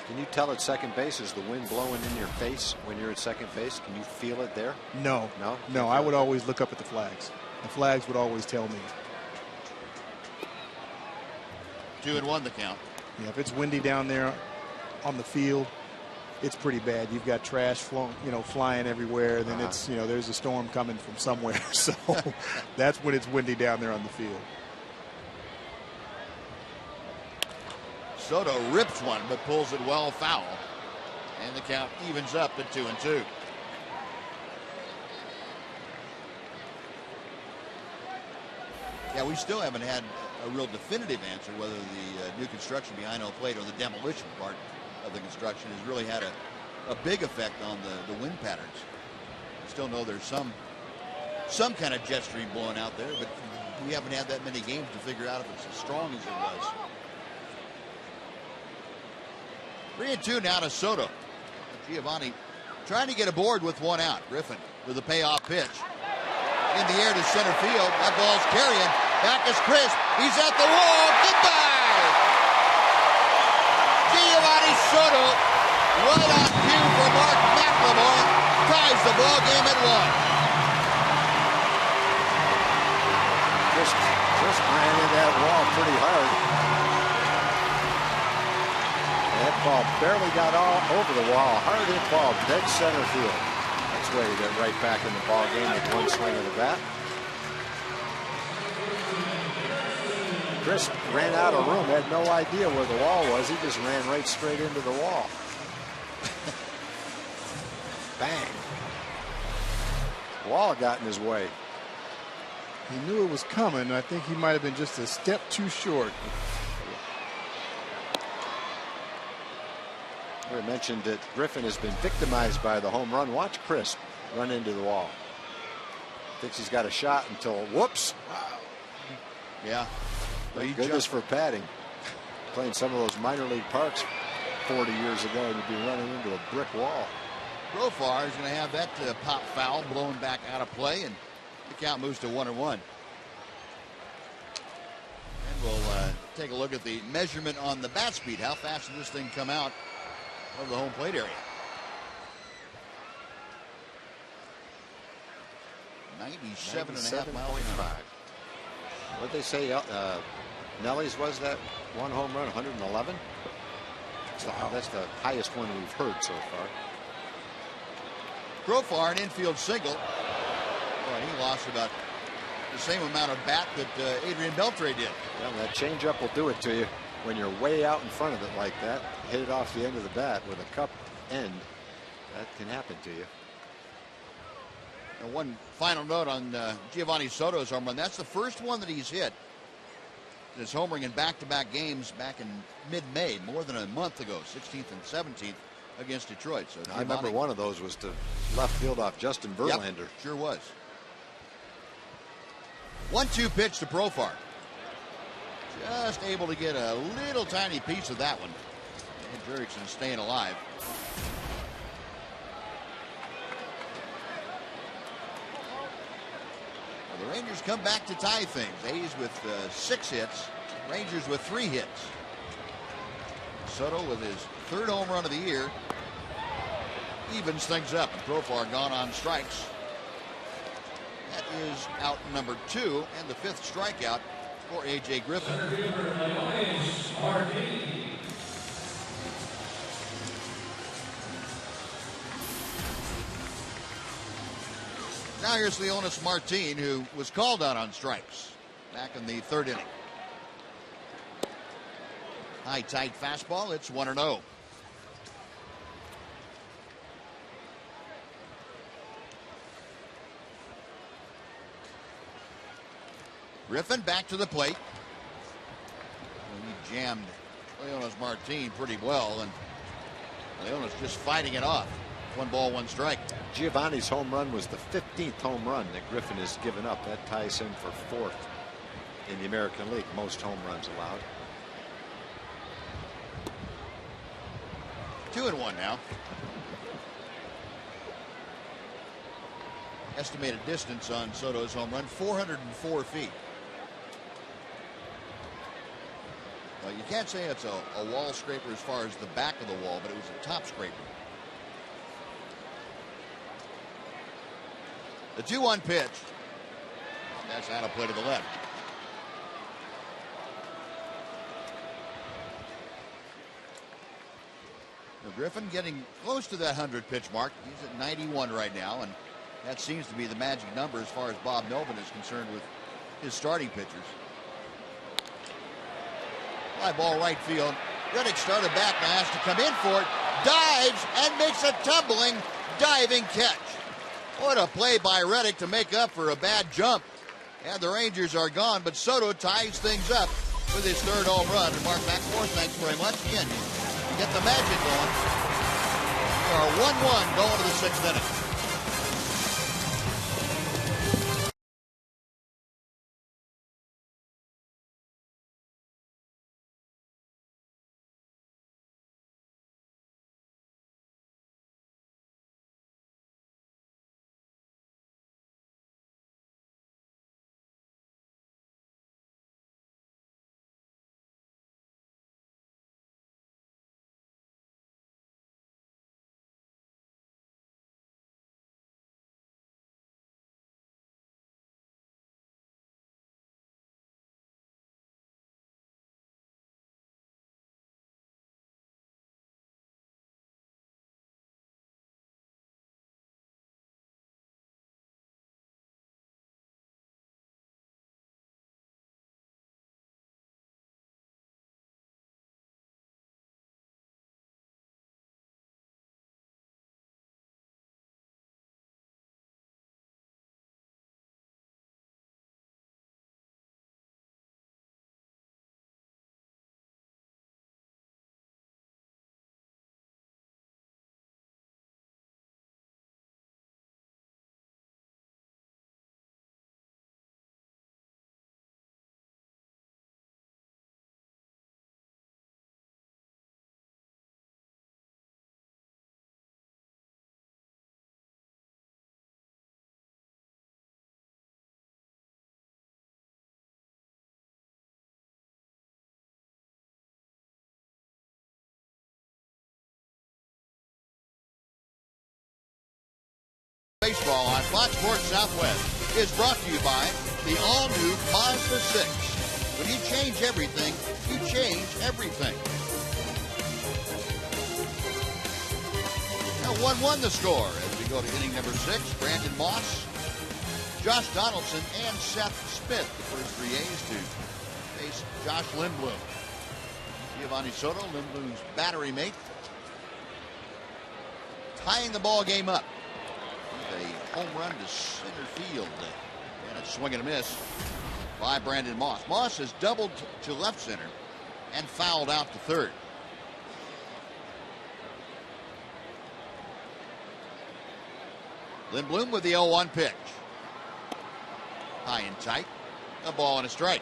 Can you tell at second base, is the wind blowing in your face when you're at second base? Can you feel it there? No. I would always look up at the flags. The flags would always tell me. 2-1 the count. Yeah, if it's windy down there on the field, it's pretty bad. You've got trash flying everywhere. Then it's, there's a storm coming from somewhere. So that's when it's windy down there on the field. Soto rips one, but pulls it well foul. And the count evens up at 2-2. Yeah, we still haven't had a real definitive answer whether the new construction behind home plate or the demolition part of the construction has really had a big effect on the wind patterns. We still know there's some kind of jet stream blowing out there, but we haven't had that many games to figure out if it's as strong as it was. 3-2 now to Soto. Giovanni trying to get aboard with one out. Griffin with a payoff pitch. In the air to center field. That ball's carrying. Back is Chris. He's at the wall. Goodbye. Giovanni Soto, right on cue for Mark McLemore, ties the ball game at 1. Just ran in that wall pretty hard. That ball barely got all over the wall. Hard hit ball, dead center field. That's where you get right back in the ball game with one swing of the bat. Chris ran out of room, had no idea where the wall was. He just ran right straight into the wall. Bang. The wall got in his way. He knew it was coming. I think he might have been just a step too short. We mentioned that Griffin has been victimized by the home run. Watch Chris run into the wall. Thinks he's got a shot until whoops. Wow. Yeah. Thank goodness for padding. Playing some of those minor league parks 40 years ago, and you'd be running into a brick wall. Profar is going to have that pop foul blown back out of play, and the count moves to 1-1. And we'll take a look at the measurement on the bat speed. How fast does this thing come out of the home plate area? 97.5 miles an hour. What'd they say? Nelly's was that one home run, 111? That's the highest one we've heard so far. Profar, an infield single. Boy, he lost about the same amount of bat that Adrian Beltre did. Yeah, that changeup will do it to you when you're way out in front of it like that. Hit it off the end of the bat with a cup end. That can happen to you. And one final note on Giovanni Soto's home run. That's the first one that he's hit is homering in back-to-back games back in mid-May, more than a month ago, 16th and 17th against Detroit. So I remember one of those was to left field off Justin Verlander. Yep, sure was. 1-2 pitch to Profar. Just able to get a little tiny piece of that one. And Jerickson staying alive. Well, the Rangers come back to tie things. A's with 6 hits. Rangers with 3 hits. Soto with his 3rd home run of the year evens things up. Profar gone on strikes. That is out number 2 and the 5th strikeout for A.J. Griffin. Now here's Leonis Martin, who was called out on strikes back in the 3rd inning. High, tight fastball. It's 1-0. Griffin back to the plate. He jammed Leonis Martin pretty well, and Leonis just fighting it off. 1 ball, 1 strike. Giovanni's home run was the 15th home run that Griffin has given up. That ties him for 4th in the American League, most home runs allowed. 2-1 now. Estimated distance on Soto's home run, 404 feet. Well, you can't say it's a wall scraper as far as the back of the wall, but it was a top scraper. The 2-1 pitch. That's out of play to the left. Now Griffin getting close to that 100 pitch mark. He's at 91 right now, and that seems to be the magic number as far as Bob Melvin is concerned with his starting pitchers. Fly ball right field. Reddick started back now, has to come in for it. Dives and makes a tumbling diving catch. What a play by Reddick to make up for a bad jump. And the Rangers are gone, but Soto ties things up with his 3rd home run. And Mark McMorris, thanks very much. Again, you get the magic going. We are 1-1 going to the 6th inning. Baseball on Fox Sports Southwest is brought to you by the all-new Mazda 6. When you change everything, you change everything. Now 1-1 the score as we go to inning number 6. Brandon Moss, Josh Donaldson, and Seth Smith, the first 3 A's to face Josh Lindblom. Giovanni Soto, Lindblom's battery mate, tying the ball game up. A home run to center field, and a swing and a miss. by Brandon Moss. Moss has doubled to left center and fouled out to third. Lindblom with the 0-1 pitch. High and tight. A ball and a strike.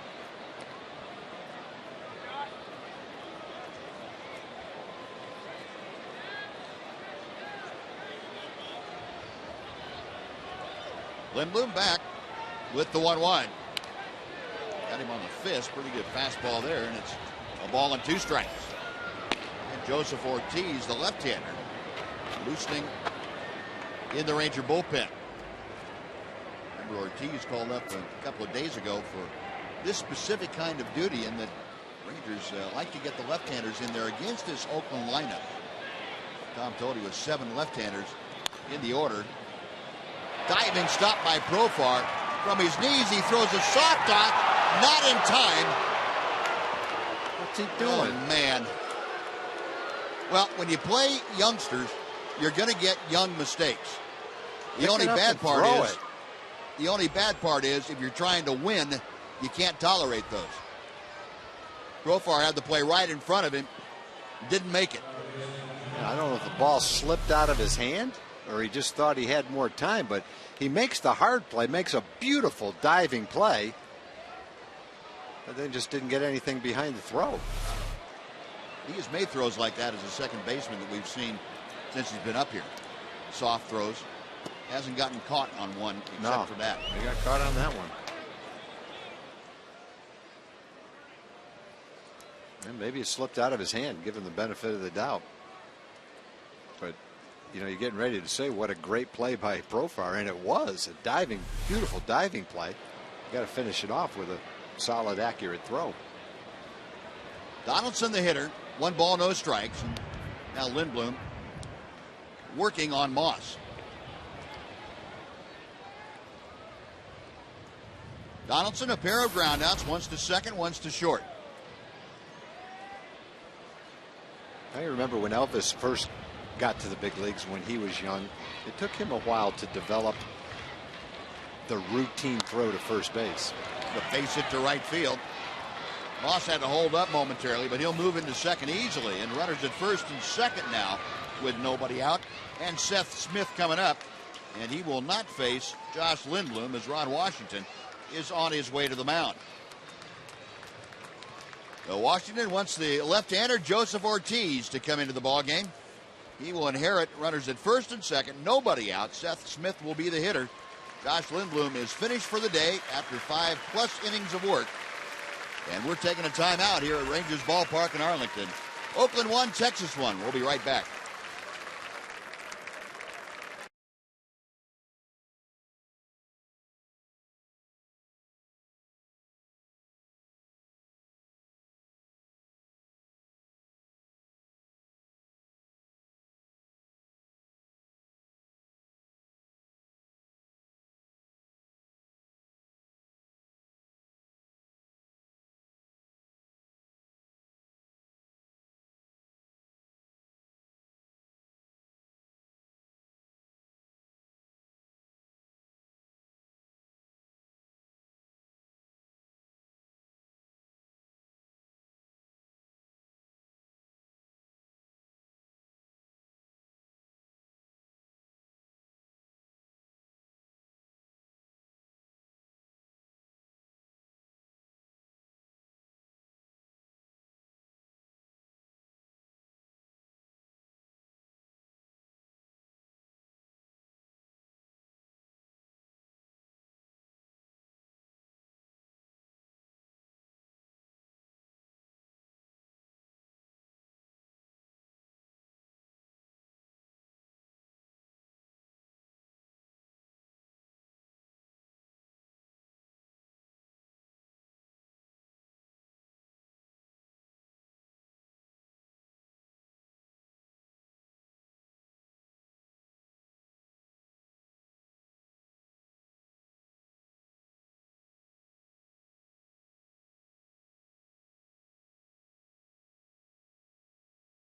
Lindblom back with the 1-1. Got him on the fist. Pretty good fastball there, and it's a ball and 2 strikes. And Joseph Ortiz, the left-hander, loosening in the Ranger bullpen. Remember, Ortiz called up a couple of days ago for this specific kind of duty, and the Rangers like to get the left-handers in there against this Oakland lineup. Tom told you with 7 left-handers in the order. Diving stop by Profar. From his knees, he throws a soft dot, not in time. What's he doing? Oh, man. Well, when you play youngsters, you're going to get young mistakes. The only bad part is if you're trying to win, you can't tolerate those. Profar had the play right in front of him, didn't make it. I don't know if the ball slipped out of his hand or he just thought he had more time, but he makes the hard play, makes a beautiful diving play, but then just didn't get anything behind the throw. He has made throws like that as a second baseman that we've seen since he's been up here. Soft throws. Hasn't gotten caught on one except for that. He got caught on that one. And maybe it slipped out of his hand, given the benefit of the doubt. But, you know, you're getting ready to say what a great play by Profar, and it was a diving, beautiful diving play. You got to finish it off with a solid, accurate throw. Donaldson, the hitter, 1 ball, no strikes. And now Lindblom working on Moss. Donaldson, a pair of groundouts, once to second, once to short. I remember when Elvis first got to the big leagues when he was young, it took him a while to develop the routine throw to first base. The face hit to right field. Moss had to hold up momentarily, but he'll move into second easily. And runners at first and second now with nobody out. And Seth Smith coming up. And he will not face Josh Lindblom as Ron Washington is on his way to the mound. So Washington wants the left-hander Joseph Ortiz to come into the ball game. He will inherit runners at first and second, nobody out. Seth Smith will be the hitter. Josh Lindblom is finished for the day after 5+ innings of work. And we're taking a timeout here at Rangers Ballpark in Arlington. Oakland 1, Texas 1. We'll be right back.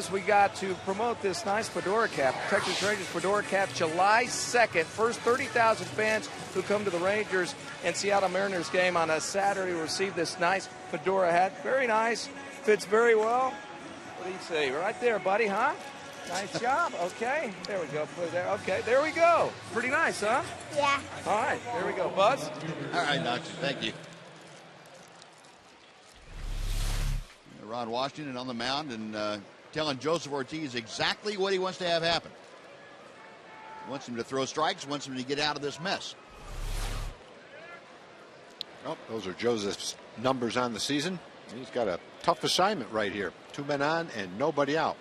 Rangers, we got to promote this nice fedora cap. Texas Rangers fedora cap, July 2nd. First 30,000 fans who come to the Rangers and Seattle Mariners game on a Saturday will receive this nice fedora hat. Very nice. Fits very well. What do you say? Right there, buddy, huh? Nice job. Okay. There we go. Put it there. Okay. There we go. Pretty nice, huh? Yeah. All right. There we go. Buzz? All right, Doctor. Thank you. Ron Washington on the mound and telling Joseph Ortiz exactly what he wants to have happen. He wants him to throw strikes, wants him to get out of this mess. Oh, those are Joseph's numbers on the season. He's got a tough assignment right here. 2 men on and nobody out.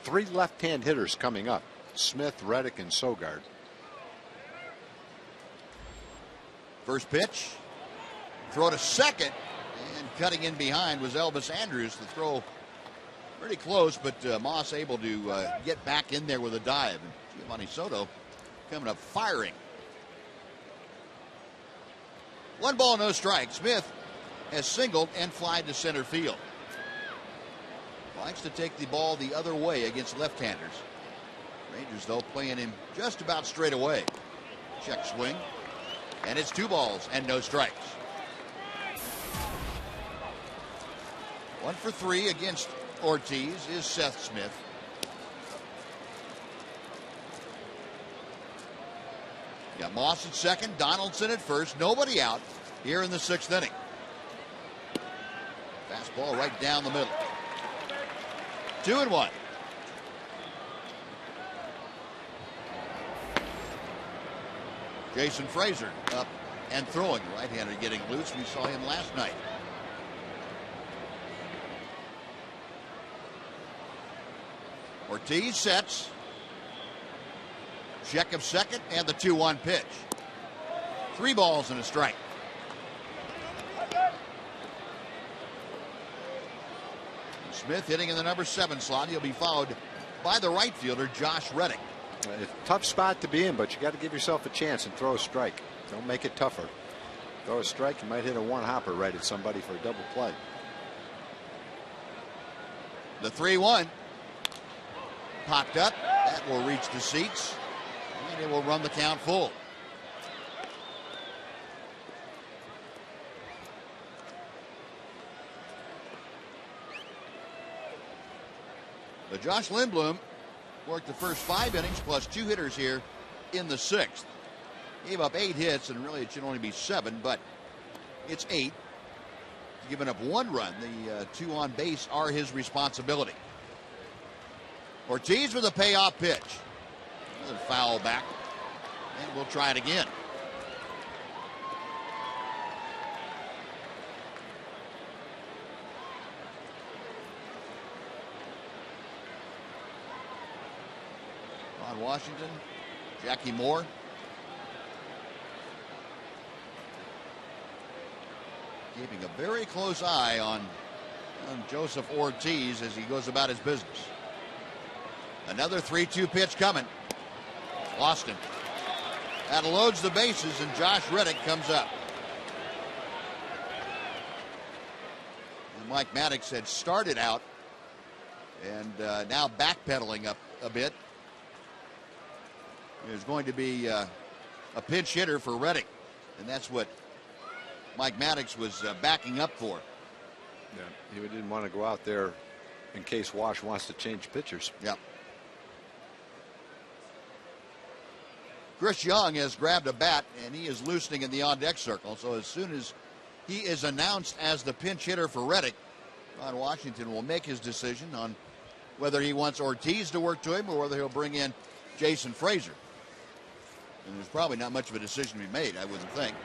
3 left-hand hitters coming up. Smith, Reddick, and Sogard. First pitch. Throw to second. And cutting in behind was Elvis Andrus. The throw pretty close, but Moss able to get back in there with a dive. And Giovanni Soto coming up firing. 1 ball, no strike. Smith has singled and flied to center field. Likes to take the ball the other way against left-handers. Rangers, though, playing him just about straight away. Check swing. And it's 2 balls and no strikes. 1 for 3 against Ortiz is Seth Smith. Got Moss at second, Donaldson at first, nobody out here in the 6th inning. Fastball right down the middle. 2-1. Jason Frazier up and throwing. Right-hander getting loose. We saw him last night. Ortiz sets. Check of second and the 2-1 pitch. 3 balls and a strike. Smith hitting in the number 7 slot. He'll be followed by the right fielder, Josh Reddick. It's a tough spot to be in, but you got to give yourself a chance and throw a strike. Don't make it tougher. Throw a strike, you might hit a 1-hopper right at somebody for a double play. The 3-1 popped up. That will reach the seats, and it will run the count full. But Josh Lindblom worked the first 5 innings plus 2 hitters here in the 6th. Gave up 8 hits, and really it should only be 7, but it's 8. Giving up 1 run. The 2 on base are his responsibility. Ortiz with a payoff pitch. Another foul back, and we'll try it again. Ron Washington, Jackie Moore. Keeping a very close eye on Joseph Ortiz as he goes about his business. Another 3-2 pitch coming. Lost him. That loads the bases, and Josh Reddick comes up. And Mike Maddox had started out and now backpedaling up a bit. There's going to be a pinch hitter for Reddick, and that's what Mike Maddox was backing up for. Yeah, he didn't want to go out there in case Wash wants to change pitchers. Yep. Chris Young has grabbed a bat, and he is loosening in the on-deck circle. So as soon as he is announced as the pinch hitter for Reddick, Ron Washington will make his decision on whether he wants Ortiz to work to him or whether he'll bring in Jason Frazier. And there's probably not much of a decision to be made, I wouldn't think.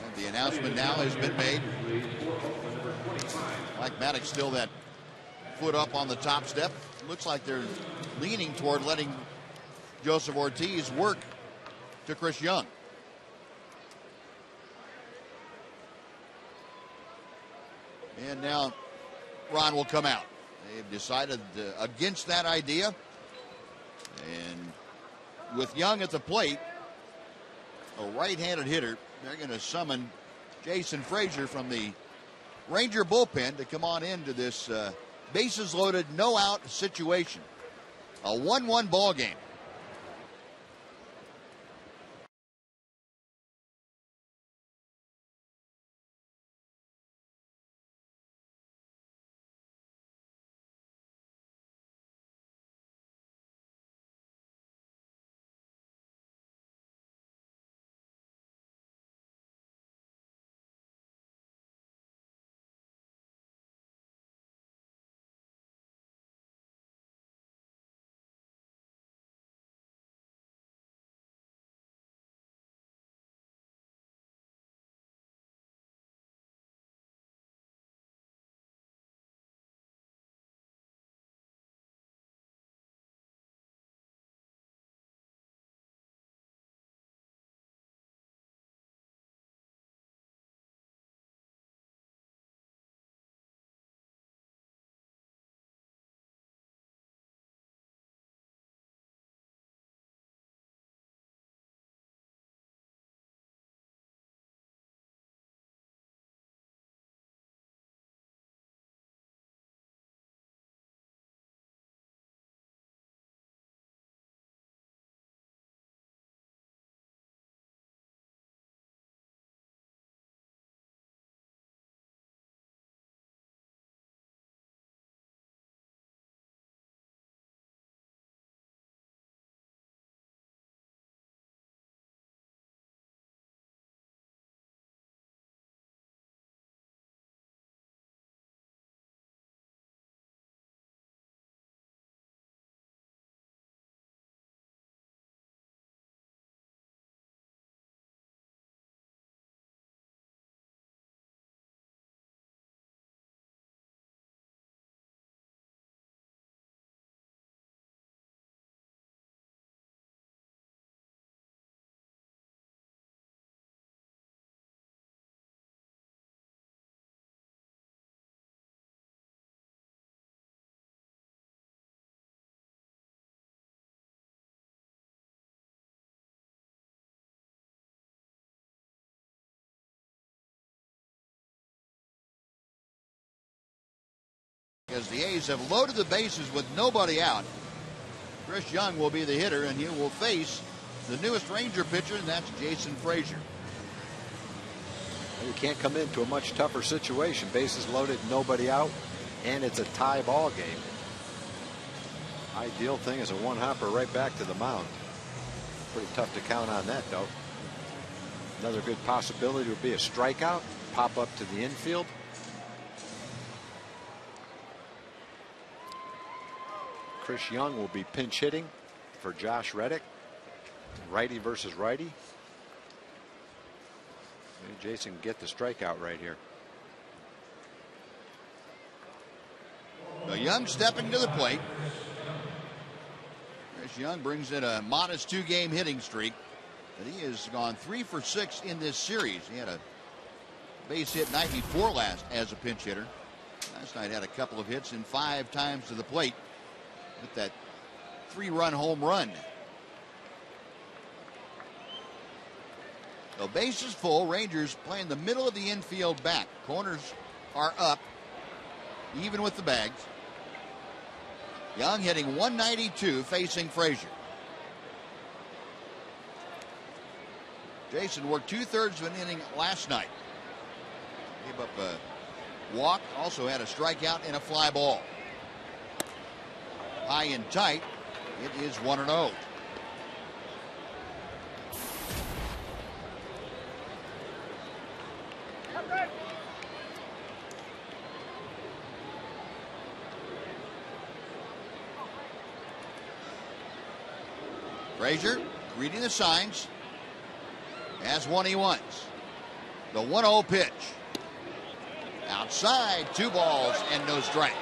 And the announcement now has been made. Mike Maddox still that foot up on the top step. Looks like they're leaning toward letting Joseph Ortiz work to Chris Young. And now Ron will come out. They've decided against that idea. And with Young at the plate, a right-handed hitter, they're going to summon Jason Frazier from the Ranger bullpen to come on into this bases loaded, no out situation. A 1-1 ball game. As the A's have loaded the bases with nobody out, Chris Young will be the hitter, and he will face the newest Ranger pitcher, and that's Jason Frazier. You can't come into a much tougher situation. Bases loaded, nobody out, and it's a tie ball game. Ideal thing is a one-hopper right back to the mound. Pretty tough to count on that, though. Another good possibility would be a strikeout, pop up to the infield. Chris Young will be pinch hitting for Josh Reddick. Righty versus righty. Maybe Jason can get the strikeout right here. Now Young stepping to the plate. Chris Young brings in a modest 2-game hitting streak, but he has gone 3 for 6 in this series. He had a base hit night before last as a pinch hitter. Last night had a couple of hits and 5 times to the plate with that 3-run home run. The base is full. Rangers playing the middle of the infield back. Corners are up, even with the bags. Young hitting 192, facing Frazier. Jason worked 2/3 of an inning last night. Gave up a walk, also had a strikeout and a fly ball. High and tight. It is 1-0. Frazier reading the signs. Has one he wants. The 1-0 pitch. Outside, 2 balls and no strikes.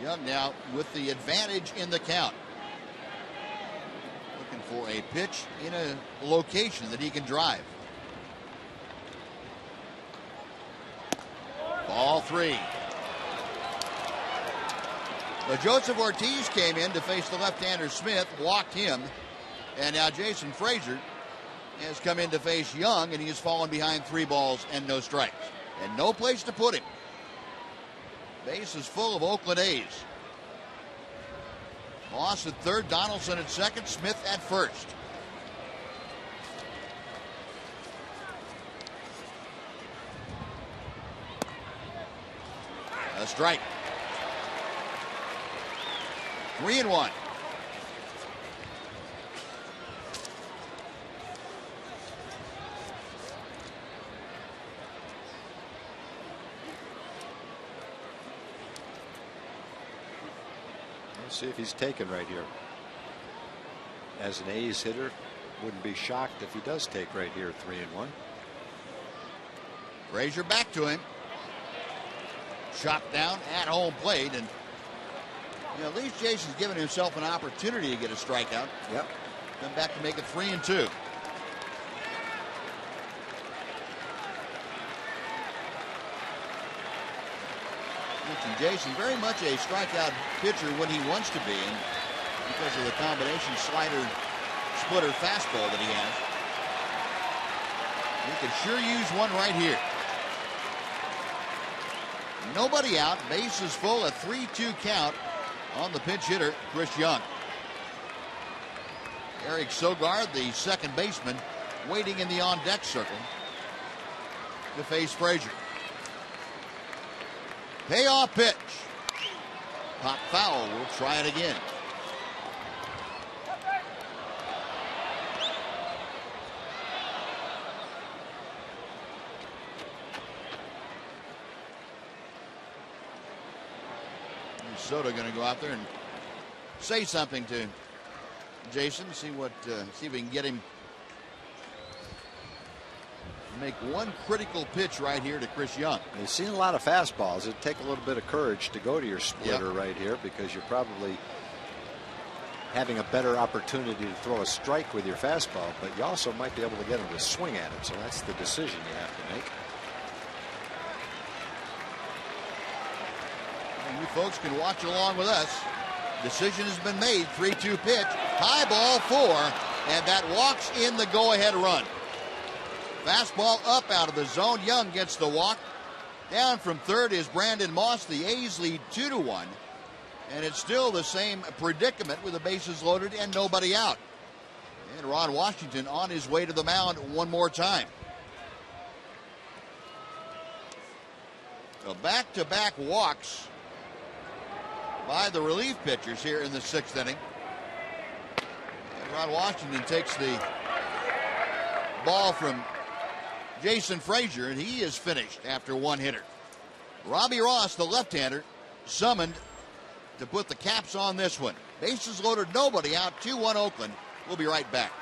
Young now with the advantage in the count. Looking for a pitch in a location that he can drive. Ball 3. But Joseph Ortiz came in to face the left-hander Smith, walked him, and now Jason Frazier has come in to face Young, and he has fallen behind 3 balls and no strikes. And no place to put him. Base is full of Oakland A's. Moss at third, Donaldson at second, Smith at first. A strike. 3-1. Let's see if he's taken right here. As an A's hitter, wouldn't be shocked if he does take right here. 3-1. Frazier back to him. Chopped down at home plate, and at least Jason's given himself an opportunity to get a strikeout. Yep. Come back to make it 3-2. Jason very much a strikeout pitcher when he wants to be, and because of the combination slider, splitter, fastball that he has. He could sure use one right here. Nobody out, base is full, a 3-2 count on the pinch hitter, Chris Young. Eric Sogard, the second baseman, waiting in the on-deck circle to face Frazier. Payoff pitch. Pop foul. We'll try it again. Soto going to go out there and say something to Jason. See if we can get him make one critical pitch right here to Chris Young. You've seen a lot of fastballs. It'd take a little bit of courage to go to your splitter right here, because you're probably having a better opportunity to throw a strike with your fastball, but you also might be able to get him to swing at it. So that's the decision you have to make. And you folks can watch along with us. Decision has been made. 3-2 pitch. High ball 4, and that walks in the go-ahead run. Fastball up out of the zone. Young gets the walk. Down from third is Brandon Moss. The A's lead 2-1. And it's still the same predicament with the bases loaded and nobody out. And Ron Washington on his way to the mound one more time. So back-to-back walks by the relief pitchers here in the 6th inning. And Ron Washington takes the ball from Jason Frazier, and he is finished after one hitter. Robbie Ross, the left-hander, summoned to put the caps on this one. Bases loaded, nobody out, 2-1 Oakland. We'll be right back.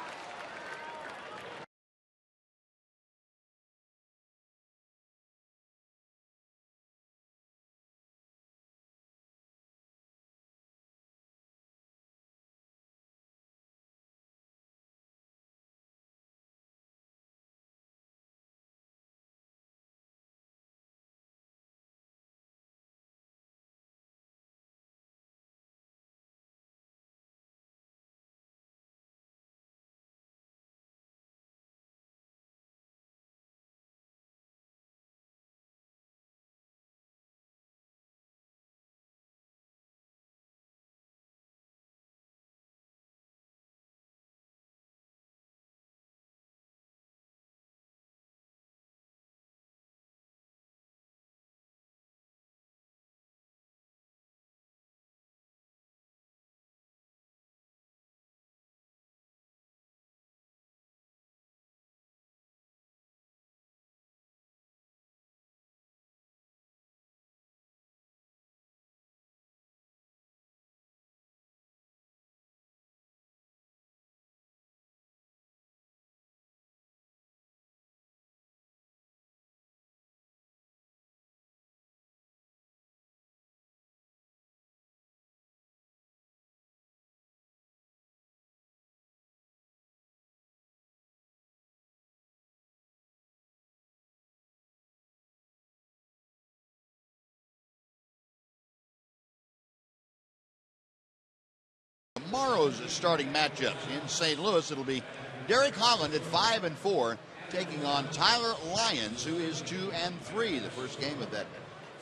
Tomorrow's starting matchups in St. Louis, it'll be Derek Holland at 5-4 taking on Tyler Lyons, who is 2-3. The first game of that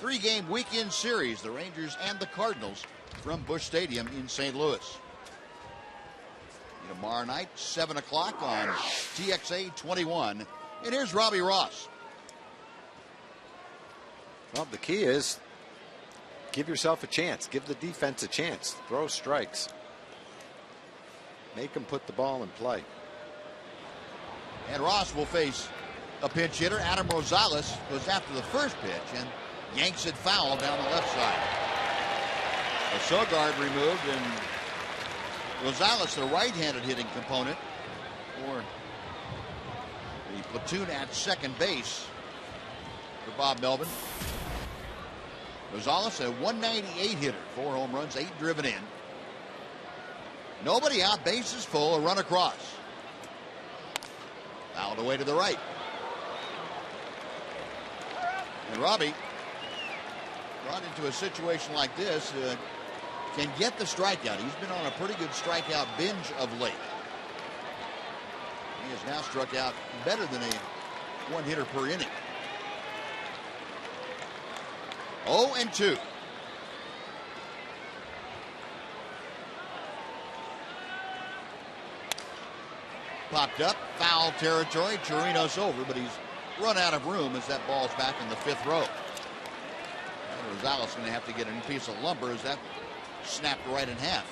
3-game weekend series, the Rangers and the Cardinals from Busch Stadium in St. Louis. Tomorrow night, 7 o'clock on TXA 21. And here's Robbie Ross. Well, the key is give yourself a chance. Give the defense a chance. Throw strikes. Make them put the ball in play. And Ross will face a pinch hitter. Adam Rosales goes after the first pitch and yanks it foul down the left side. A Sogard removed, and Rosales, the right-handed hitting component for the platoon at second base for Bob Melvin. Rosales, a 198 hitter, 4 home runs, 8 driven in. Nobody out, bases full, a run across. Fouled away to the right. And Robbie, brought into a situation like this, can get the strikeout. He's been on a pretty good strikeout binge of late. He has now struck out better than a 1-hitter per inning. 0-2. Popped up, foul territory. Chirinos over, but he's run out of room as that ball's back in the 5th row. And Rosales going to have to get a new piece of lumber as that snapped right in half.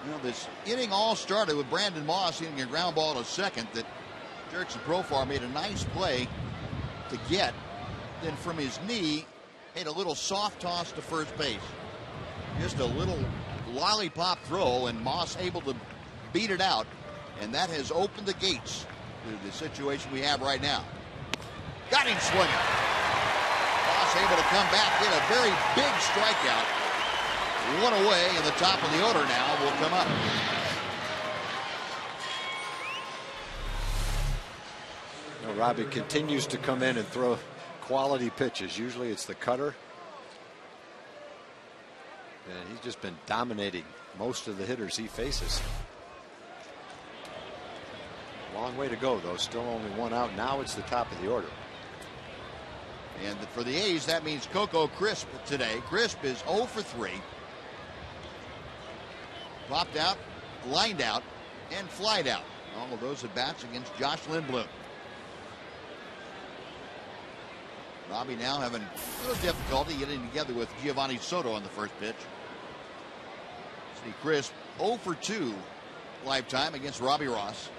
You know, this inning all started with Brandon Moss hitting a ground ball to second that Jurickson Profar made a nice play to get. Then from his knee, made a little soft toss to first base. Just a little lollipop throw, and Moss able to beat it out. And that has opened the gates to the situation we have right now. Got him swinging. Moss able to come back, get a very big strikeout. 1 away, and the top of the order now will come up. You know, Robbie continues to come in and throw quality pitches. Usually it's the cutter. And he's just been dominating most of the hitters he faces. Long way to go, though. Still only 1 out. Now it's the top of the order. And for the A's, that means Coco Crisp today. Crisp is 0 for 3. Popped out, lined out, and flied out. All of those at bats against Josh Lindblom. Robbie now having a little difficulty getting together with Giovanni Soto on the first pitch. See Crisp 0 for 2 lifetime against Robbie Ross.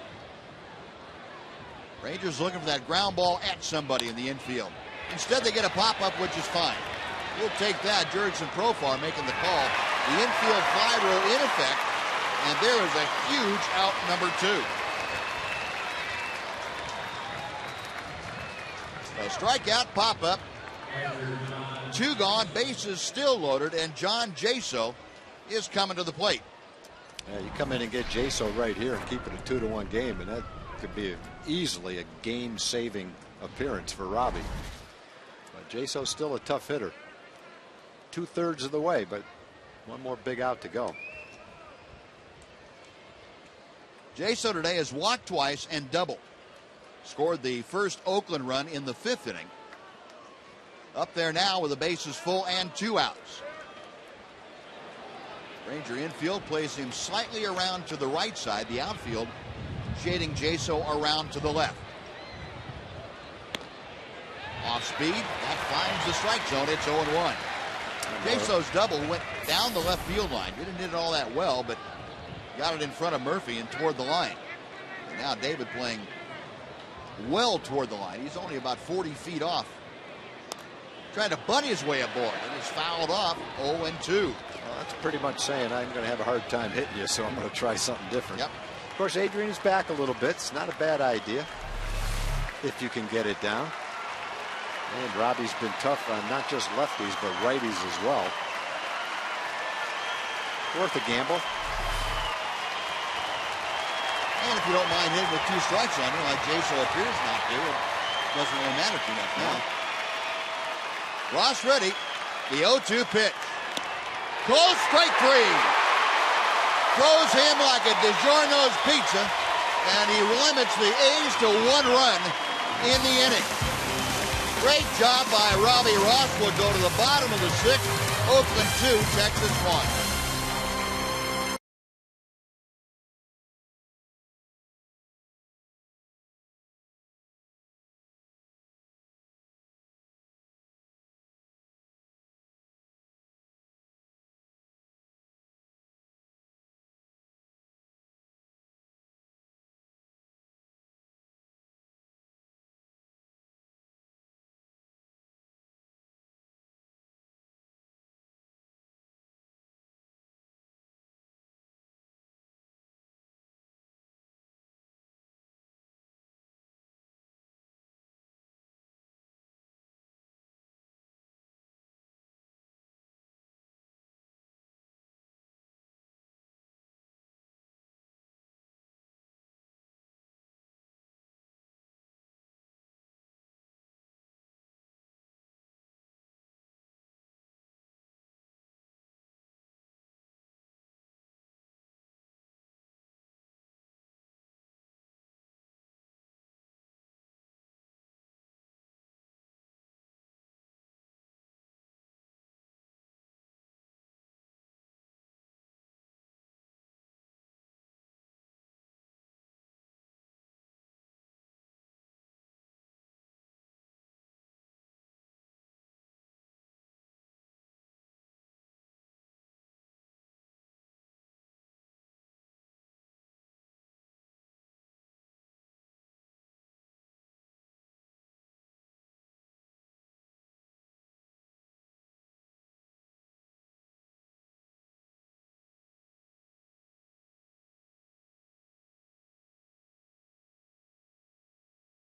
Rangers looking for that ground ball at somebody in the infield. Instead, they get a pop-up, which is fine. We'll take that. Jurickson Profar making the call. The infield fly rule in effect, and there is a huge out, number 2. A strikeout, pop-up. 2 gone, bases still loaded, and John Jaso is coming to the plate. Yeah, you come in and get Jaso right here and keep it a 2-1 game, and that could be easily a game-saving appearance for Robbie. But Jaso's still a tough hitter. 2/3 of the way, but 1 more big out to go. Jaso today has walked twice and doubled. Scored the first Oakland run in the 5th inning. Up there now with the bases full and 2 outs. Ranger infield plays him slightly around to the right side. The outfield shading Jaso around to the left. Off speed, that finds the strike zone. It's 0-1. Jaso's double went down the left field line. Didn't hit it all that well, but got it in front of Murphy and toward the line. And now David playing well toward the line. He's only about 40 feet off. Trying to bunt his way aboard, and it's fouled off. 0-2. Well, that's pretty much saying I'm going to have a hard time hitting you, so I'm going to try something different. Yep. Of course, Adrian's back a little bit. It's not a bad idea if you can get it down. And Robbie's been tough on not just lefties, but righties as well. Worth a gamble. And if you don't mind hitting with 2 strikes on you, like Jaso appears not to, it doesn't really matter too much now. Ross ready. The 0-2 pitch. Close, strike three. Throws him like a DiGiorno's pizza, and he limits the A's to 1 run in the inning. Great job by Robbie Ross. Will go to the bottom of the 6th. Oakland 2, Texas 1.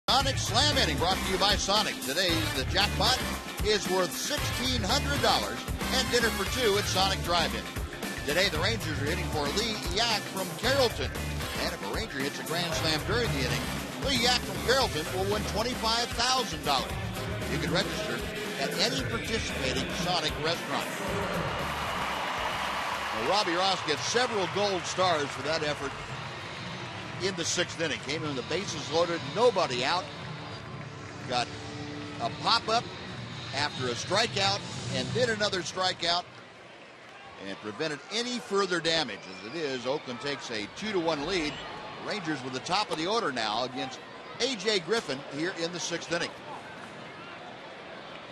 Sonic Slam Inning brought to you by Sonic. Today, the jackpot is worth $1,600 and dinner for 2 at Sonic Drive-In. Today, the Rangers are hitting for Lee Yak from Carrollton. And if a Ranger hits a grand slam during the inning, Lee Yak from Carrollton will win $25,000. You can register at any participating Sonic restaurant. Well, Robbie Ross gets several gold stars for that effort in the 6th inning. Came in with the bases loaded, nobody out. Got a pop-up after a strikeout and then another strikeout and prevented any further damage. As it is, Oakland takes a 2-1 lead. Rangers with the top of the order now against A.J. Griffin here in the 6th inning.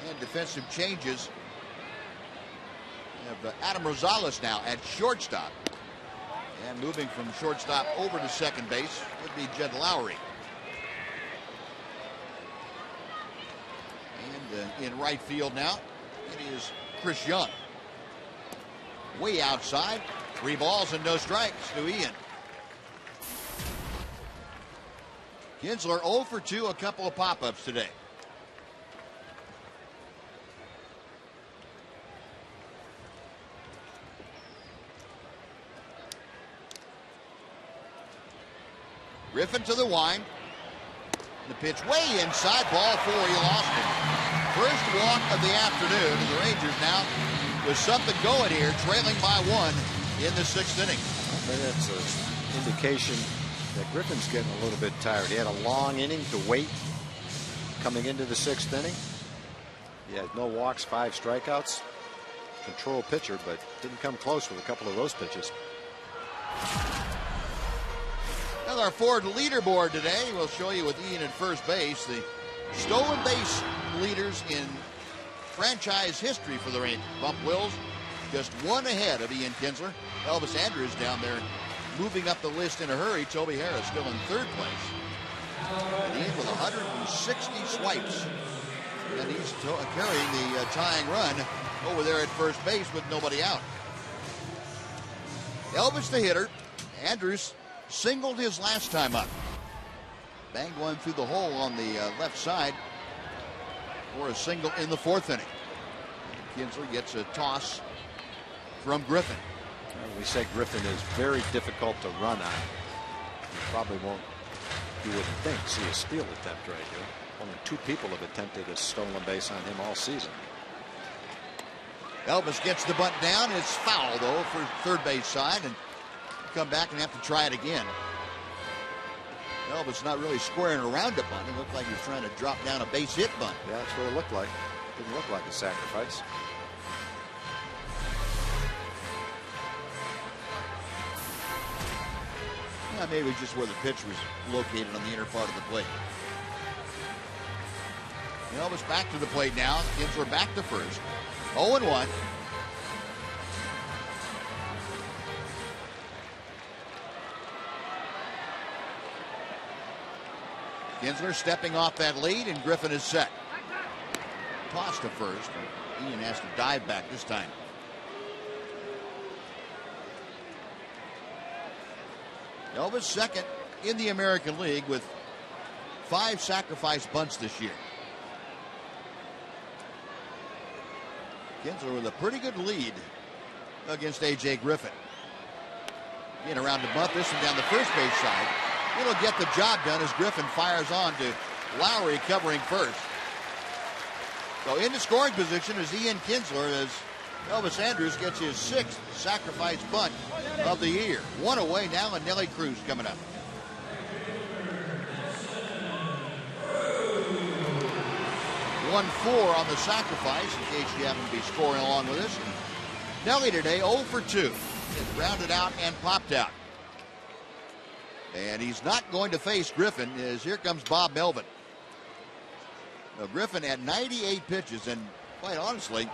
And defensive changes. We have Adam Rosales now at shortstop. And moving from shortstop over to second base would be Jed Lowry. And in right field now, it is Chris Young. Way outside. 3 balls and no strikes to Ian. Kinsler 0 for 2, a couple of pop-ups today. Griffin to the wind. The pitch way inside, ball 4, he lost it. First walk of the afternoon, and the Rangers now with something going here, trailing by 1 in the 6th inning. That's an indication that Griffin's getting a little bit tired. He had a long inning to wait coming into the 6th inning. He had no walks, 5 strikeouts. Control pitcher, but didn't come close with a couple of those pitches. Now our Ford leaderboard today, we'll show you with Ian at first base, the stolen base leaders in franchise history for the Rangers. Bump Wills just 1 ahead of Ian Kinsler. Elvis Andrus down there moving up the list in a hurry. Toby Harris still in 3rd place. And Ian with 160 swipes. And he's carrying the tying run over there at first base with nobody out. Elvis the hitter. Andrus singled his last time up. Banged one through the hole on the left side for a single in the 4th inning. Kinsler gets a toss from Griffin. We said Griffin is very difficult to run on. You probably won't, you wouldn't think, see a steal attempt right here. Only 2 people have attempted a stolen base on him all season. Elvis gets the bunt down. It's foul, though, for third base side, and come back and have to try it again. Elvis not really squaring around the bunt. It looked like he was trying to drop down a base hit bunt. Yeah, that's what it looked like. Didn't look like a sacrifice. Yeah, maybe just where the pitch was located on the inner part of the plate. Elvis back to the plate now. Kinsler back to first. 0-1. Kinsler stepping off that lead, and Griffin is set. Toss to first. Ian has to dive back this time. Elvis second in the American League with 5 sacrifice bunts this year. Kinsler with a pretty good lead against A.J. Griffin. In around the bunt, this one down the first base side. It'll get the job done as Griffin fires on to Lowry covering first. So into scoring position is Ian Kinsler as Elvis Andrus gets his 6th sacrifice bunt of the year. 1 away now, and Nelly Cruz coming up. One 4 on the sacrifice, in case you happen to be scoring along with us. Nelly today 0 for 2. It's rounded out and popped out. And he's not going to face Griffin, as here comes Bob Melvin. Now, Griffin at 98 pitches, and quite honestly,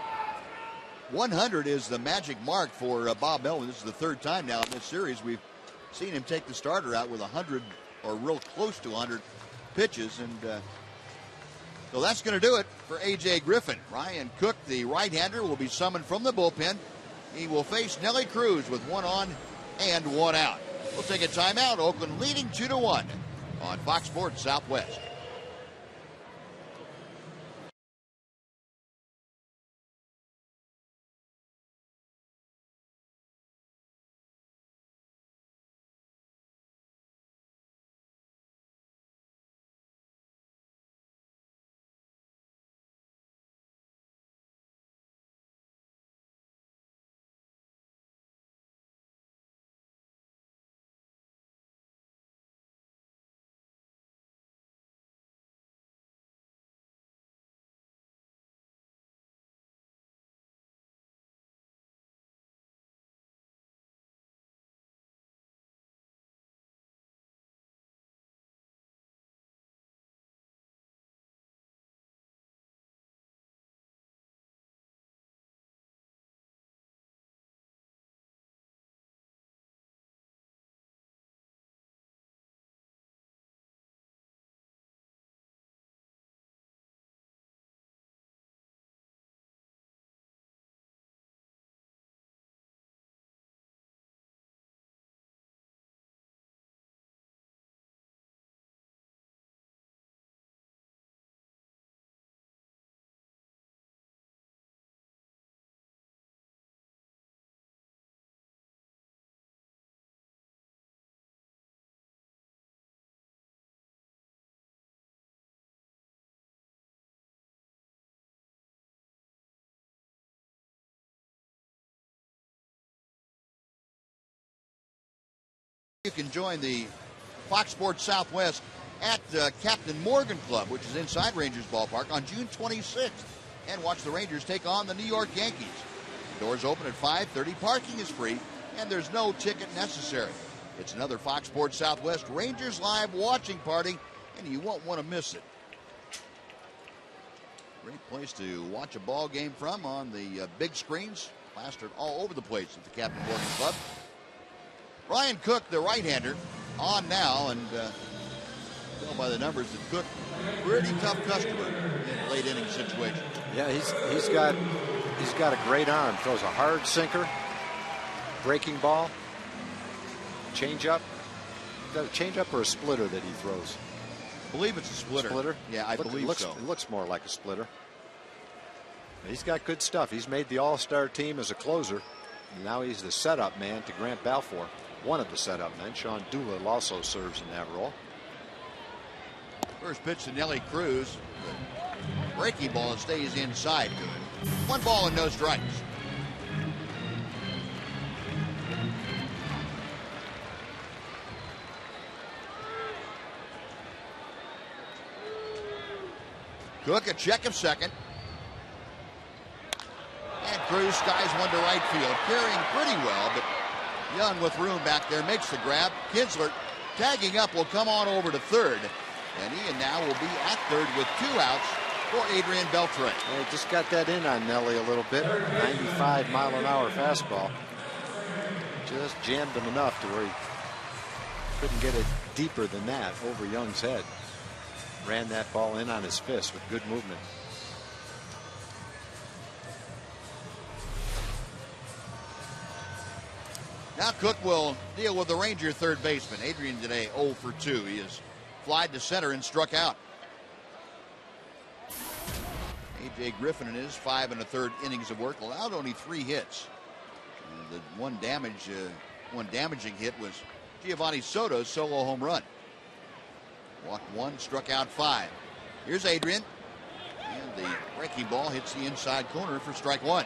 100 is the magic mark for Bob Melvin. This is the 3rd time now in this series we've seen him take the starter out with 100 or real close to 100 pitches, and so that's going to do it for A.J. Griffin. Ryan Cook, the right-hander, will be summoned from the bullpen. He will face Nelly Cruz with 1 on and 1 out. We'll take a timeout. Oakland leading 2-1 on Fox Sports Southwest. You can join the Fox Sports Southwest at Captain Morgan Club, which is inside Rangers Ballpark, on June 26th, and watch the Rangers take on the New York Yankees. Doors open at 5:30. Parking is free, and there's no ticket necessary. It's another Fox Sports Southwest Rangers Live watching party, and you won't want to miss it. Great place to watch a ball game from on the big screens, plastered all over the place at the Captain Morgan Club. Ryan Cook, the right-hander, on now, and tell by the numbers that Cook, pretty tough customer in late inning situations. Yeah, he's got a great arm. Throws a hard sinker, breaking ball, changeup. Is that a changeup or a splitter that he throws? I believe it's a splitter. Splitter? Yeah, I believe so. It looks more like a splitter. He's got good stuff. He's made the All-Star team as a closer, and now he's the setup man to Grant Balfour. One of the setup men. Sean Doolittle also serves in that role. First pitch to Nelly Cruz. The breaking ball stays inside to it. 1 ball and no strikes. Cook a check of second. And Cruz skies one to right field, carrying pretty well, but Young with room back there makes the grab. Kinsler tagging up will come on over to third. And Ian now will be at third with 2 outs for Adrian Beltre. He just got that in on Nelly a little bit. 95-mile-an-hour fastball. Just jammed him enough to where he couldn't get it deeper than that over Young's head. Ran that ball in on his fist with good movement. Now Cook will deal with the Ranger third baseman. Adrian today 0 for 2. He has flied to center and struck out. A.J. Griffin in his 5 1/3 innings of work allowed only 3 hits. The one damaging hit was Giovanni Soto's solo home run. Walked 1, struck out 5. Here's Adrian. And the breaking ball hits the inside corner for strike 1.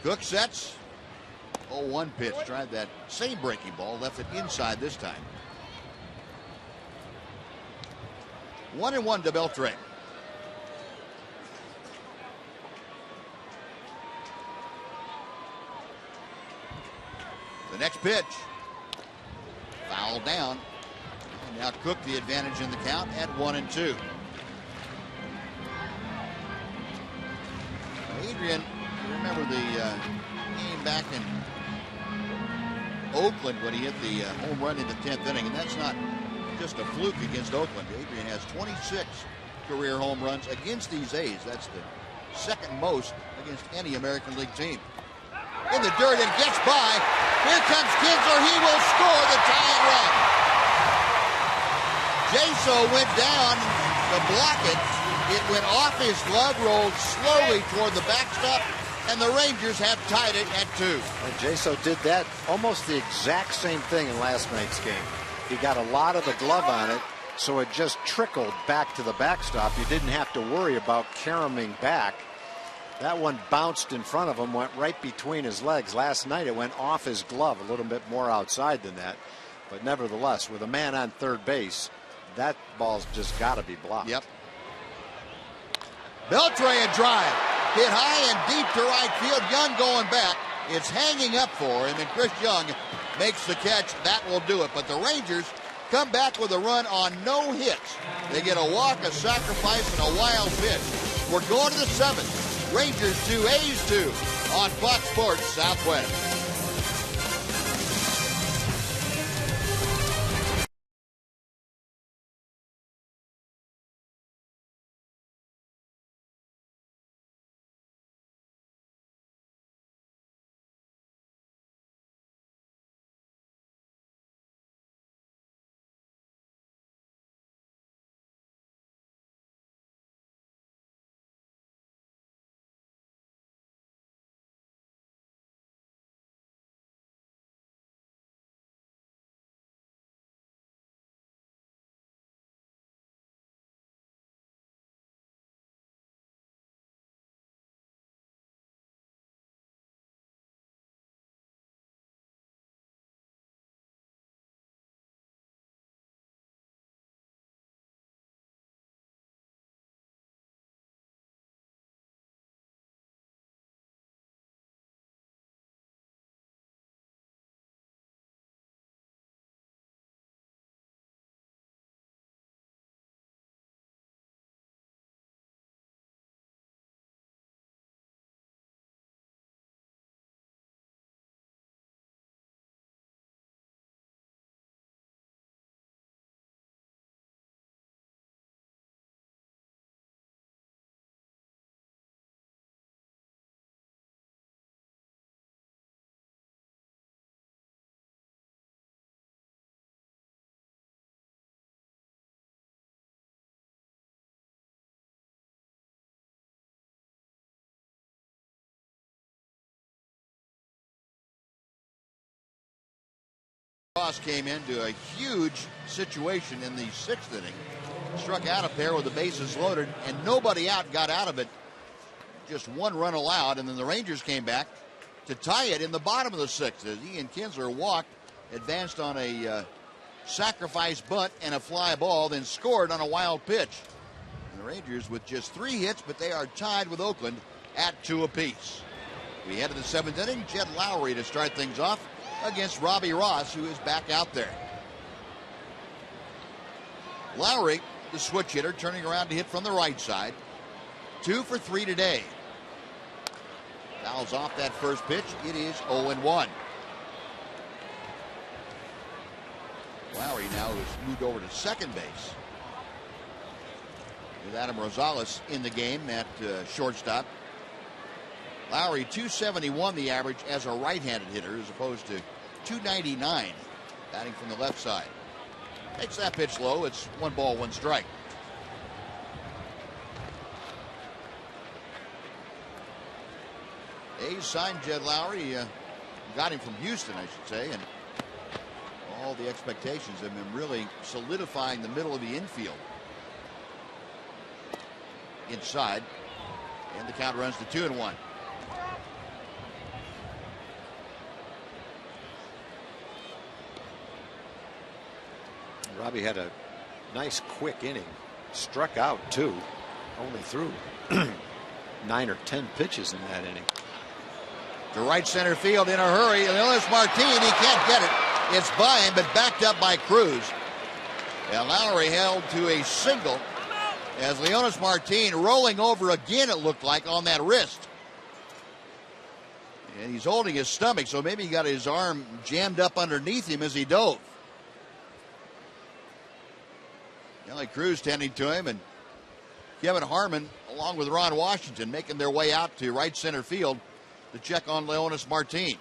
Cook sets. 0-1 pitch. Tried that same breaking ball. Left it inside this time. 1-1 to Beltre. The next pitch. Foul down. And now Cook the advantage in the count at 1-2. Adrian, you remember the game back in Oakland when he hit the home run in the 10th inning, and that's not just a fluke against Oakland. Adrian has 26 career home runs against these A's. That's the second most against any American League team. In the dirt and gets by. Here comes Kinsler. He will score the tying run. Jaso went down to block it. It went off his glove, rolled slowly toward the backstop, and the Rangers have tied it at 2. And Jaso did that almost the exact same thing in last night's game. He got a lot of the glove on it, so it just trickled back to the backstop. You didn't have to worry about caroming back. That one bounced in front of him, went right between his legs. Last night it went off his glove, a little bit more outside than that. But nevertheless, with a man on third base, that ball's just got to be blocked. Yep. Beltre a drive. Hit high and deep to right field. Young going back. It's hanging up for him, and Chris Young makes the catch. That will do it. But the Rangers come back with a run on no hits. They get a walk, a sacrifice, and a wild pitch. We're going to the 7th. Rangers 2, A's 2 on Fox Sports Southwest. Ross came into a huge situation in the 6th inning. Struck out a pair with the bases loaded, and nobody out got out of it. Just 1 run allowed, and then the Rangers came back to tie it in the bottom of the sixth as Ian Kinsler walked, advanced on a sacrifice bunt and a fly ball, then scored on a wild pitch. And the Rangers with just 3 hits, but they are tied with Oakland at 2 apiece. We head to the 7th inning. Jed Lowry to start things off against Robbie Ross, who is back out there. Lowry, the switch hitter, turning around to hit from the right side. 2 for 3 today. Fouls off that first pitch. It is 0-1. Lowry now has moved over to second base, with Adam Rosales in the game at shortstop. Lowry, 271 the average as a right-handed hitter, as opposed to 299 batting from the left side. Takes that pitch low. It's 1 ball, 1 strike. A's signed Jed Lowry, got him from Houston, I should say, and all the expectations have been really solidifying the middle of the infield. Inside, and the count runs to 2-1. Robbie had a nice quick inning, struck out too, only threw 9 or 10 pitches in that inning. To right center field in a hurry, Elvis Martin, he can't get it. It's by him, but backed up by Cruz. And Lowry held to a single as Leonis Martin rolling over again, it looked like, on that wrist. And he's holding his stomach, so maybe he got his arm jammed up underneath him as he dove. Kelly Cruz tending to him, and Kevin Harmon, along with Ron Washington, making their way out to right center field to check on Leonis Martin.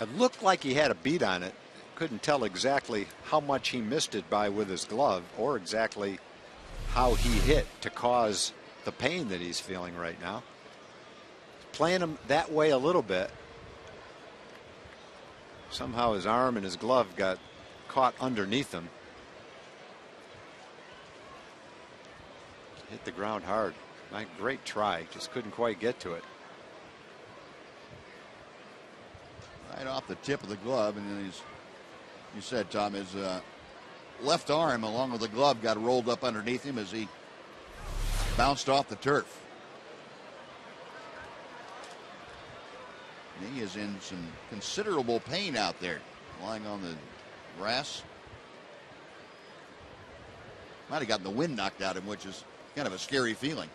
It looked like he had a beat on it. Couldn't tell exactly how much he missed it by with his glove, or exactly how he hit to cause the pain that he's feeling right now. Playing him that way a little bit. Somehow his arm and his glove got caught underneath him. Hit the ground hard. My great try, just couldn't quite get to it. Right off the tip of the glove, and then you said, Tom, his left arm along with the glove got rolled up underneath him as he bounced off the turf. And he is in some considerable pain out there, lying on the grass. Might have gotten the wind knocked out of him, which is kind of a scary feeling.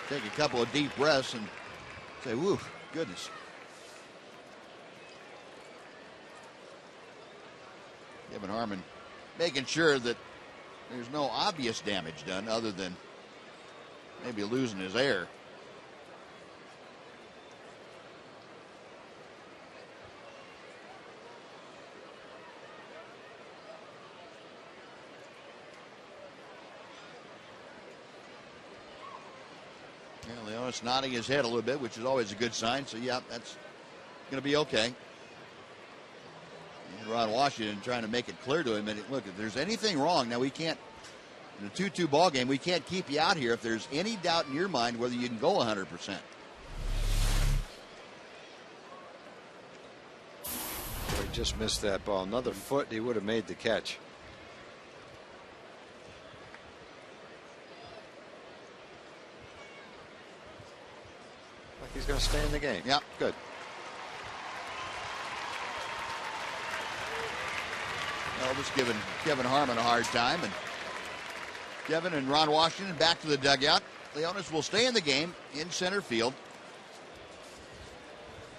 Take a couple of deep breaths and say, whew, goodness. Kevin Harmon making sure that there's no obvious damage done other than maybe losing his air. Leonis nodding his head a little bit, which is always a good sign. So, yeah, that's going to be okay. And Ron Washington trying to make it clear to him. And look, if there's anything wrong, now we can't, in a 2-2 ball game, we can't keep you out here if there's any doubt in your mind whether you can go 100%. He just missed that ball. Another foot, he would have made the catch. He's going to stay in the game. Yeah, good. Elvis giving Kevin Harmon a hard time, and Kevin and Ron Washington back to the dugout. Leonis will stay in the game in center field.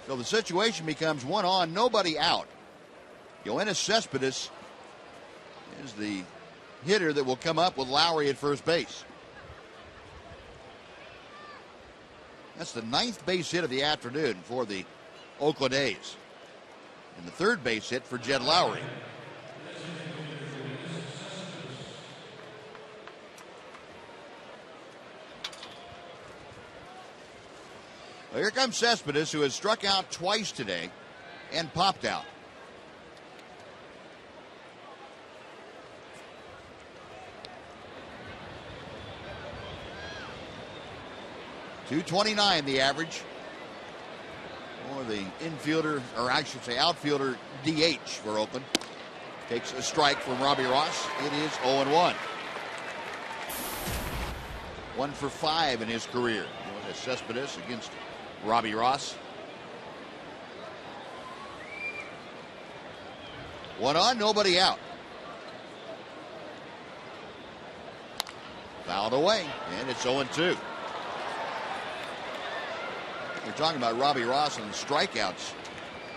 So the situation becomes 1 on, nobody out. Yoenis Cespedes is the hitter that will come up with Lowry at first base. That's the 9th base hit of the afternoon for the Oakland A's. And the 3rd base hit for Jed Lowry. Well, here comes Cespedes, who has struck out twice today and popped out. 229 the average. Or the infielder, or I should say outfielder, DH for Oakland. Takes a strike from Robbie Ross. It is 0-1. 1 for 5 in his career. Cespedes against Robbie Ross. 1 on, nobody out. Fouled away, and it's 0-2. We're talking about Robbie Ross and the strikeouts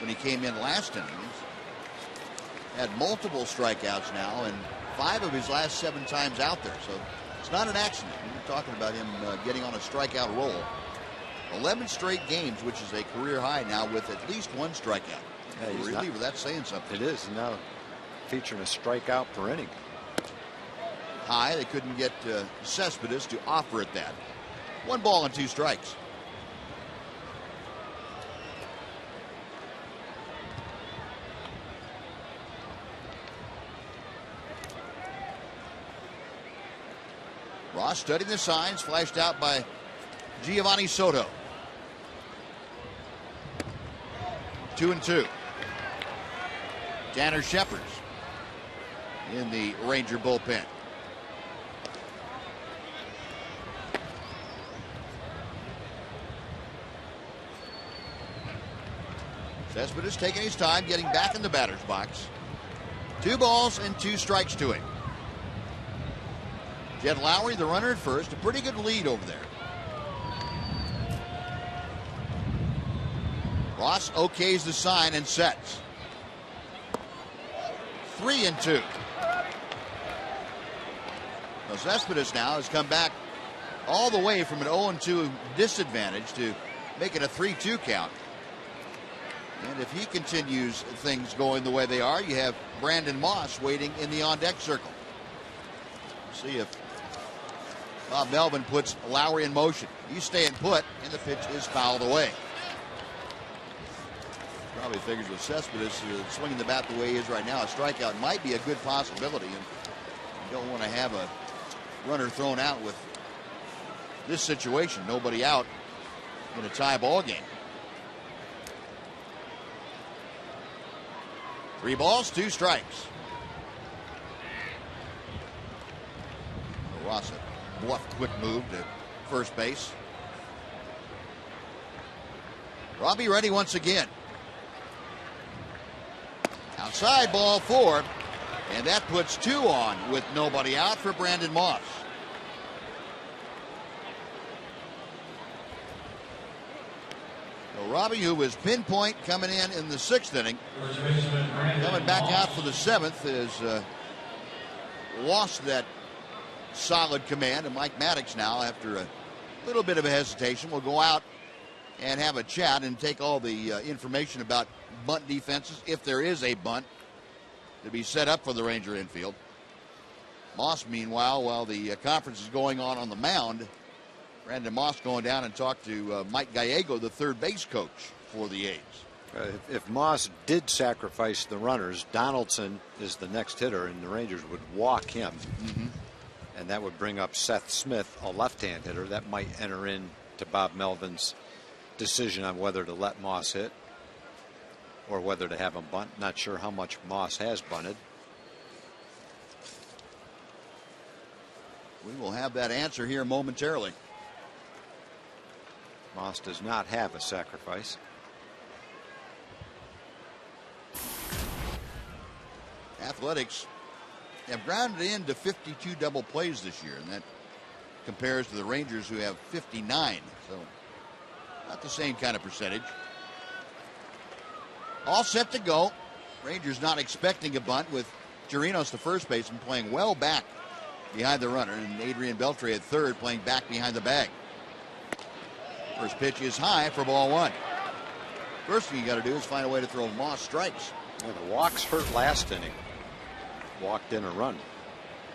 when he came in last inning. He's had multiple strikeouts now, and 5 of his last 7 times out there. So it's not an accident. We're talking about him getting on a strikeout roll. 11 straight games, which is a career high now, with at least 1 strikeout. Yeah, he's reliever, that's saying something. It is. Now featuring a strikeout per inning. High, they couldn't get Cespedes to offer it that. 1 ball and 2 strikes. Ross studying the signs, flashed out by Giovanni Soto. 2-2. Tanner Shepard in the Ranger bullpen. Cespedes taking his time, getting back in the batter's box. 2 balls and 2 strikes to him. Jed Lowry, the runner at first, a pretty good lead over there. Ross okays the sign and sets. 3-2. Well, Cespedes now has come back all the way from an 0-2 disadvantage to make it a 3-2 count. And if he continues things going the way they are, you have Brandon Moss waiting in the on-deck circle. See if Bob Melvin puts Lowry in motion. He's staying put, and the pitch is fouled away. Probably figures with Cespedes swinging the bat the way he is right now, a strikeout might be a good possibility, and you don't want to have a runner thrown out with this situation. Nobody out in a tie ball game. 3 balls, 2 strikes. Ross, a bluff, quick move to first base. Robbie ready once again. Outside, ball 4, and that puts 2 on with nobody out for Brandon Moss. So Robbie, who was pinpoint coming in the 6th inning, coming back out for the 7th, has lost that solid command. And Mike Maddox now, after a little bit of a hesitation, will go out and have a chat and take all the information about bunt defenses, if there is a bunt to be set up for the Ranger infield. Moss, meanwhile, while the conference is going on the mound, Brandon Moss going down and talked to Mike Gallego, the third base coach for the A's. If Moss did sacrifice the runners, Donaldson is the next hitter, and the Rangers would walk him. And that would bring up Seth Smith, a left-hand hitter. That might enter into Bob Melvin's decision on whether to let Moss hit or whether to have him bunt. Not sure how much Moss has bunted. We will have that answer here momentarily. Moss does not have a sacrifice. Athletics have grounded into 52 double plays this year, and that compares to the Rangers, who have 59. So not the same kind of percentage. All set to go. Rangers not expecting a bunt, with Chirinos, the first baseman, playing well back behind the runner, and Adrian Beltre at third, playing back behind the bag. First pitch is high for ball 1. First thing you got to do is find a way to throw Moss strikes. Well, the walks hurt last inning. Walked in a run,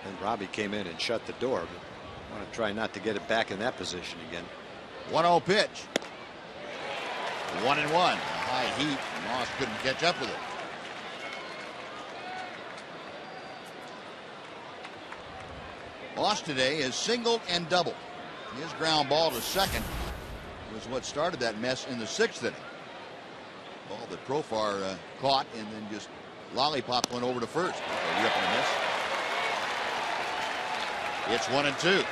and Robbie came in and shut the door. But want to try not to get it back in that position again. 1-0 pitch. 1-1. A high heat. Moss couldn't catch up with it. Moss today is singled and doubled. His ground ball to second was what started that mess in the 6th inning. Ball that Profar caught and then just lollipop went over to first. A rip and a miss. It's 1-2.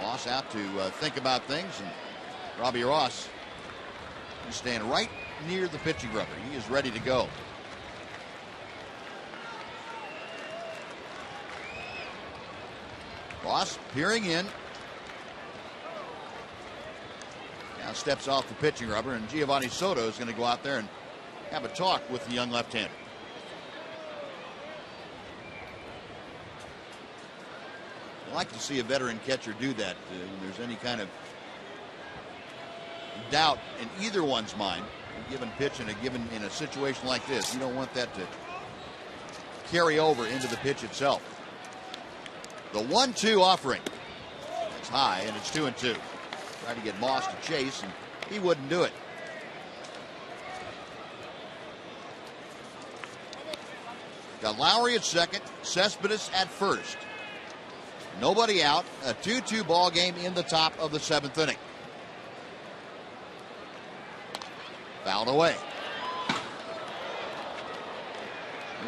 Moss out to think about things, and Robbie Ross is standing right near the pitching rubber. He is ready to go. Ross peering in. Now steps off the pitching rubber, and Giovanni Soto is going to go out there and have a talk with the young left-hander. I like to see a veteran catcher do that when there's any kind of doubt in either one's mind. A given pitch in a situation like this, you don't want that to carry over into the pitch itself. The 1-2 offering. It's high, and it's 2-2. Tried to get Moss to chase, and he wouldn't do it. Got Lowry at second, Cespedes at first. Nobody out. A 2-2 ball game in the top of the 7th inning. Fouled away.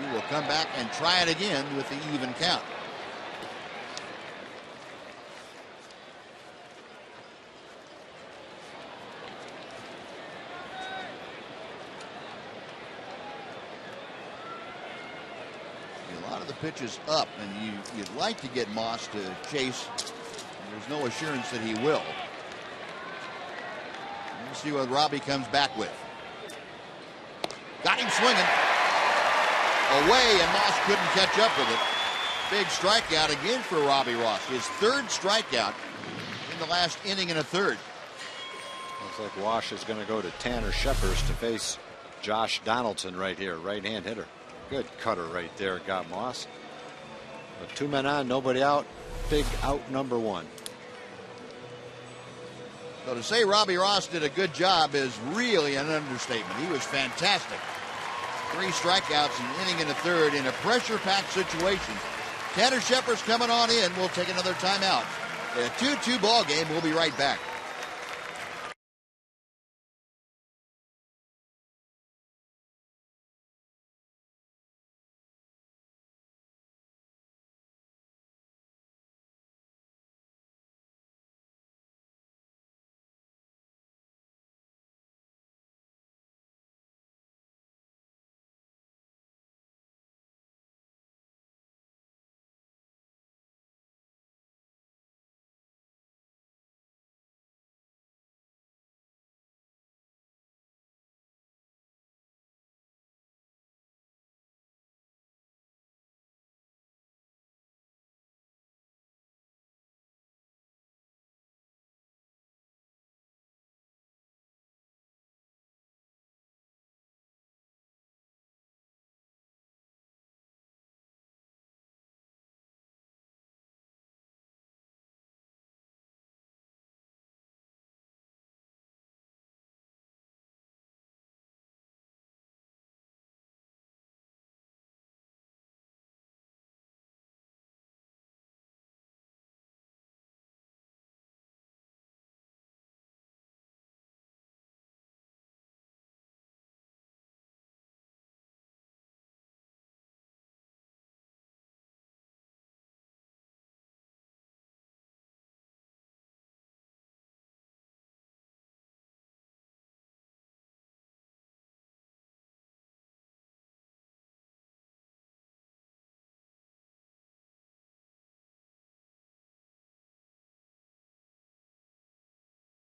We will come back and try it again with the even count. Pitches up, and you'd like to get Moss to chase. There's no assurance that he will. We'll see what Robbie comes back with. Got him swinging away, and Moss couldn't catch up with it. Big strikeout again for Robbie Ross. His 3rd strikeout in the last inning and a third. Looks like Wash is going to go to Tanner Scheppers to face Josh Donaldson right here, right-hand hitter. Good cutter right there, got Moss. But 2 men on, nobody out. Big out number 1. So to say Robbie Ross did a good job is really an understatement. He was fantastic. 3 strikeouts, an inning and a third in a pressure-packed situation. Tanner Scheppers coming on in. We'll take another timeout. A 2-2 ball game. We'll be right back.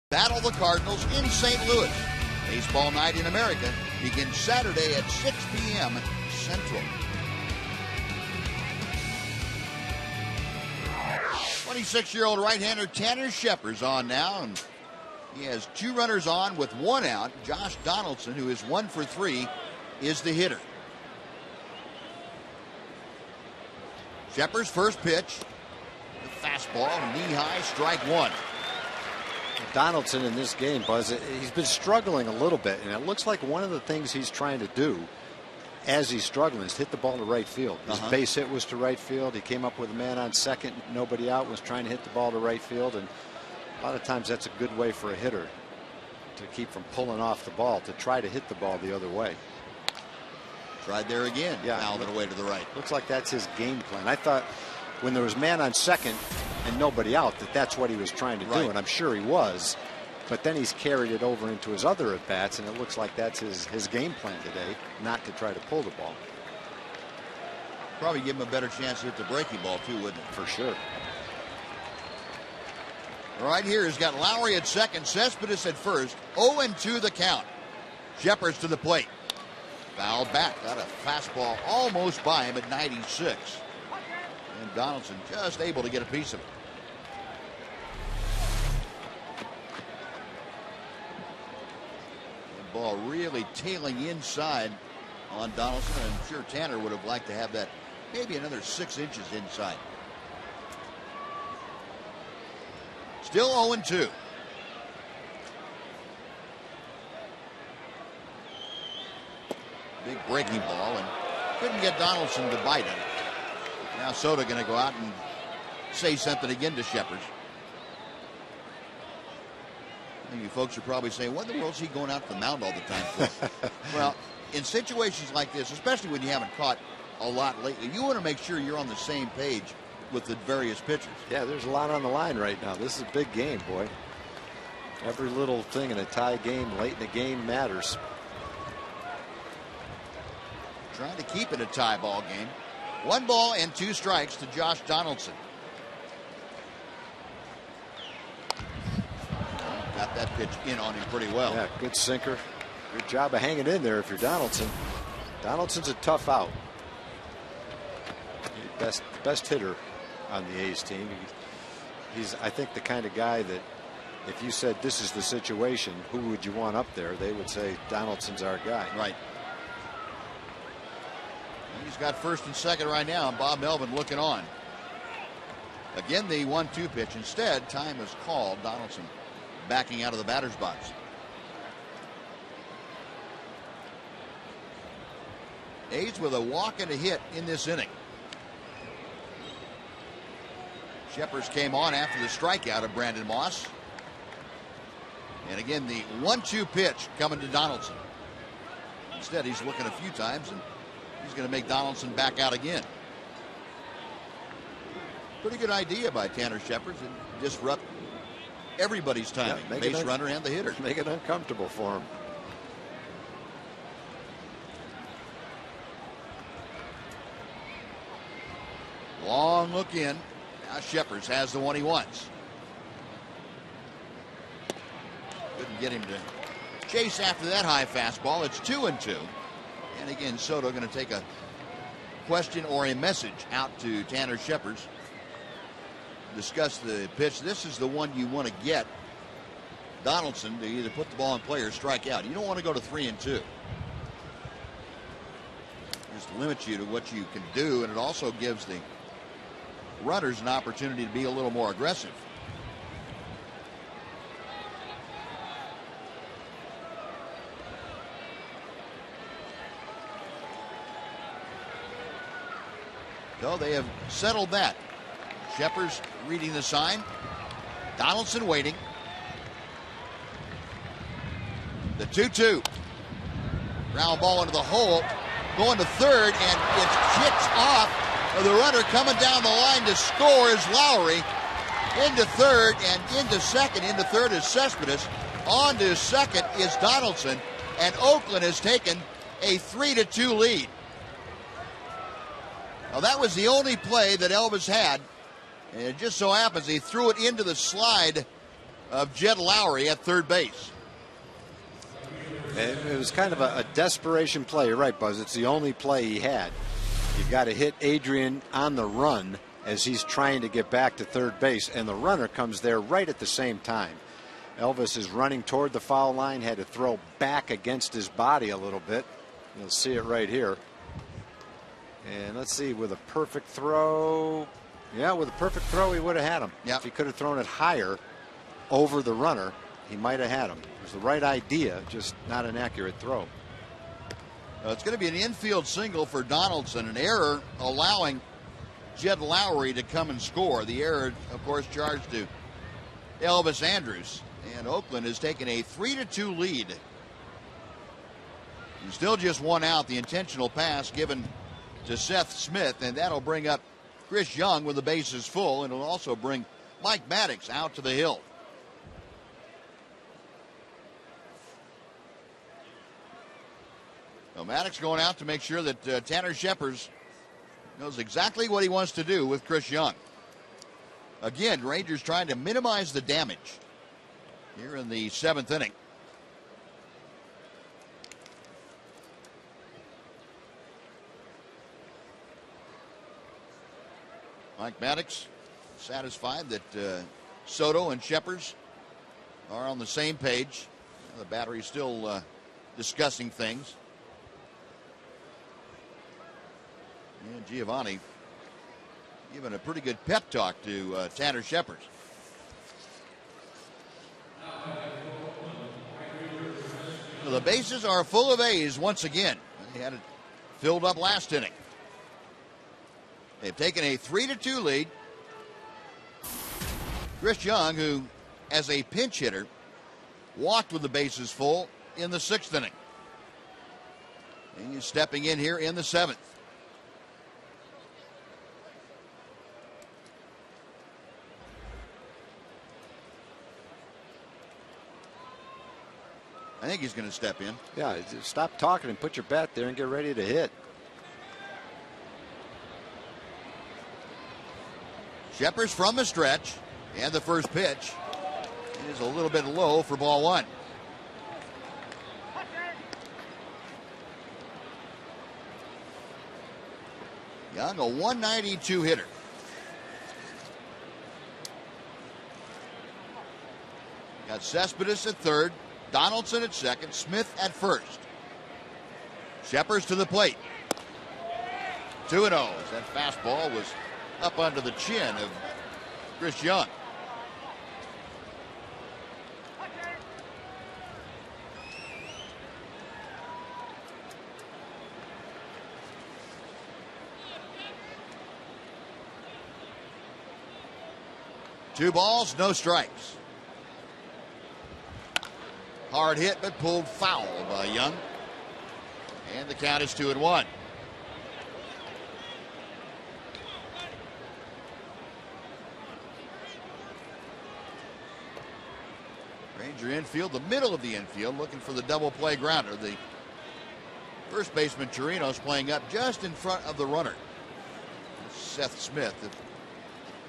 Battle the Cardinals in St. Louis. Baseball Night in America begins Saturday at 6 p.m. Central. 26-year-old right-hander Tanner Scheppers on now, and he has 2 runners on with 1 out. Josh Donaldson, who is 1 for 3, is the hitter. Scheppers' first pitch, the fastball, knee-high, strike 1. Donaldson in this game, Buzz, he's been struggling a little bit, and it looks like one of the things he's trying to do as he's struggling is hit the ball to right field. His base hit was to right field. He came up with a man on second, nobody out, was trying to hit the ball to right field, and a lot of times that's a good way for a hitter to keep from pulling off the ball, to try to hit the ball the other way. Tried there again. Yeah, fouled it away to the right. Looks like that's his game plan. I thought when there was man on second and nobody out that's what he was trying to do, and I'm sure he was. But then he's carried it over into his other at bats, and it looks like that's his game plan today, not to try to pull the ball. Probably give him a better chance to hit the breaking ball too, wouldn't it? For sure. Right here, he's got Lowry at second, Cespedes at first. 0-2 the count. Shepard to the plate. Foul back. Got a fastball almost by him at 96. And Donaldson just able to get a piece of it. The ball really tailing inside on Donaldson. I'm sure Tanner would have liked to have that maybe another 6 inches inside. Still 0-2. Big breaking ball, and couldn't get Donaldson to bite it. Now Soto going to go out and say something again to Shepard. You folks are probably saying, what in the world is he going out to the mound all the time for? Well, in situations like this, especially when you haven't caught a lot lately, you want to make sure you're on the same page with the various pitchers. Yeah, there's a lot on the line right now. This is a big game, boy. Every little thing in a tie game late in the game matters. Trying to keep it a tie ball game. 1 ball and 2 strikes to Josh Donaldson. Got that pitch in on him pretty well. Yeah, good sinker. Good job of hanging in there if you're Donaldson. Donaldson's a tough out. Best hitter on the A's team. He's, I think, the kind of guy that if you said this is the situation, who would you want up there? They would say Donaldson's our guy. Right. He's got first and second right now, and Bob Melvin looking on. Again, the 1-2 pitch. Instead, time is called. Donaldson backing out of the batter's box. A's with a walk and a hit in this inning. Shepard came on after the strikeout of Brandon Moss. And again, the 1-2 pitch coming to Donaldson. Instead, he's looking a few times, and he's going to make Donaldson back out again. Pretty good idea by Tanner Shepard to disrupt everybody's timing, yeah, base runner and the hitter. Make it uncomfortable for him. Long look in. Now Shepard has the one he wants. Couldn't get him to chase after that high fastball. It's 2-2. And again, Soto going to take a question or a message out to Tanner Shepard. Discuss the pitch. This is the one you want to get Donaldson to either put the ball in play or strike out. You don't want to go to 3-2. Just limits you to what you can do, and it also gives the runners an opportunity to be a little more aggressive. So they have settled that. Shepard's reading the sign. Donaldson waiting. The 2-2. Ground ball into the hole. Going to third, and it's chipped off. The runner coming down the line to score is Lowry. Into third and into second. Into third is Cespedes. On to second is Donaldson. And Oakland has taken a 3-2 lead. Now that was the only play that Elvis had. And it just so happens he threw it into the slide of Jed Lowry at third base. It was kind of a desperation play. You're right, Buzz. It's the only play he had. You've got to hit Adrian on the run as he's trying to get back to third base, and the runner comes there right at the same time. Elvis is running toward the foul line, had to throw back against his body a little bit. You'll see it right here. And let's see, with a perfect throw. Yeah, with a perfect throw, he would have had him. Yep. If he could have thrown it higher over the runner, he might have had him. It was the right idea, just not an accurate throw. It's going to be an infield single for Donaldson, an error allowing Jed Lowry to come and score. The error, of course, charged to Elvis Andrus, and Oakland has taken a 3-2 lead. And still just one out. The intentional pass given to Seth Smith, and that'll bring up Chris Young with the bases full, and it'll also bring Mike Maddox out to the hill. So Maddox going out to make sure that Tanner Scheppers knows exactly what he wants to do with Chris Young. Again, Rangers trying to minimize the damage here in the 7th inning. Mike Maddox satisfied that Soto and Scheppers are on the same page. The battery's still discussing things. And Giovanni giving a pretty good pep talk to Tanner Scheppers. So the bases are full of A's once again. They had it filled up last inning. They've taken a 3-2 lead. Chris Young, who as a pinch hitter walked with the bases full in the 6th inning. And he's stepping in here in the 7th. I think he's going to step in. Yeah, stop talking and put your bat there and get ready to hit. Scheppers from the stretch, and the first pitch is a little bit low for ball 1. Young, a 192 hitter. Got Cespedes at third, Donaldson at second, Smith at first. Scheppers to the plate. 2-0. That fastball was up under the chin of Chris Young. Two balls, no strikes. Hard hit, but pulled foul by Young. And the count is 2-1. Ranger infield, the middle of the infield, looking for the double play grounder. The first baseman, Chirinos, playing up just in front of the runner. Seth Smith. If the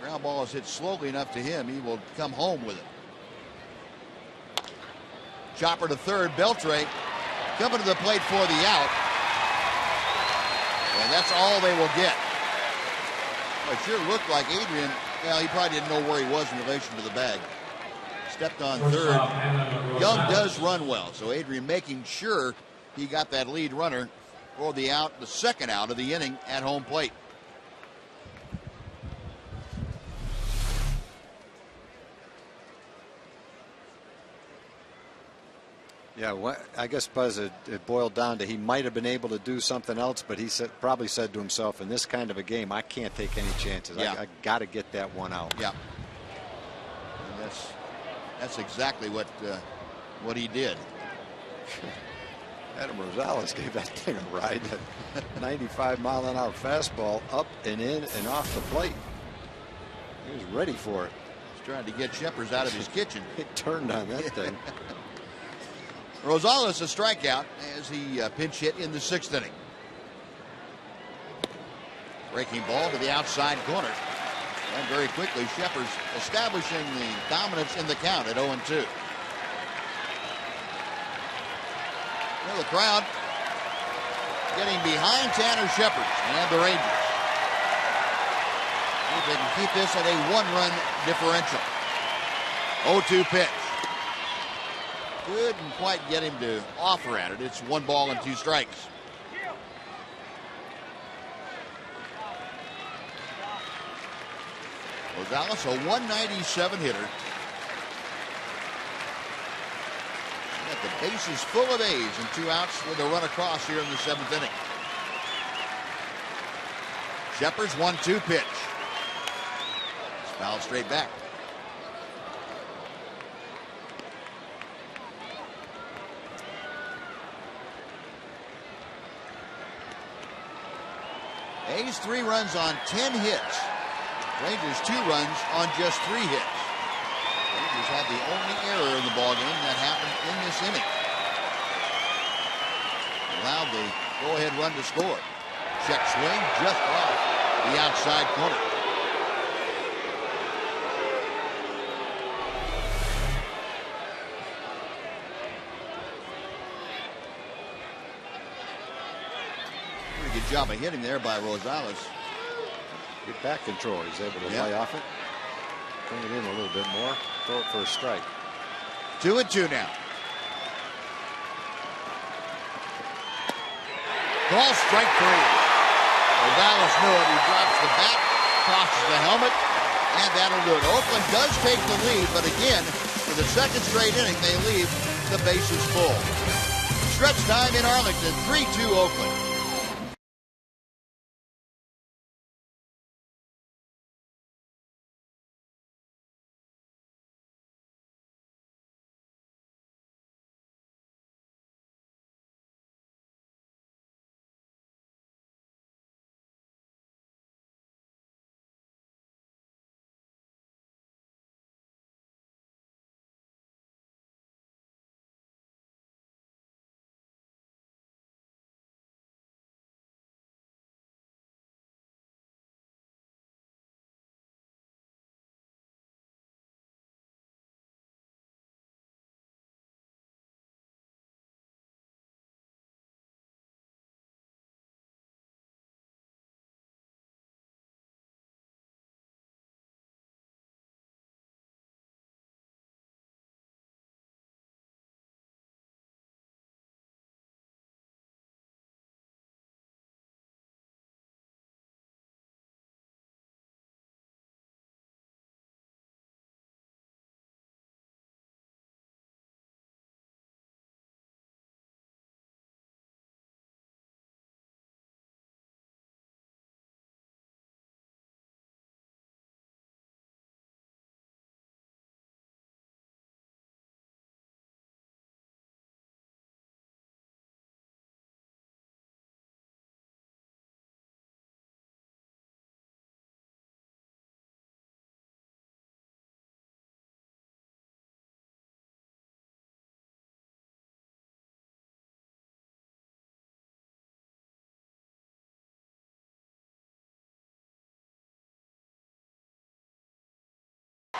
ground ball is hit slowly enough to him, he will come home with it. Chopper to third, Beltre coming to the plate for the out. And that's all they will get. It sure looked like Adrian, well, he probably didn't know where he was in relation to the bag. Stepped on third. Young does run well, so Adrian making sure he got that lead runner for the out, the second out of the inning at home plate. Yeah, I guess, Buzz, it boiled down to he might have been able to do something else, but he probably said to himself, in this kind of a game, I can't take any chances. Yeah. I got to get that one out. Yeah. And that's exactly what he did. Adam Rosales gave that thing a ride. That 95-mile-an-hour fastball up and in and off the plate. He was ready for it. He's trying to get Scheppers out of his kitchen. He turned on that thing. Rosales a strikeout as he pinch hit in the 6th inning. Breaking ball to the outside corner. And very quickly, Scheppers establishing the dominance in the count at 0-2. Well, the crowd getting behind Tanner Scheppers and the Rangers. See if they can keep this at a 1-run differential. 0-2 pitch. Couldn't quite get him to offer at it. It's 1 ball and 2 strikes. Rosales, a 197 hitter. Got The bases full of A's and 2 outs with a run across here in the 7th inning. Shepard's 1-2 pitch. It's fouled straight back. A's 3 runs on 10 hits. Rangers 2 runs on just 3 hits. Rangers had the only error in the ballgame that happened in this inning. Allowed the go-ahead run to score. Check swing just off the outside corner. Pretty good job of hitting there by Rosales. Good back control. He's able to lay off it. Bring it in a little bit more. Throw it for a strike. 2-2 now. Call strike 3. Rosales knew it. He drops the bat, tosses the helmet, and that'll do it. Oakland does take the lead, but again, for the second straight inning, they leave the bases full. Stretch time in Arlington, 3-2 Oakland.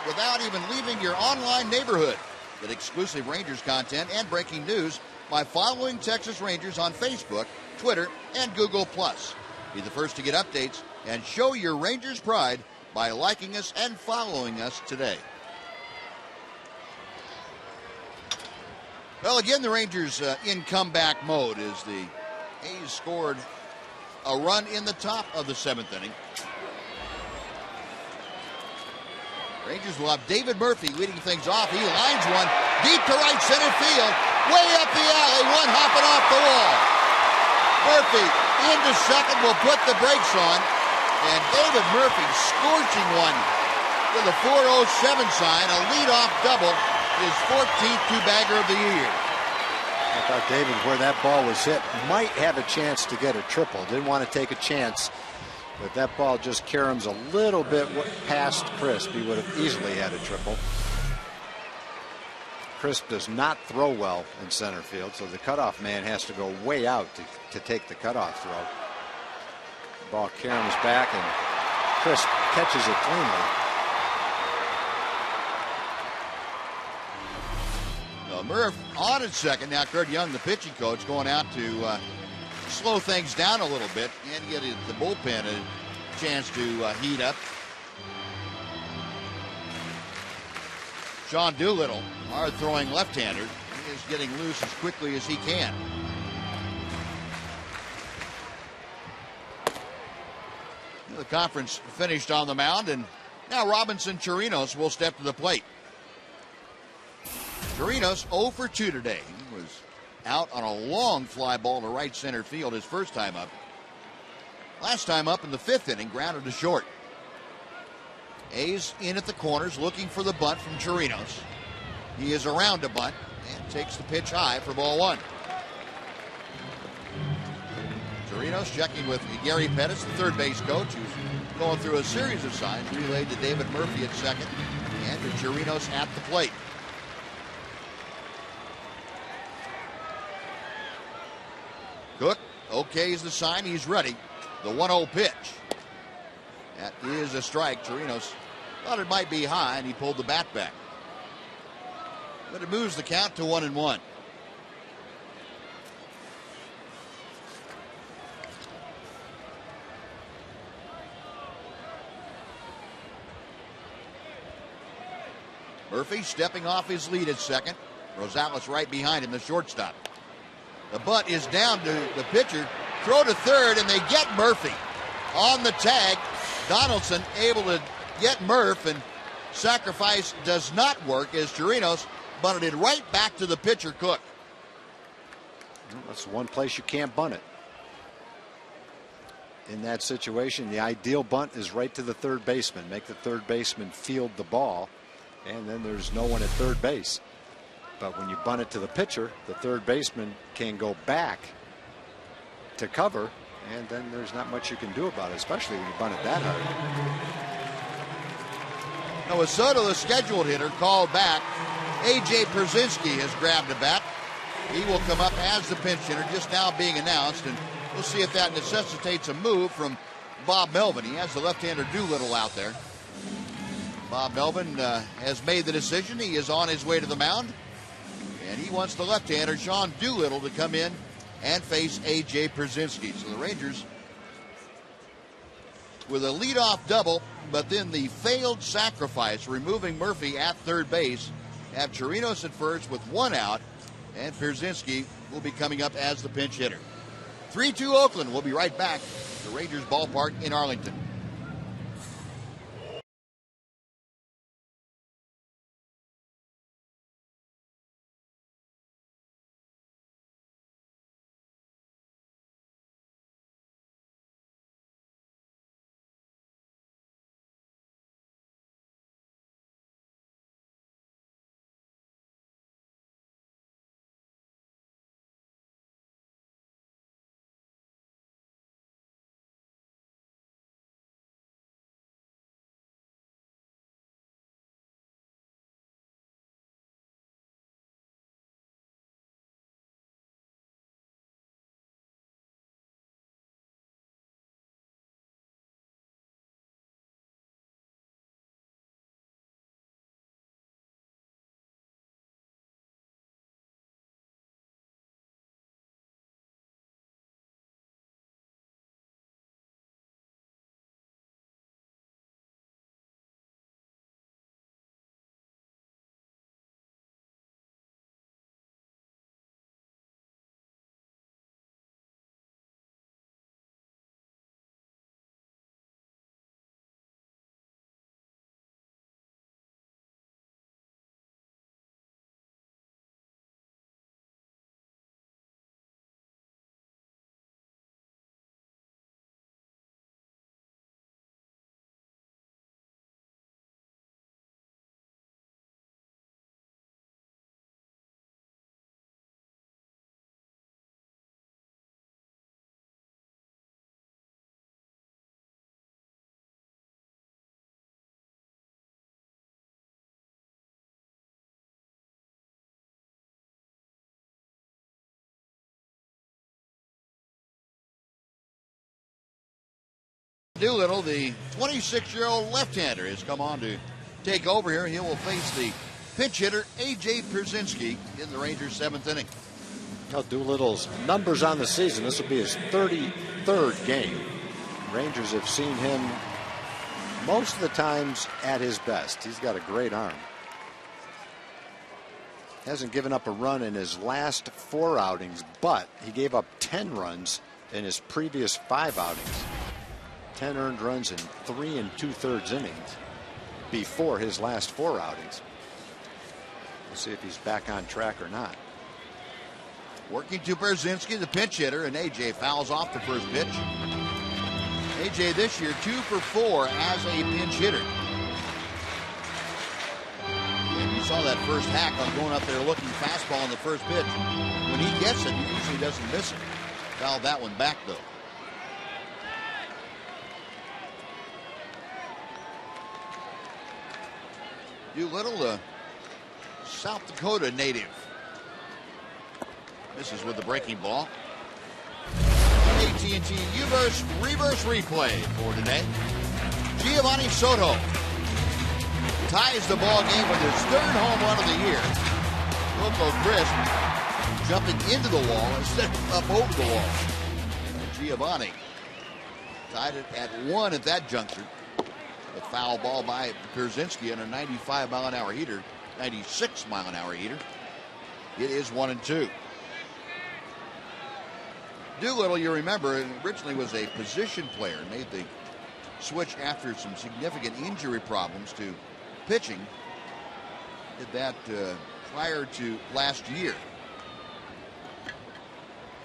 Without even leaving your online neighborhood. Get exclusive Rangers content and breaking news by following Texas Rangers on Facebook, Twitter, and Google+. Be the first to get updates and show your Rangers pride by liking us and following us today. Well, again, the Rangers in comeback mode as the A's scored a run in the top of the 7th inning. Rangers will have David Murphy leading things off. He lines one deep to right center field, way up the alley, one hopping off the wall. Murphy into second will put the brakes on, and David Murphy scorching one with a 407 sign, a leadoff double, his 14th two-bagger of the year. I thought David, where that ball was hit, might have a chance to get a triple. Didn't want to take a chance. But that ball just caroms a little bit past Crisp. He would have easily had a triple. Crisp does not throw well in center field, so the cutoff man has to go way out to take the cutoff throw. The ball caroms back, and Crisp catches it cleanly. Well, Murph on at second. Now Kurt Young, the pitching coach, going out to slow things down a little bit and get the bullpen a chance to heat up. Sean Doolittle, hard-throwing left-hander, is getting loose as quickly as he can. The conference finished on the mound, and now Robinson Chirinos will step to the plate. Chirinos 0 for 2 today, out on a long fly ball to right center field his first time up. Last time up in the 5th inning, grounded to short. A's in at the corners looking for the bunt from Chirinos. He is around a bunt and takes the pitch high for ball 1. Chirinos checking with Gary Pettis, the third base coach, who's going through a series of signs, relayed to David Murphy at second and to Chirinos at the plate. Cook okays the sign, he's ready. The 1-0 pitch. That is a strike. Chirinos thought it might be high, and he pulled the bat back. But it moves the count to 1-1. Murphy stepping off his lead at second. Rosales right behind him, the shortstop. The bunt is down to the pitcher. Throw to third, and they get Murphy on the tag. Donaldson able to get Murph, and sacrifice does not work as Chirinos bunted it right back to the pitcher, Cook. That's one place you can't bunt it. In that situation, the ideal bunt is right to the third baseman. Make the third baseman field the ball, and then there's no one at third base. But when you bunt it to the pitcher, the third baseman can go back to cover, and then there's not much you can do about it, especially when you bunt it that hard. Now, with Soto, the scheduled hitter, called back, A.J. Pierzynski has grabbed a bat. He will come up as the pinch hitter, just now being announced, and we'll see if that necessitates a move from Bob Melvin. He has the left-hander Doolittle out there. Bob Melvin has made the decision. He is on his way to the mound, and he wants the left-hander Sean Doolittle to come in and face A.J. Pierzynski. So the Rangers with a leadoff double, but then the failed sacrifice, removing Murphy at third base, have Chirinos at first with 1 out, and Pierzynski will be coming up as the pinch hitter. 3-2 Oakland. We'll be right back to Rangers Ballpark in Arlington. Doolittle, the 26-year-old left-hander, has come on to take over here. He will face the pinch hitter A.J. Pierzynski in the Rangers' 7th inning. Now Doolittle's numbers on the season, this will be his 33rd game. Rangers have seen him most of the times at his best. He's got a great arm. Hasn't given up a run in his last 4 outings, but he gave up 10 runs in his previous 5 outings. 10 earned runs in 3 2/3 innings before his last 4 outings. We'll see if he's back on track or not. Working to Pierzynski, the pinch hitter, and A.J. fouls off the first pitch. A.J. this year 2 for 4 as a pinch hitter. And you saw that first hack on going up there looking fastball on the first pitch. When he gets it, he usually doesn't miss it. Fouled that one back, though. Doolittle, the South Dakota native. Misses with the breaking ball. AT&T U-verse reverse replay for today. Giovanni Soto ties the ball game with his 3rd home run of the year. Coco Crisp jumping into the wall instead of up over the wall. Giovanni tied it at 1 at that juncture. A foul ball by Pierzynski on a 95-mile-an-hour heater, 96-mile-an-hour heater. It is 1-2. Doolittle, you remember, originally was a position player, made the switch after some significant injury problems to pitching. Did that prior to last year.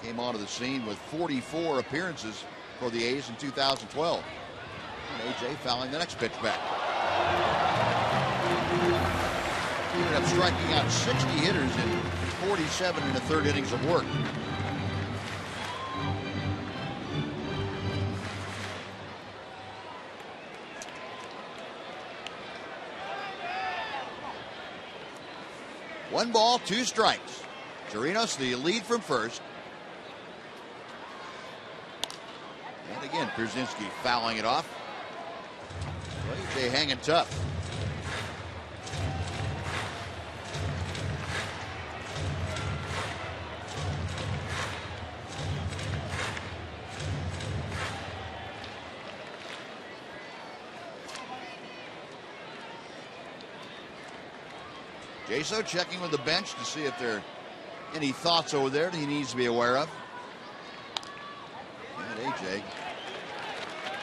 Came onto the scene with 44 appearances for the A's in 2012. And A.J. fouling the next pitch back. He ended up striking out 60 hitters in 47 and a third innings of work. One ball, 2 strikes. Chirinos the lead from first. And again, Pierzynski fouling it off. A.J. hanging tough. Jaso checking with the bench to see if there are any thoughts over there that he needs to be aware of. And A.J.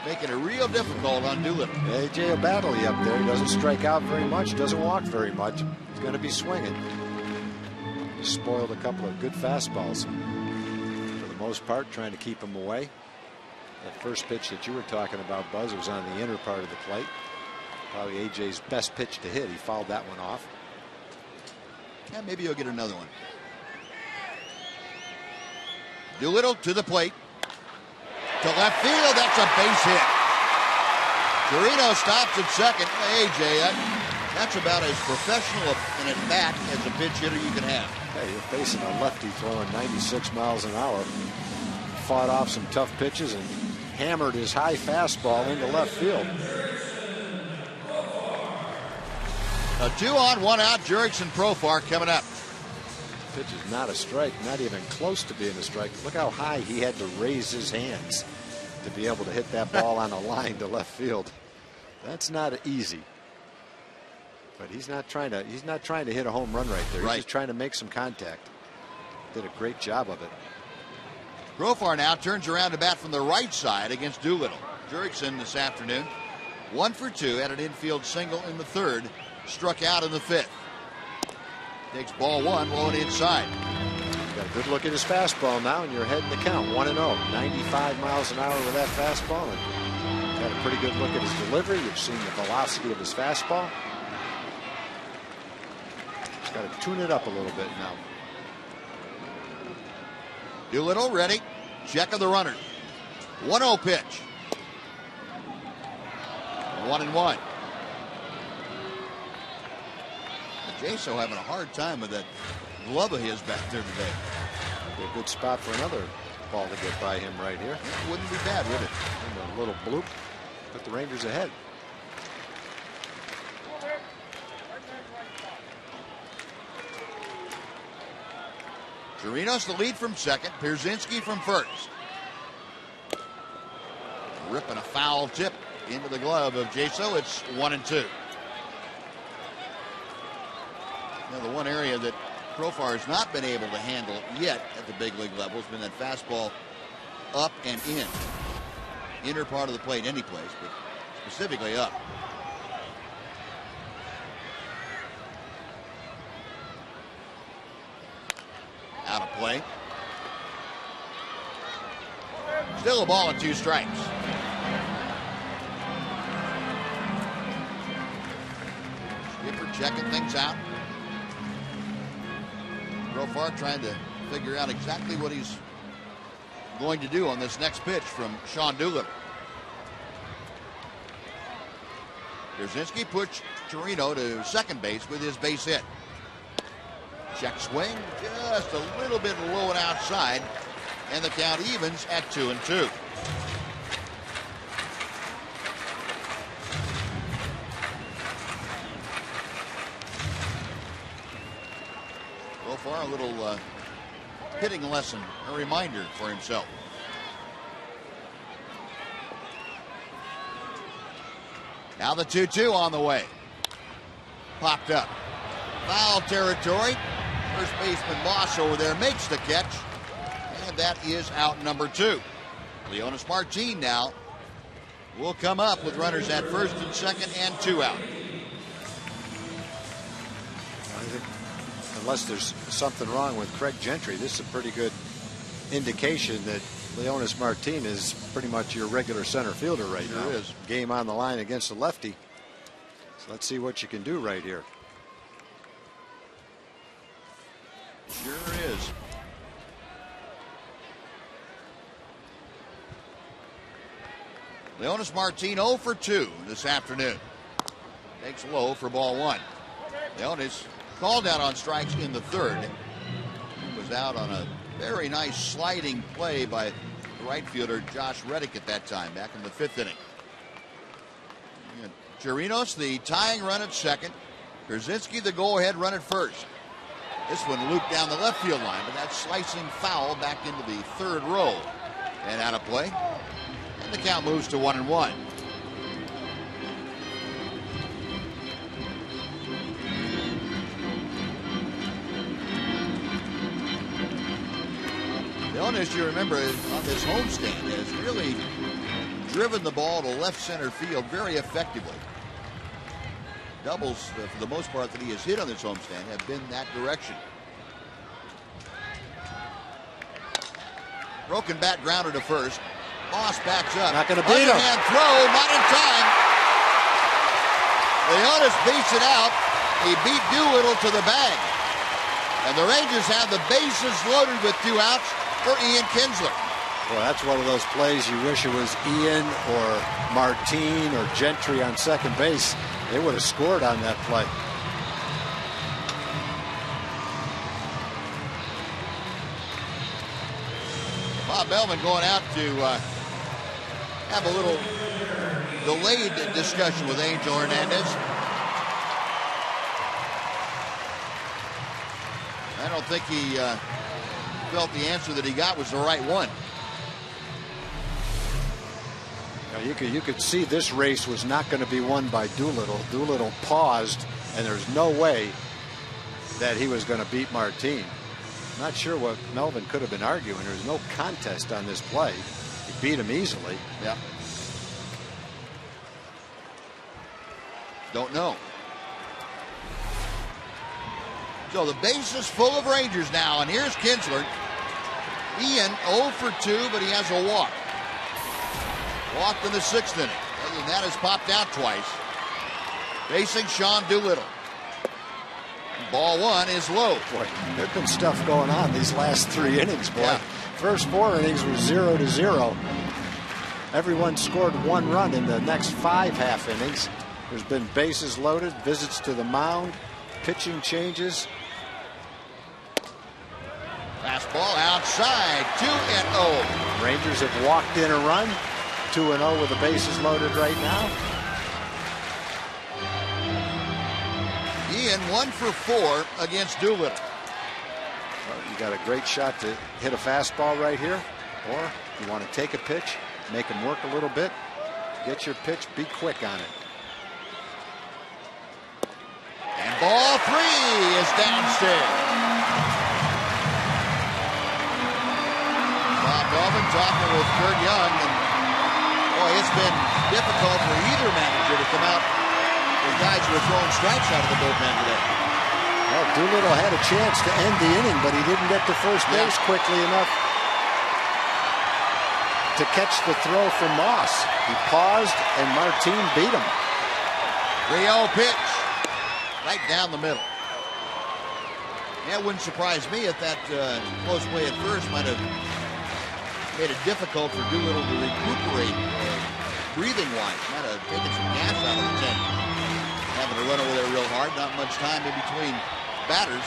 making it real difficult on Doolittle. A.J. will battle you up there. He doesn't strike out very much, doesn't walk very much. He's going to be swinging. Just spoiled a couple of good fastballs. For the most part, trying to keep him away. That first pitch that you were talking about, Buzz, was on the inner part of the plate. Probably A.J.'s best pitch to hit. He fouled that one off. Yeah, maybe he'll get another one. Doolittle to the plate. To left field, that's a base hit. Chirinos stops at second. A.J., that's about as professional an at-bat as a pitch hitter you can have. Hey, you're facing a lefty throwing 96 miles an hour. Fought off some tough pitches and hammered his high fastball into left field. A 2-on, 1-out, Jurickson Profar coming up. Pitch is not a strike, not even close to being a strike. Look how high he had to raise his hands to be able to hit that ball on a line to left field. That's not easy. But he's not trying to hit a home run right there. He's just trying to make some contact. Did a great job of it. Profar now turns around to bat from the right side against Doolittle. Jurickson this afternoon 1 for 2, had an infield single in the 3rd. Struck out in the 5th. Takes ball 1, blowing inside. Got a good look at his fastball now, and you're ahead in the count. 1-0. 95 miles an hour with that fastball. And got a pretty good look at his delivery. You've seen the velocity of his fastball. Just got to tune it up a little bit now. Doolittle ready. Check of the runner. 1-0 pitch. 1-1. Jaso having a hard time with that glove of his back there today. Be a good spot for another ball to get by him right here. It wouldn't be bad, would it? And a little bloop. Put the Rangers ahead. Chirinos the lead from second. Pierzynski from first. Ripping a foul tip into the glove of Jaso. It's 1-2. Now, the one area that Profar has not been able to handle yet at the big league level has been that fastball up and in. Inner part of the plate any place, but specifically up. Out of play. Still a ball and 2 strikes. Skipper checking things out. Profar trying to figure out exactly what he's going to do on this next pitch from Sean Doolittle. Pierzynski puts Torino to second base with his base hit. Check swing, just a little bit low and outside, and the count evens at 2-2. So far, a little hitting lesson, a reminder for himself. Now the 2-2 on the way. Popped up. Foul territory. First baseman Moss over there makes the catch. And that is out number 2. Leonis Martin now will come up with runners at first and second and 2 out. I think unless there's something wrong with Craig Gentry, this is a pretty good indication that Leonis Martin is pretty much your regular center fielder right now. Sure is. Game on the line against the lefty. So let's see what you can do right here. Sure is. Leonis Martin 0 for 2 this afternoon. Takes low for ball 1. Leonis called out on strikes in the 3rd. Was out on a very nice sliding play by the right fielder Josh Reddick at that time, back in the 5th inning. Chirinos, the tying run at second. Pierzynski, the go-ahead run at first. This one looped down the left field line, but that slicing foul back into the 3rd row. And out of play. And the count moves to 1-1. Leonis, you remember, on this homestand has really driven the ball to left center field very effectively. Doubles, for the most part, that he has hit on this homestand have been that direction. Broken bat grounder to first. Moss backs up. Not going to beat him. Underhand throw, not in time. Leonis beats it out. He beat Doolittle to the bag. And the Rangers have the bases loaded with 2 outs for Ian Kinsler. Well, that's one of those plays you wish it was Ian or Martin or Gentry on second base. They would have scored on that play. Bob Bellman going out to have a little delayed discussion with Angel Hernandez. I don't think he felt the answer that he got was the right one. You could see this race was not going to be won by Doolittle. Doolittle paused, and there's no way that he was going to beat Martin. Not sure what Melvin could have been arguing. There's no contest on this play. He beat him easily. Yeah. Don't know. So the base is full of Rangers now, and here's Kinsler. Ian 0 for 2, but he has a walk. Walked in the 6th inning. Other than that, has popped out twice. Facing Sean Doolittle. Ball 1 is low. Boy, there's been stuff going on these last 3 innings, boy. Yeah. First 4 innings were 0-0. Everyone scored 1 run in the next 5 half innings. There's been bases loaded, visits to the mound, pitching changes. Fastball outside, 2-0. Rangers have walked in a run, 2-0 with the bases loaded right now. Ian 1 for 4 against Doolittle. Well, you got a great shot to hit a fastball right here, or you want to take a pitch, make him work a little bit, get your pitch, be quick on it. And ball 3 is downstairs. Bob Melvin talking with Kurt Young, and boy, it's been difficult for either manager to come out with guys who are throwing strikes out of the bullpen today. Well, Doolittle had a chance to end the inning, but he didn't get to first base quickly enough. to catch the throw from Moss. He paused, and Martin beat him. 3-0 pitch. Right down the middle. That wouldn't surprise me if that close play at first might have made it difficult for Doolittle to recuperate breathing-wise. Might have taken some gas out of the tank. Having to run over there real hard. Not much time in between batters.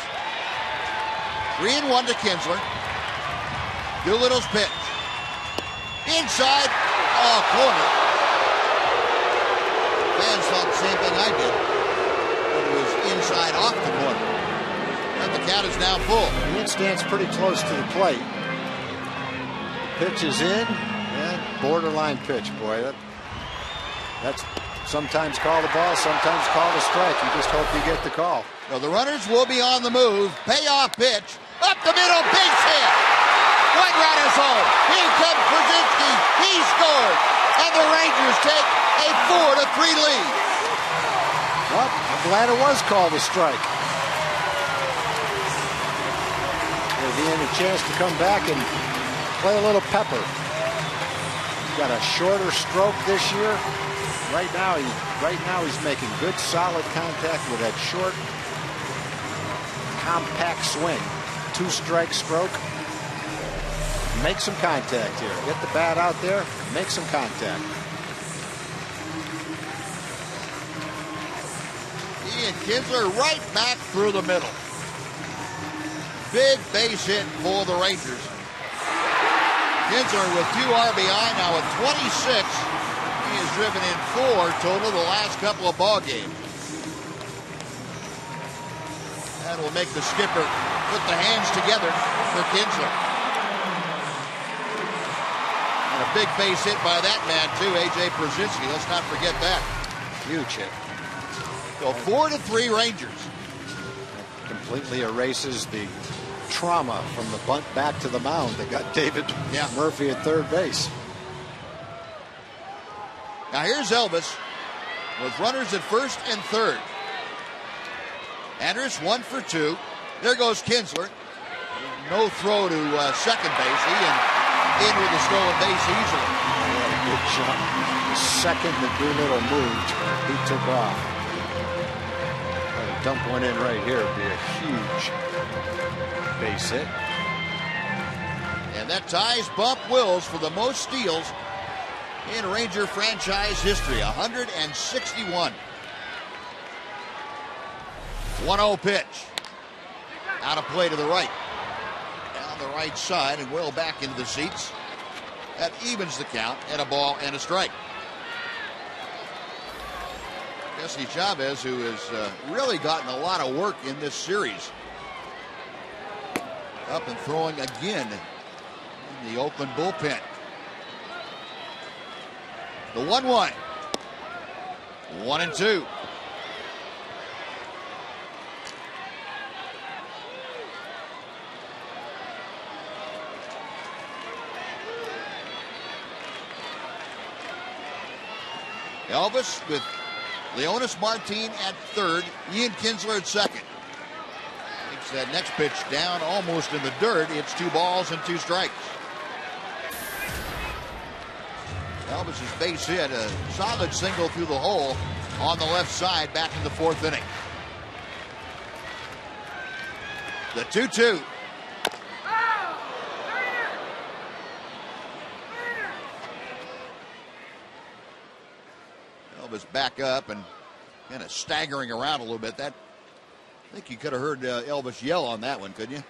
3-1 to Kinsler. Doolittle's pitch. Inside. Oh, corner. Fans thought the same thing I did. But it was inside off the corner. And the count is now full. He stands pretty close to the plate. Pitch is in. And borderline pitch, boy. That's sometimes called a ball, sometimes called a strike. You just hope you get the call. Well, the runners will be on the move. Payoff pitch. Up the middle. Base hit. White Riders home. Here comes Pierzynski. He scored. And the Rangers take a 4-3 lead. Well, I'm glad it was called a strike. Give him a chance to come back and play a little pepper. He's got a shorter stroke this year. Right now he's making good solid contact with that short, compact swing. 2-strike stroke. Make some contact here. Get the bat out there. Make some contact. Ian Kinsler right back through the middle. Big base hit for the Rangers. Kinsler with 2 RBI now at 26. He has driven in 4 total the last couple of ball games. That will make the skipper put the hands together for Kinsler. And a big base hit by that man too, A.J. Pierzynski. Let's not forget that. Huge hit. So 4-3 Rangers. Completely erases the trauma from the bunt back to the mound that got David Murphy at third base. Now here's Elvis with runners at first and third. Andrus 1 for 2. There goes Kinsler. No throw to second base. In with the stolen base easily. What a good shot. The second that Doolittle moved, he took off. Dump one in right here would be a huge base hit. And that ties Bump Wills for the most steals in Ranger franchise history. 161. 1-0 pitch. Out of play to the right. Down the right side and Will back into the seats. That evens the count and a ball and a strike. Jesse Chavez, who has really gotten a lot of work in this series. Up and throwing again in the Oakland bullpen. The 1-1. 1-2. Elvis with Leonis Martin at third, Ian Kinsler at second. Takes that next pitch down almost in the dirt. It's 2 balls and 2 strikes. Elvis's base hit, a solid single through the hole on the left side back in the 4th inning. The 2-2. Elvis back up and kind of staggering around a little bit. I think you could have heard Elvis yell on that one, couldn't you?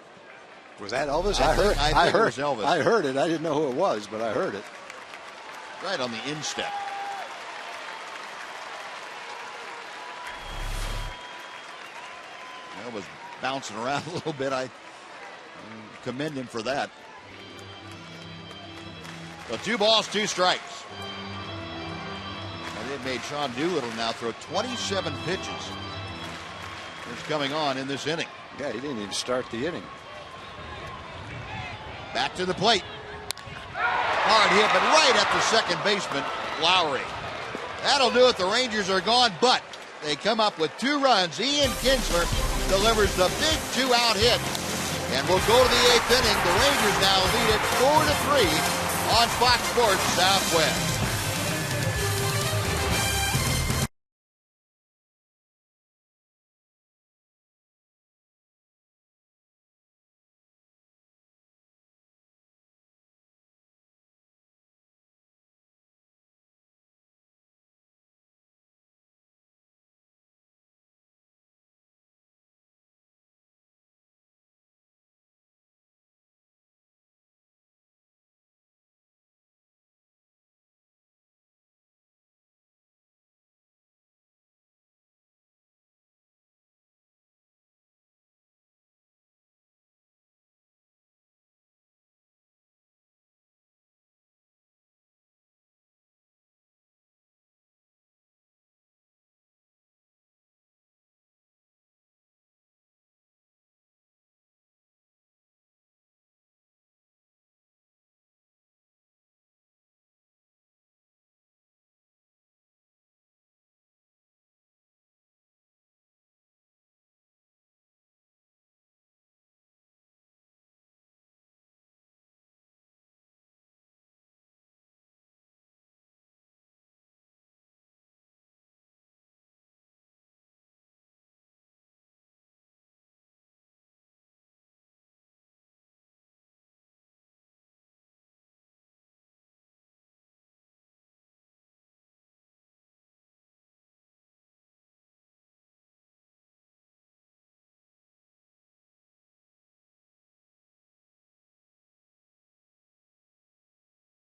Was that Elvis? I think it was Elvis. I heard it. I didn't know who it was, but I heard it. Right on the instep. Elvis bouncing around a little bit. I commend him for that. So 2 balls, 2 strikes. It made Sean Doolittle now throw 27 pitches. It's coming on in this inning. Yeah, he didn't even start the inning. Back to the plate. Hard hit, but right at the second baseman, Lowry. That'll do it. The Rangers are gone, but they come up with 2 runs. Ian Kinsler delivers the big 2-out hit. And we'll go to the 8th inning. The Rangers now lead it 4-3 on Fox Sports Southwest.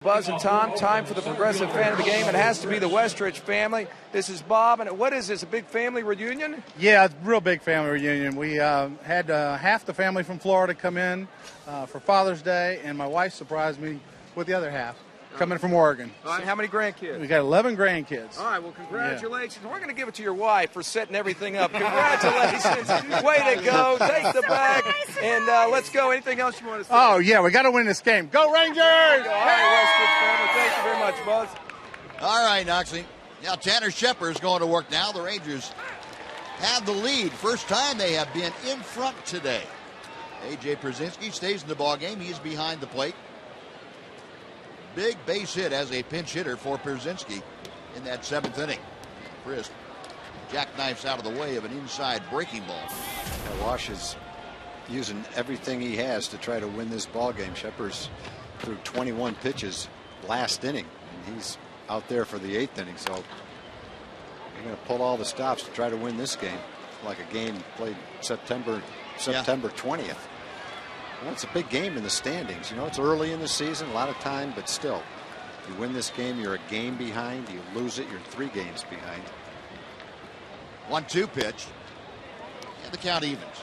Buzz and Tom, time for the progressive fan of the game. It has to be the Westridge family. This is Bob, and what is this, a big family reunion? Yeah, it's a real big family reunion. We had half the family from Florida come in for Father's Day, and my wife surprised me with the other half coming from Oregon. All right, how many grandkids? We got 11 grandkids. All right, well, congratulations. Yeah. We're going to give it to your wife for setting everything up. Congratulations. Way to go. Take the bag, and let's go. Anything else you want to say? Oh, yeah, we got to win this game. Go Rangers! All right, Westridge family, thank you very much, Buzz. All right, Noxie. Now Tanner Shepard's going to work now. The Rangers have the lead. First time they have been in front today. A.J. Pierzynski stays in the ballgame. He's behind the plate. Big base hit as a pinch hitter for Pierzynski in that 7th inning. Crisp jackknifes out of the way of an inside breaking ball. Wash is using everything he has to try to win this ball game. Shepard's threw 21 pitches last inning, and he's out there for the 8th inning. So they're going to pull all the stops to try to win this game, like a game played September 20th. Well, it's a big game in the standings. You know, it's early in the season, a lot of time, but still, if you win this game, you're a game behind. You lose it, you're 3 games behind. 1-2 pitch. And the count evens.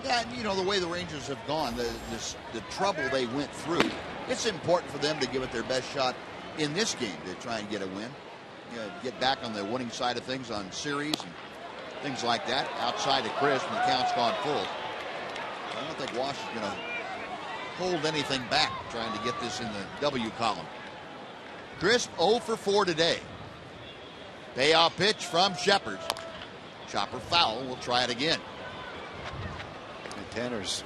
Yeah, and you know, the way the Rangers have gone, the trouble they went through, it's important for them to give it their best shot in this game to try and get a win. You know, get back on the winning side of things on series and things like that. Outside of Chris, when the count's gone full. I don't think Wash is going to hold anything back trying to get this in the W column. Crisp 0 for 4 today. Payoff pitch from Shepard. Chopper foul. We'll try it again. And Tanner's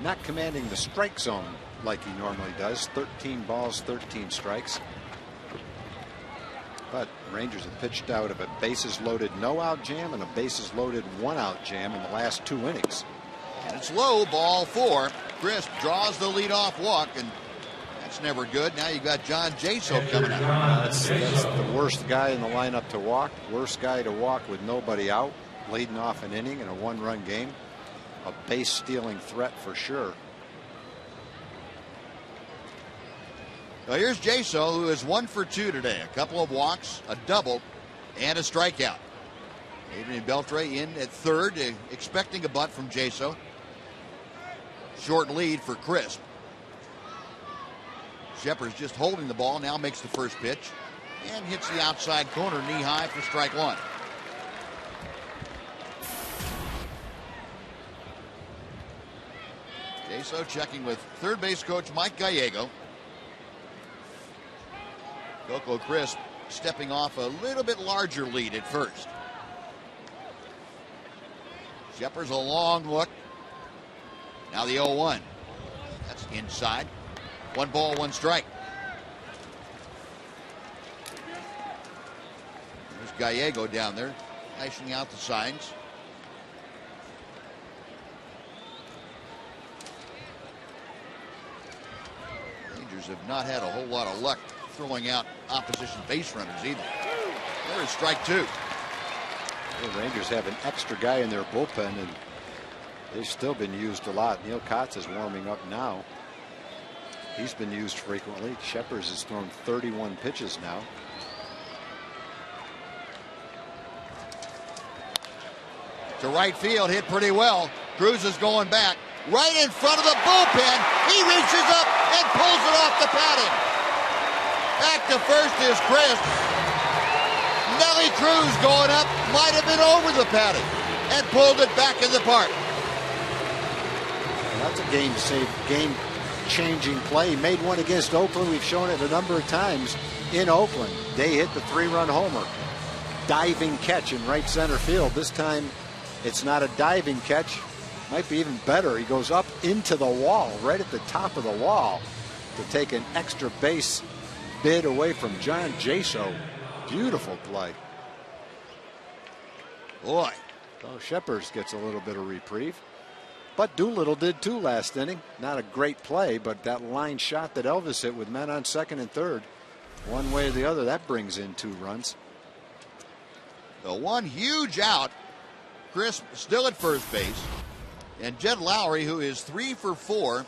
not commanding the strike zone like he normally does. 13 balls, 13 strikes. But Rangers have pitched out of a bases loaded no out jam and a bases loaded 1 out jam in the last 2 innings. And it's low, ball 4. Crisp draws the leadoff walk, and that's never good. Now you've got John Jaso coming out. That's the worst guy in the lineup to walk. Worst guy to walk with nobody out, leading off an inning in a 1-run game. A base stealing threat for sure. Well, here's Jaso, who is 1 for 2 today. A couple of walks, a double, and a strikeout. Adrian Beltre in at third, expecting a bunt from Jaso. Short lead for Crisp. Shepard's just holding the ball, now makes the first pitch and hits the outside corner knee high for strike 1. Jaso checking with third base coach Mike Gallego. Coco Crisp stepping off a little bit larger lead at first. Shepard's a long look. Now the 0-1. That's inside. 1 ball, 1 strike. There's Gallego down there, flashing out the signs. Rangers have not had a whole lot of luck throwing out opposition base runners either. There is strike 2. The Rangers have an extra guy in their bullpen, and they've still been used a lot. Neil Kotz is warming up now. He's been used frequently. Sheppers has thrown 31 pitches now. To right field, hit pretty well. Cruz is going back. Right in front of the bullpen. He reaches up and pulls it off the padding. Back to first is Chris. Nelly Cruz going up, might have been over the padding and pulled it back in the park. That's a game-changing play. He made one against Oakland. We've shown it a number of times in Oakland. They hit the 3-run homer. Diving catch in right center field. This time it's not a diving catch. Might be even better. He goes up into the wall, right at the top of the wall, to take an extra base bid away from John Jaso. Beautiful play. Boy. So Sheppers gets a little bit of reprieve. But Doolittle did too last inning. Not a great play, but that line shot that Elvis hit with men on second and third, one way or the other, that brings in 2 runs. The one huge out. Chris still at first base. And Jed Lowry, who is 3 for 4,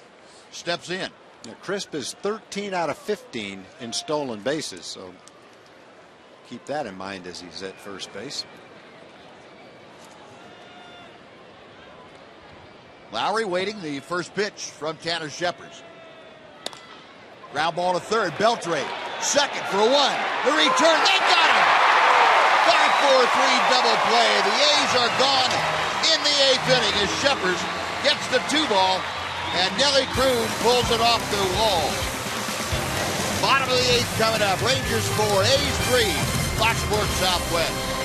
steps in. Now, Crisp is 13 out of 15 in stolen bases, so keep that in mind as he's at first base. Lowry waiting the first pitch from Tanner Sheppers. Ground ball to third. Beltre second for 1. The return. They got him. 5-4-3 double play. The A's are gone in the 8th inning as Sheppers gets the 2-ball and Nelly Cruz pulls it off the wall. Bottom of the 8th coming up. Rangers 4, A's 3. Fox Sports Southwest.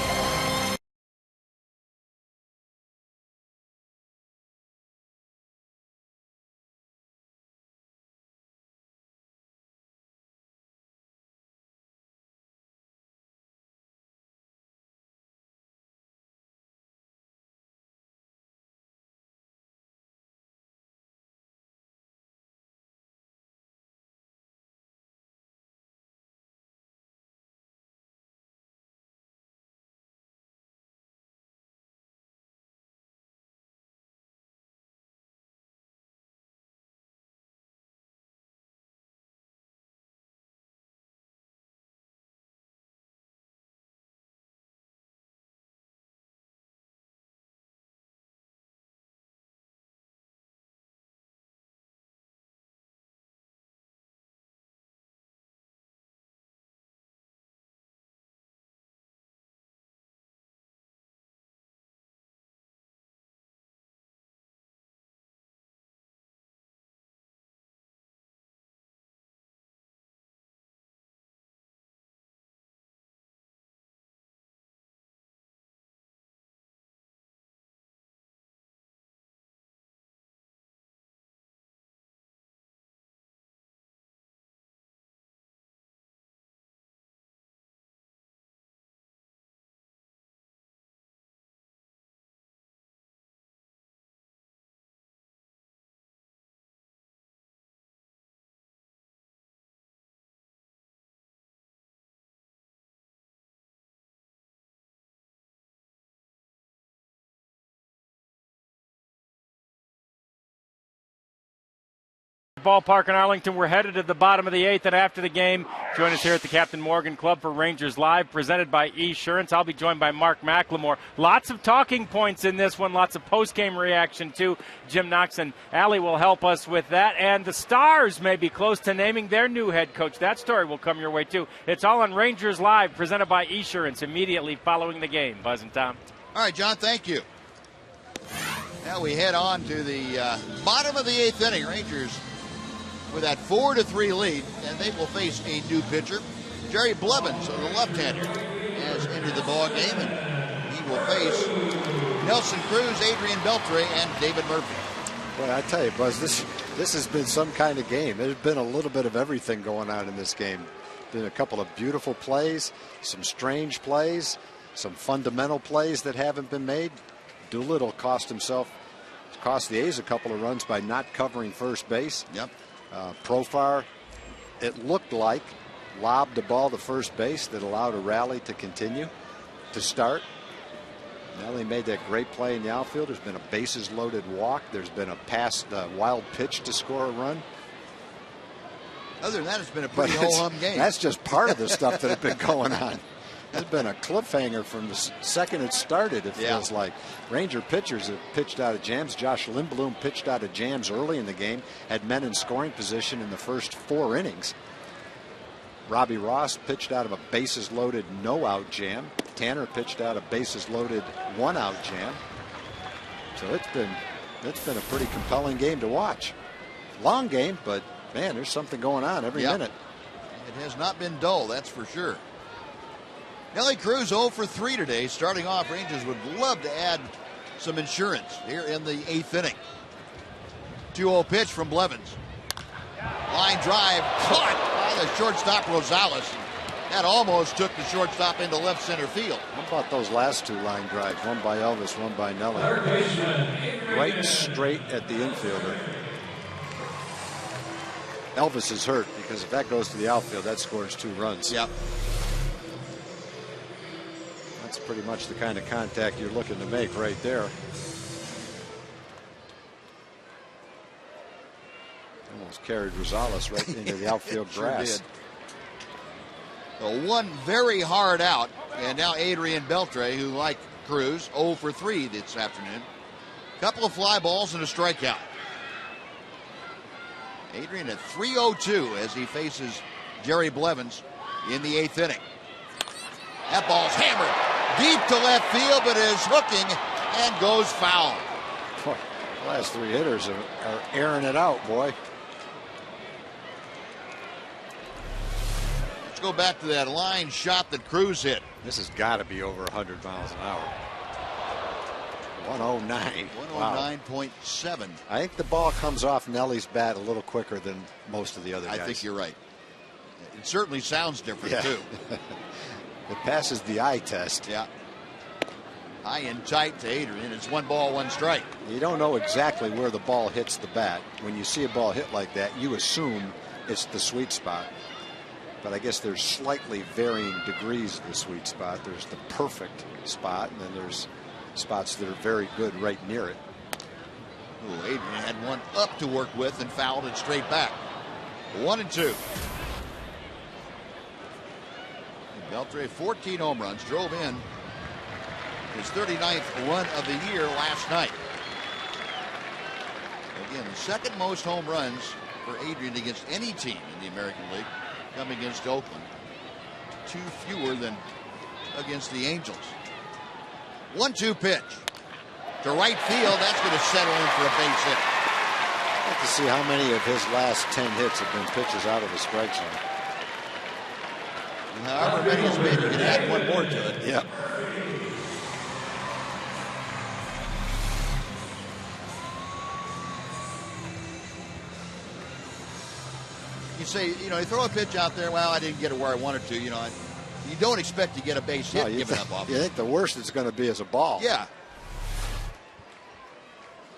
Ballpark in Arlington. We're headed to the bottom of the 8th, and after the game, join us here at the Captain Morgan Club for Rangers Live, presented by Esurance. I'll be joined by Mark McLemore. Lots of talking points in this one, lots of post-game reaction too. Jim Knox and Allie will help us with that, and the Stars may be close to naming their new head coach. That story will come your way too. It's all on Rangers Live, presented by Esurance, immediately following the game. Buzz and Tom. All right, John, thank you. Now we head on to the bottom of the 8th inning. Rangers with that 4-3 lead, and they will face a new pitcher. Jerry Blevins, the left-hander, has entered the ball game, and he will face Nelson Cruz, Adrian Beltre, and David Murphy. Boy, I tell you, Buzz, This has been some kind of game. There's been a little bit of everything going on in this game. Been a couple of beautiful plays, some strange plays, some fundamental plays that haven't been made. Doolittle cost the A's a couple of runs by not covering first base. Yep. Profar, it looked like, lobbed the ball to first base that allowed a rally to continue, to start. Nelly made that great play in the outfield. There's been a bases loaded walk. There's been a wild pitch to score a run. Other than that, it's been a pretty ho-hum game. That's just part of the stuff that has been going on. There's been a cliffhanger from the second it started, it feels like. Ranger pitchers have pitched out of jams. Josh Lindblom pitched out of jams early in the game, had men in scoring position in the first 4 innings. Robbie Ross pitched out of a bases-loaded no-out jam. Tanner pitched out a bases-loaded 1-out jam. So it's been a pretty compelling game to watch. Long game, but man, there's something going on every minute. It has not been dull, that's for sure. Nelly Cruz 0 for 3 today. Starting off, Rangers would love to add some insurance here in the 8th inning. 2-0 pitch from Blevins. Line drive caught by the shortstop Rosales. That almost took the shortstop into left center field. How about those last 2 line drives? One by Elvis, one by Nelly. Right straight at the infielder. Elvis is hurt because if that goes to the outfield, that scores 2 runs. Yep. That's pretty much the kind of contact you're looking to make right there. Almost carried Rosales right into the outfield grass. One very hard out, and now Adrian Beltre, who, like Cruz, 0 for 3 this afternoon. Couple of fly balls and a strikeout. Adrian at 3-0-2 as he faces Jerry Blevins in the 8th inning. That ball's hammered deep to left field, but is hooking and goes foul. Boy, the last 3 hitters are airing it out, boy. Let's go back to that line shot that Cruz hit. This has got to be over 100 miles an hour. 109. 109.7. Wow. I think the ball comes off Nelly's bat a little quicker than most of the other guys. I think you're right. It certainly sounds different, too. It passes the eye test. Yeah. High and tight to Adrian. It's 1 ball, 1 strike. You don't know exactly where the ball hits the bat. When you see a ball hit like that, you assume it's the sweet spot. But I guess there's slightly varying degrees of the sweet spot. There's the perfect spot, and then there's spots that are very good right near it. Ooh, Adrian had one up to work with and fouled it straight back. 1-2. Beltre, 14 home runs, drove in his 39th run of the year last night. Again, the 2nd most home runs for Adrian against any team in the American League, coming against Oakland. 2 fewer than against the Angels. 1-2 pitch to right field. That's going to settle in for a base hit. I'd like to see how many of his last 10 hits have been pitches out of the strike zone. However many he's made, you can add 1 more to it. Yeah. You say, you throw a pitch out there, well, I didn't get it where I wanted to, you don't expect to get a base hit given up off. You think the worst it's going to be is a ball. Yeah.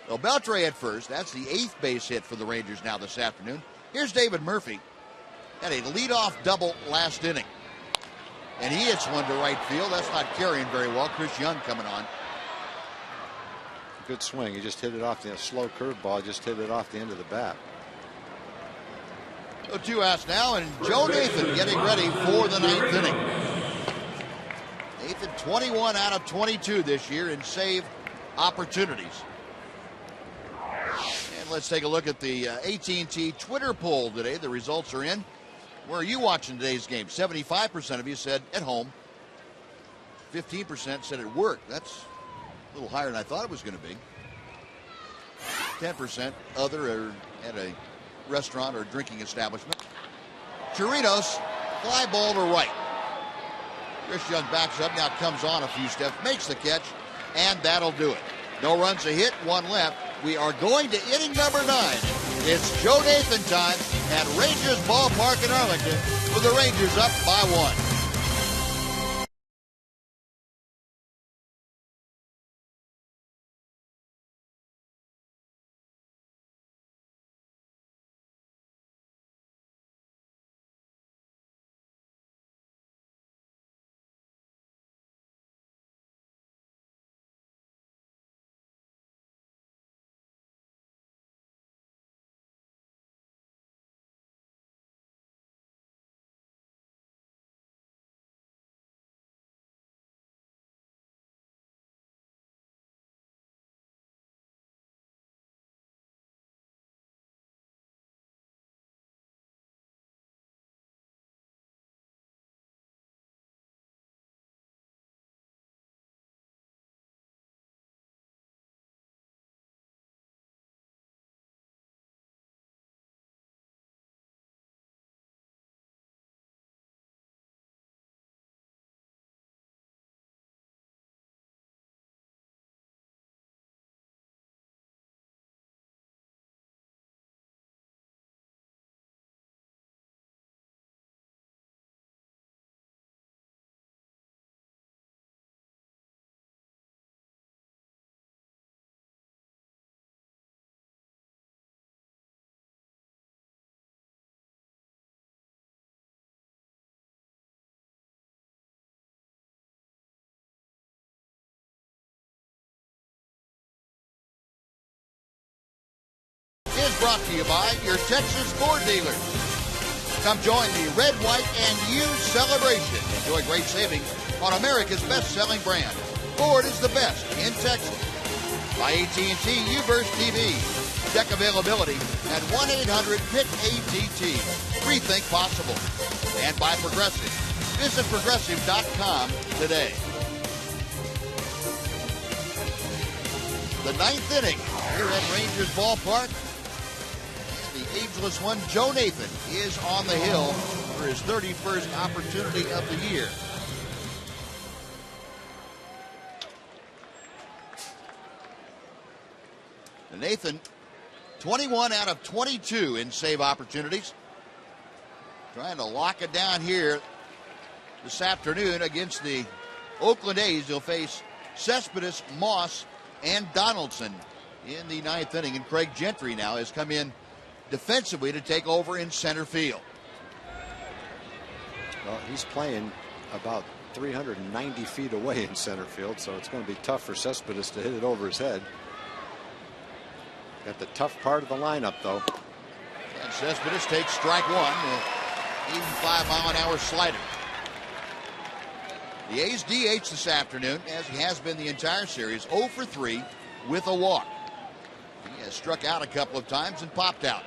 Well, Beltre at first. That's the 8th base hit for the Rangers now this afternoon. Here's David Murphy. Had a leadoff double last inning. And he hits one to right field. That's not carrying very well. Chris Young coming on. Good swing. He just hit it off the slow curveball. Just hit it off the end of the bat. So 2 outs now, and Joe Nathan getting ready for the 9th inning. Nathan 21 out of 22 this year in save opportunities. And let's take a look at the AT&T Twitter poll today. The results are in. Where are you watching today's game? 75% of you said at home. 15% said at work. That's a little higher than I thought it was going to be. 10% other or at a restaurant or drinking establishment. Chirinos, fly ball to right. Chris Young backs up, now comes on a few steps, makes the catch, and that'll do it. No runs a hit, 1 left. We are going to inning number 9. It's Joe Nathan time at Rangers Ballpark in Arlington with the Rangers up by 1. Is brought to you by your Texas Ford dealers. Come join the Red, White, and U celebration. Enjoy great savings on America's best-selling brand. Ford is the best in Texas. By AT&T U-Burst TV. Check availability at 1-800-PIC-ATT. Rethink possible. And by Progressive. Visit Progressive.com today. The 9th inning here at Rangers Ballpark. The ageless one, Joe Nathan, is on the hill for his 31st opportunity of the year. And Nathan, 21 out of 22 in save opportunities. Trying to lock it down here this afternoon against the Oakland A's. He'll face Cespedes, Moss, and Donaldson in the 9th inning. And Craig Gentry now has come in defensively to take over in center field. Well, he's playing about 390 feet away in center field, so it's going to be tough for Cespedes to hit it over his head. Got the tough part of the lineup, though. And Cespedes takes strike one, 85-mile-an-hour slider. The A's DH this afternoon, as he has been the entire series, 0 for 3 with a walk. He has struck out a couple of times and popped out.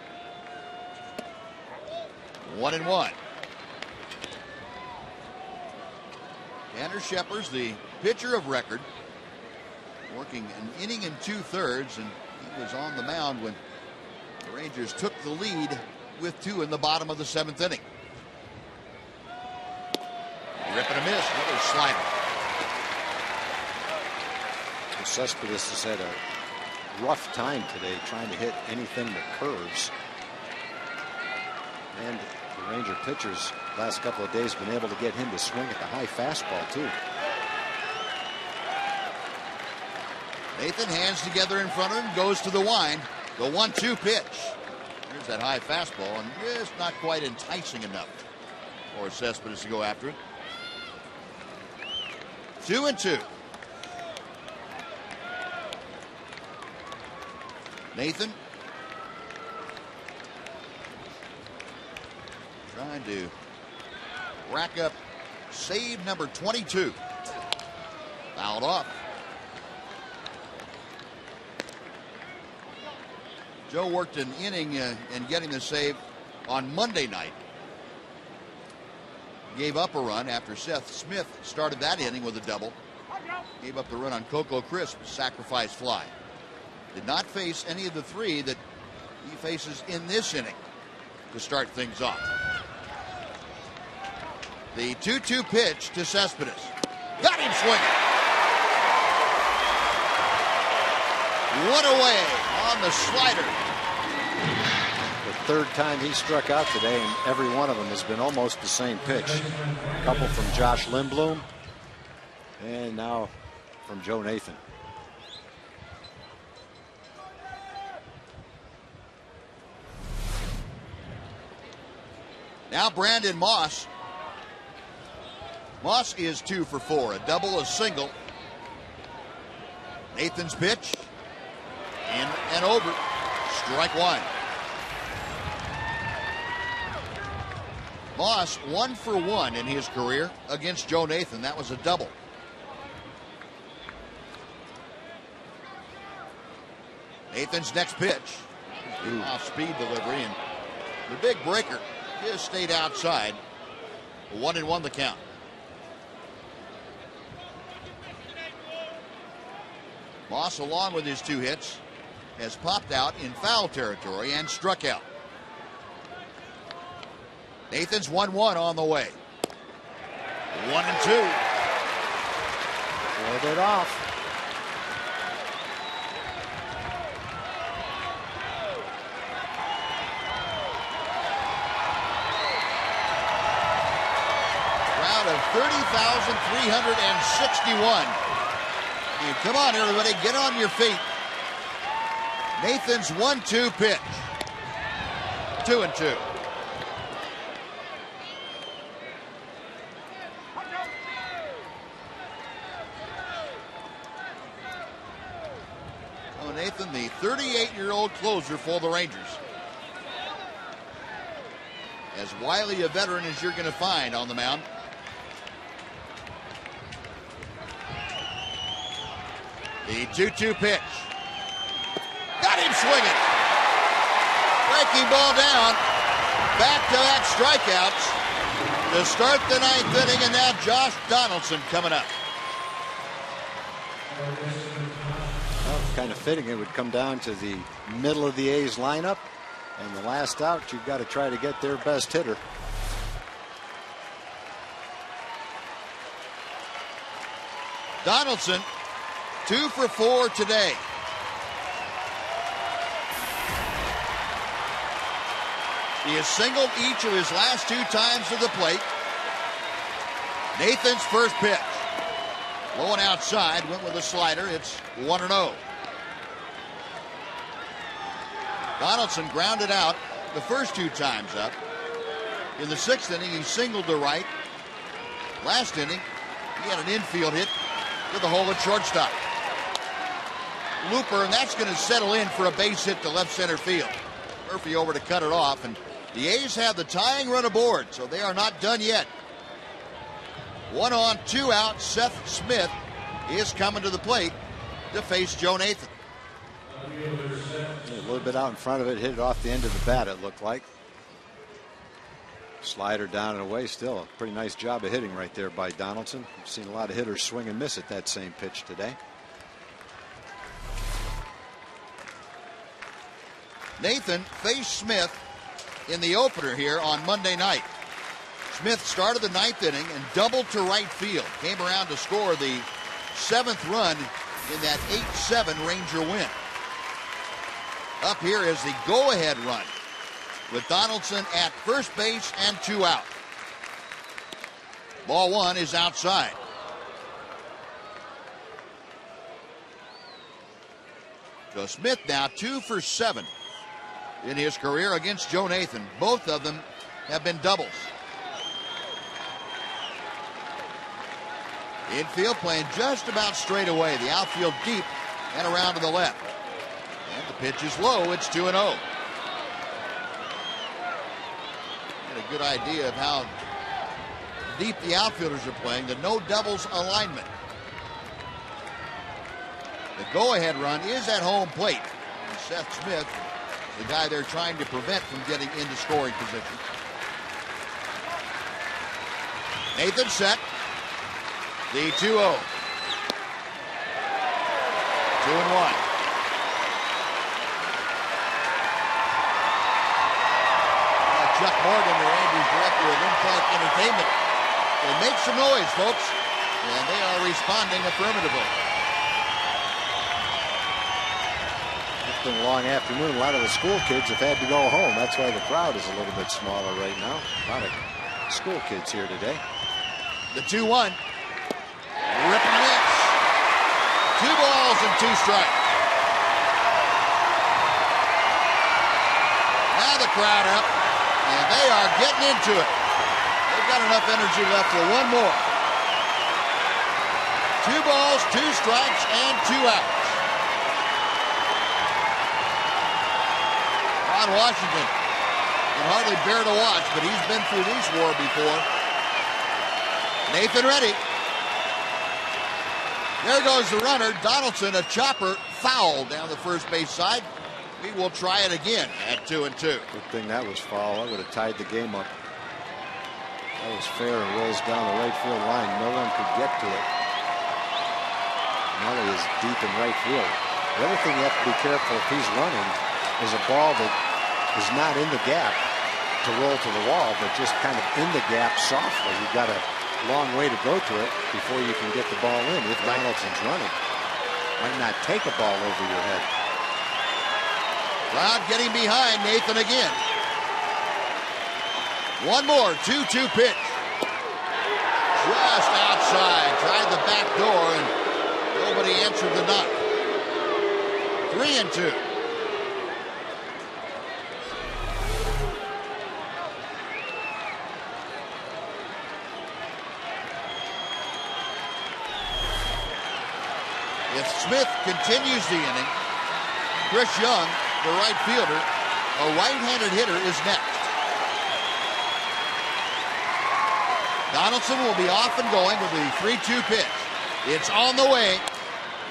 1-1. Tanner Scheper's the pitcher of record, working an inning and 2/3, and he was on the mound when the Rangers took the lead with 2 in the bottom of the 7th inning. Rip and a miss, another slider. Cespedes has had a rough time today trying to hit anything that curves. And the Ranger pitchers last couple of days been able to get him to swing at the high fastball too. Nathan hands together in front of him, goes to the wind. The 1-2 pitch. There's that high fastball, and it's not quite enticing enough for Cespedes to go after it. 2-2. Nathan trying to rack up save number 22. Fouled off. Joe worked an inning in getting the save on Monday night. Gave up a run after Seth Smith started that inning with a double. Gave up the run on Coco Crisp's sacrifice fly. Did not face any of the 3 that he faces in this inning to start things off. The 2-2 pitch to Cespedes. Got him swinging. One away on the slider. third time he struck out today, and every one of them has been almost the same pitch. A couple from Josh Lindblom, and now from Joe Nathan. Now Brandon Moss. Moss is 2 for 4, a double, a single. Nathan's pitch, in and over, strike one. Moss 1 for 1 in his career against Joe Nathan. That was a double. Nathan's next pitch, off-speed delivery, and the big breaker just stayed outside. 1-1 the count. Moss, along with his 2 hits, has popped out in foul territory and struck out. Nathan's 1-1 on the way. 1-2. Pulled it off. Crowd of 30,361. Come on, everybody, get on your feet. Nathan's 1-2 pitch. 2-2. Oh, Nathan, the 38-year-old closer for the Rangers. As wily a veteran as you're going to find on the mound. The 2-2 pitch. Got him swinging. Breaking ball down. Back-to-back strikeouts to start the 9th inning, and now Josh Donaldson coming up. Well, kind of fitting it would come down to the middle of the A's lineup, and the last out, you've got to try to get their best hitter. Donaldson, 2 for 4 today. He has singled each of his last 2 times to the plate. Nathan's first pitch. Low and outside, went with a slider. It's 1-0. Donaldson grounded out the first 2 times up. In the 6th inning, he singled to right. Last inning, he had an infield hit to the hole at shortstop. Looper, and that's going to settle in for a base hit to left center field. Murphy over to cut it off, and the A's have the tying run aboard, so they are not done yet. 1 on, 2 out. Seth Smith is coming to the plate to face Joe Nathan. A little bit out in front of it, hit it off the end of the bat, it looked like. Slider down and away still. A pretty nice job of hitting right there by Donaldson. I've seen a lot of hitters swing and miss at that same pitch today. Nathan faced Smith in the opener here on Monday night. Smith started the 9th inning and doubled to right field. Came around to score the 7th run in that 8-7 Ranger win. Up here is the go-ahead run with Donaldson at first base and 2 out. Ball 1 is outside. So Smith now 2 for 7 in his career against Joe Nathan. Both of them have been doubles. Infield playing just about straight away. The outfield deep and around to the left. And the pitch is low. It's 2-0. Get a good idea of how deep the outfielders are playing. The no doubles alignment. The go-ahead run is at home plate. And Seth Smith, the guy they're trying to prevent from getting into scoring position. Nathan set. The 2-0. 2-1. Chuck Morgan, the Rangers director of Impact Entertainment. Well, make some noise, folks. And they are responding affirmatively. The It's been a long afternoon. A lot of the school kids have had to go home. That's why the crowd is a little bit smaller right now. A lot of school kids here today. The 2-1. Rip and miss. 2 balls and 2 strikes. Now the crowd up, and they are getting into it. They've got enough energy left for one more. 2 balls, 2 strikes, and 2 outs. Ron Washington can hardly bear to watch, but he's been through this war before. Nathan ready. There goes the runner. Donaldson, a chopper, foul down the first base side. We will try it again at 2-2. Good thing that was foul. I would have tied the game up. That was fair and rolls down the right field line. No one could get to it. Nelly is deep in right field. The other thing you have to be careful if he's running is a ball that is not in the gap to roll to the wall, but just kind of in the gap softly. You've got a long way to go to it before you can get the ball in if Donaldson's running. Might not take a ball over your head. Cloud getting behind Nathan again. One more, 2-2 pitch. Just outside. Tried the back door and nobody answered the knock. 3-2. If Smith continues the inning, Chris Young, the right fielder, a right-handed hitter, is next. Donaldson will be off and going with the 3-2 pitch. It's on the way.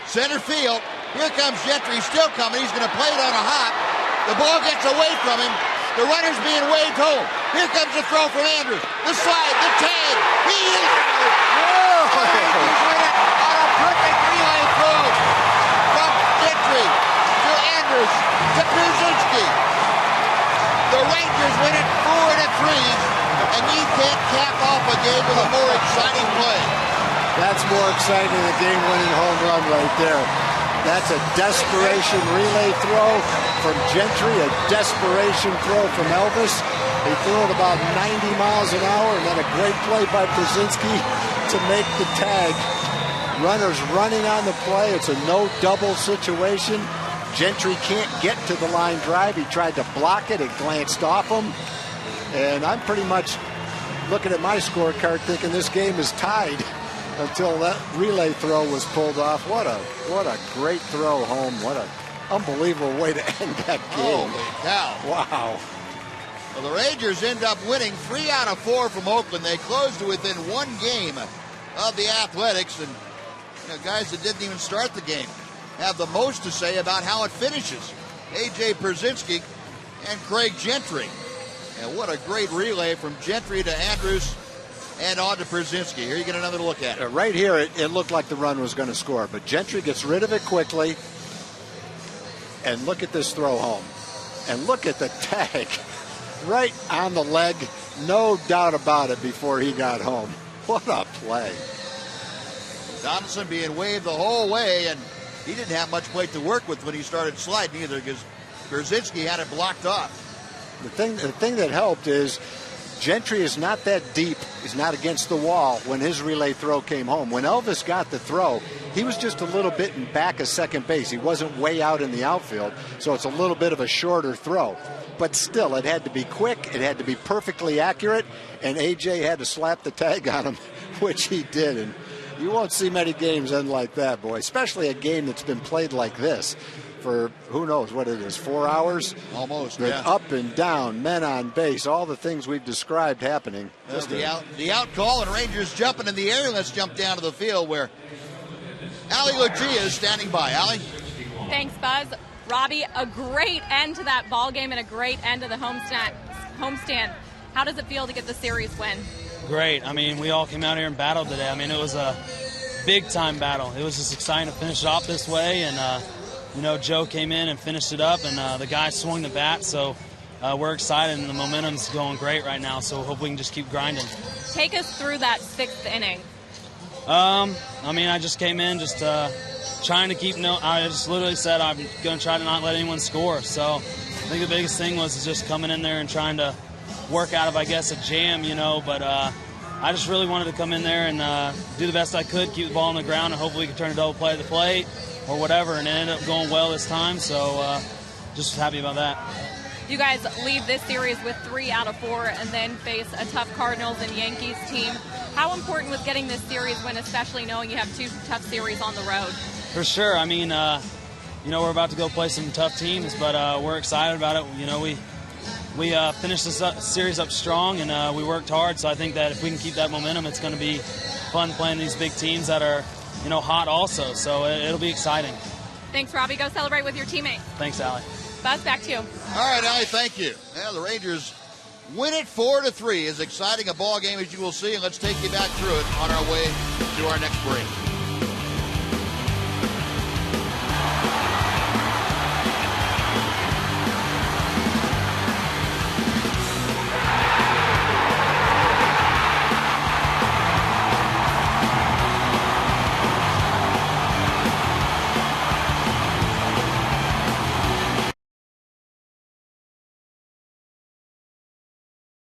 Center field. Here comes Gentry, still coming. He's going to play it on a hop. The ball gets away from him. The runner's being waved home. Here comes the throw from Andrus. The slide, the tag. He is out. Oh, on a perfect relay throw from Gentry to Andrus to Pierzynski. The Rangers win it 4-3, and you can't cap off a game with a more exciting play. That's more exciting than a game-winning home run right there. That's a desperation relay throw from Gentry, a desperation throw from Elvis. He threw it about 90 miles an hour, and then a great play by Pierzynski to make the tag. Runners running on the play. It's a no-double situation. Gentry can't get to the line drive. He tried to block it. It glanced off him. And I'm pretty much looking at my scorecard thinking this game is tied until that relay throw was pulled off. What a great throw home. What an unbelievable way to end that game. Holy cow. Wow. Well, the Rangers end up winning 3 out of 4 from Oakland. They closed to within 1 game of the Athletics. And guys that didn't even start the game have the most to say about how it finishes. A.J. Pierzynski and Craig Gentry. And what a great relay from Gentry to Andrus and on to Pierzynski. Here you get another look at it. Right here, it looked like the run was going to score, but Gentry gets rid of it quickly. And look at this throw home. And look at the tag. Right on the leg. No doubt about it before he got home. What a play. Donaldson being waved the whole way, and he didn't have much plate to work with when he started sliding either, because Pierzynski had it blocked off. The thing that helped is Gentry is not that deep. He's not against the wall when his relay throw came home. When Elvis got the throw, he was just a little bit in back of second base. He wasn't way out in the outfield, so it's a little bit of a shorter throw. But still, it had to be quick. It had to be perfectly accurate, and A.J. had to slap the tag on him, which he did. And you won't see many games end like that, boy, especially a game that's been played like this for who knows what it is, 4 hours? Almost, with yeah. Up and down, men on base, all the things we've described happening. The out call, and Rangers jumping in the air. Let's jump down to the field where Allie Lucia is standing by. Allie? Thanks, Buzz. Robbie, a great end to that ball game and a great end to the homestand. How does it feel to get the series win? Great. I mean, we all came out here and battled today. I mean, it was a big-time battle. It was just exciting to finish off this way, and Joe came in and finished it up, and the guy swung the bat, so we're excited, and the momentum's going great right now, so hope we can just keep grinding. Take us through that 6th inning. I mean, I just came in, just trying to keep I just literally said I'm going to try to not let anyone score. So I think the biggest thing was just coming in there and trying to work out of, I guess, a jam, but I just really wanted to come in there and do the best I could, keep the ball on the ground, and hopefully we could turn a double play at the plate or whatever, and it ended up going well this time, so just happy about that. You guys leave this series with 3 out of 4 and then face a tough Cardinals and Yankees team. How important was getting this series win, especially knowing you have 2 tough series on the road? For sure. I mean, we're about to go play some tough teams, but we're excited about it. We finished this series up strong, and we worked hard, so I think that if we can keep that momentum, it's going to be fun playing these big teams that are, hot also, so it'll be exciting. Thanks, Robbie. Go celebrate with your teammates. Thanks, Allie. Buzz, back to you. All right, Allie, thank you. Yeah, the Rangers win it 4-3. As exciting a ball game as you will see, and let's take you back through it on our way to our next break.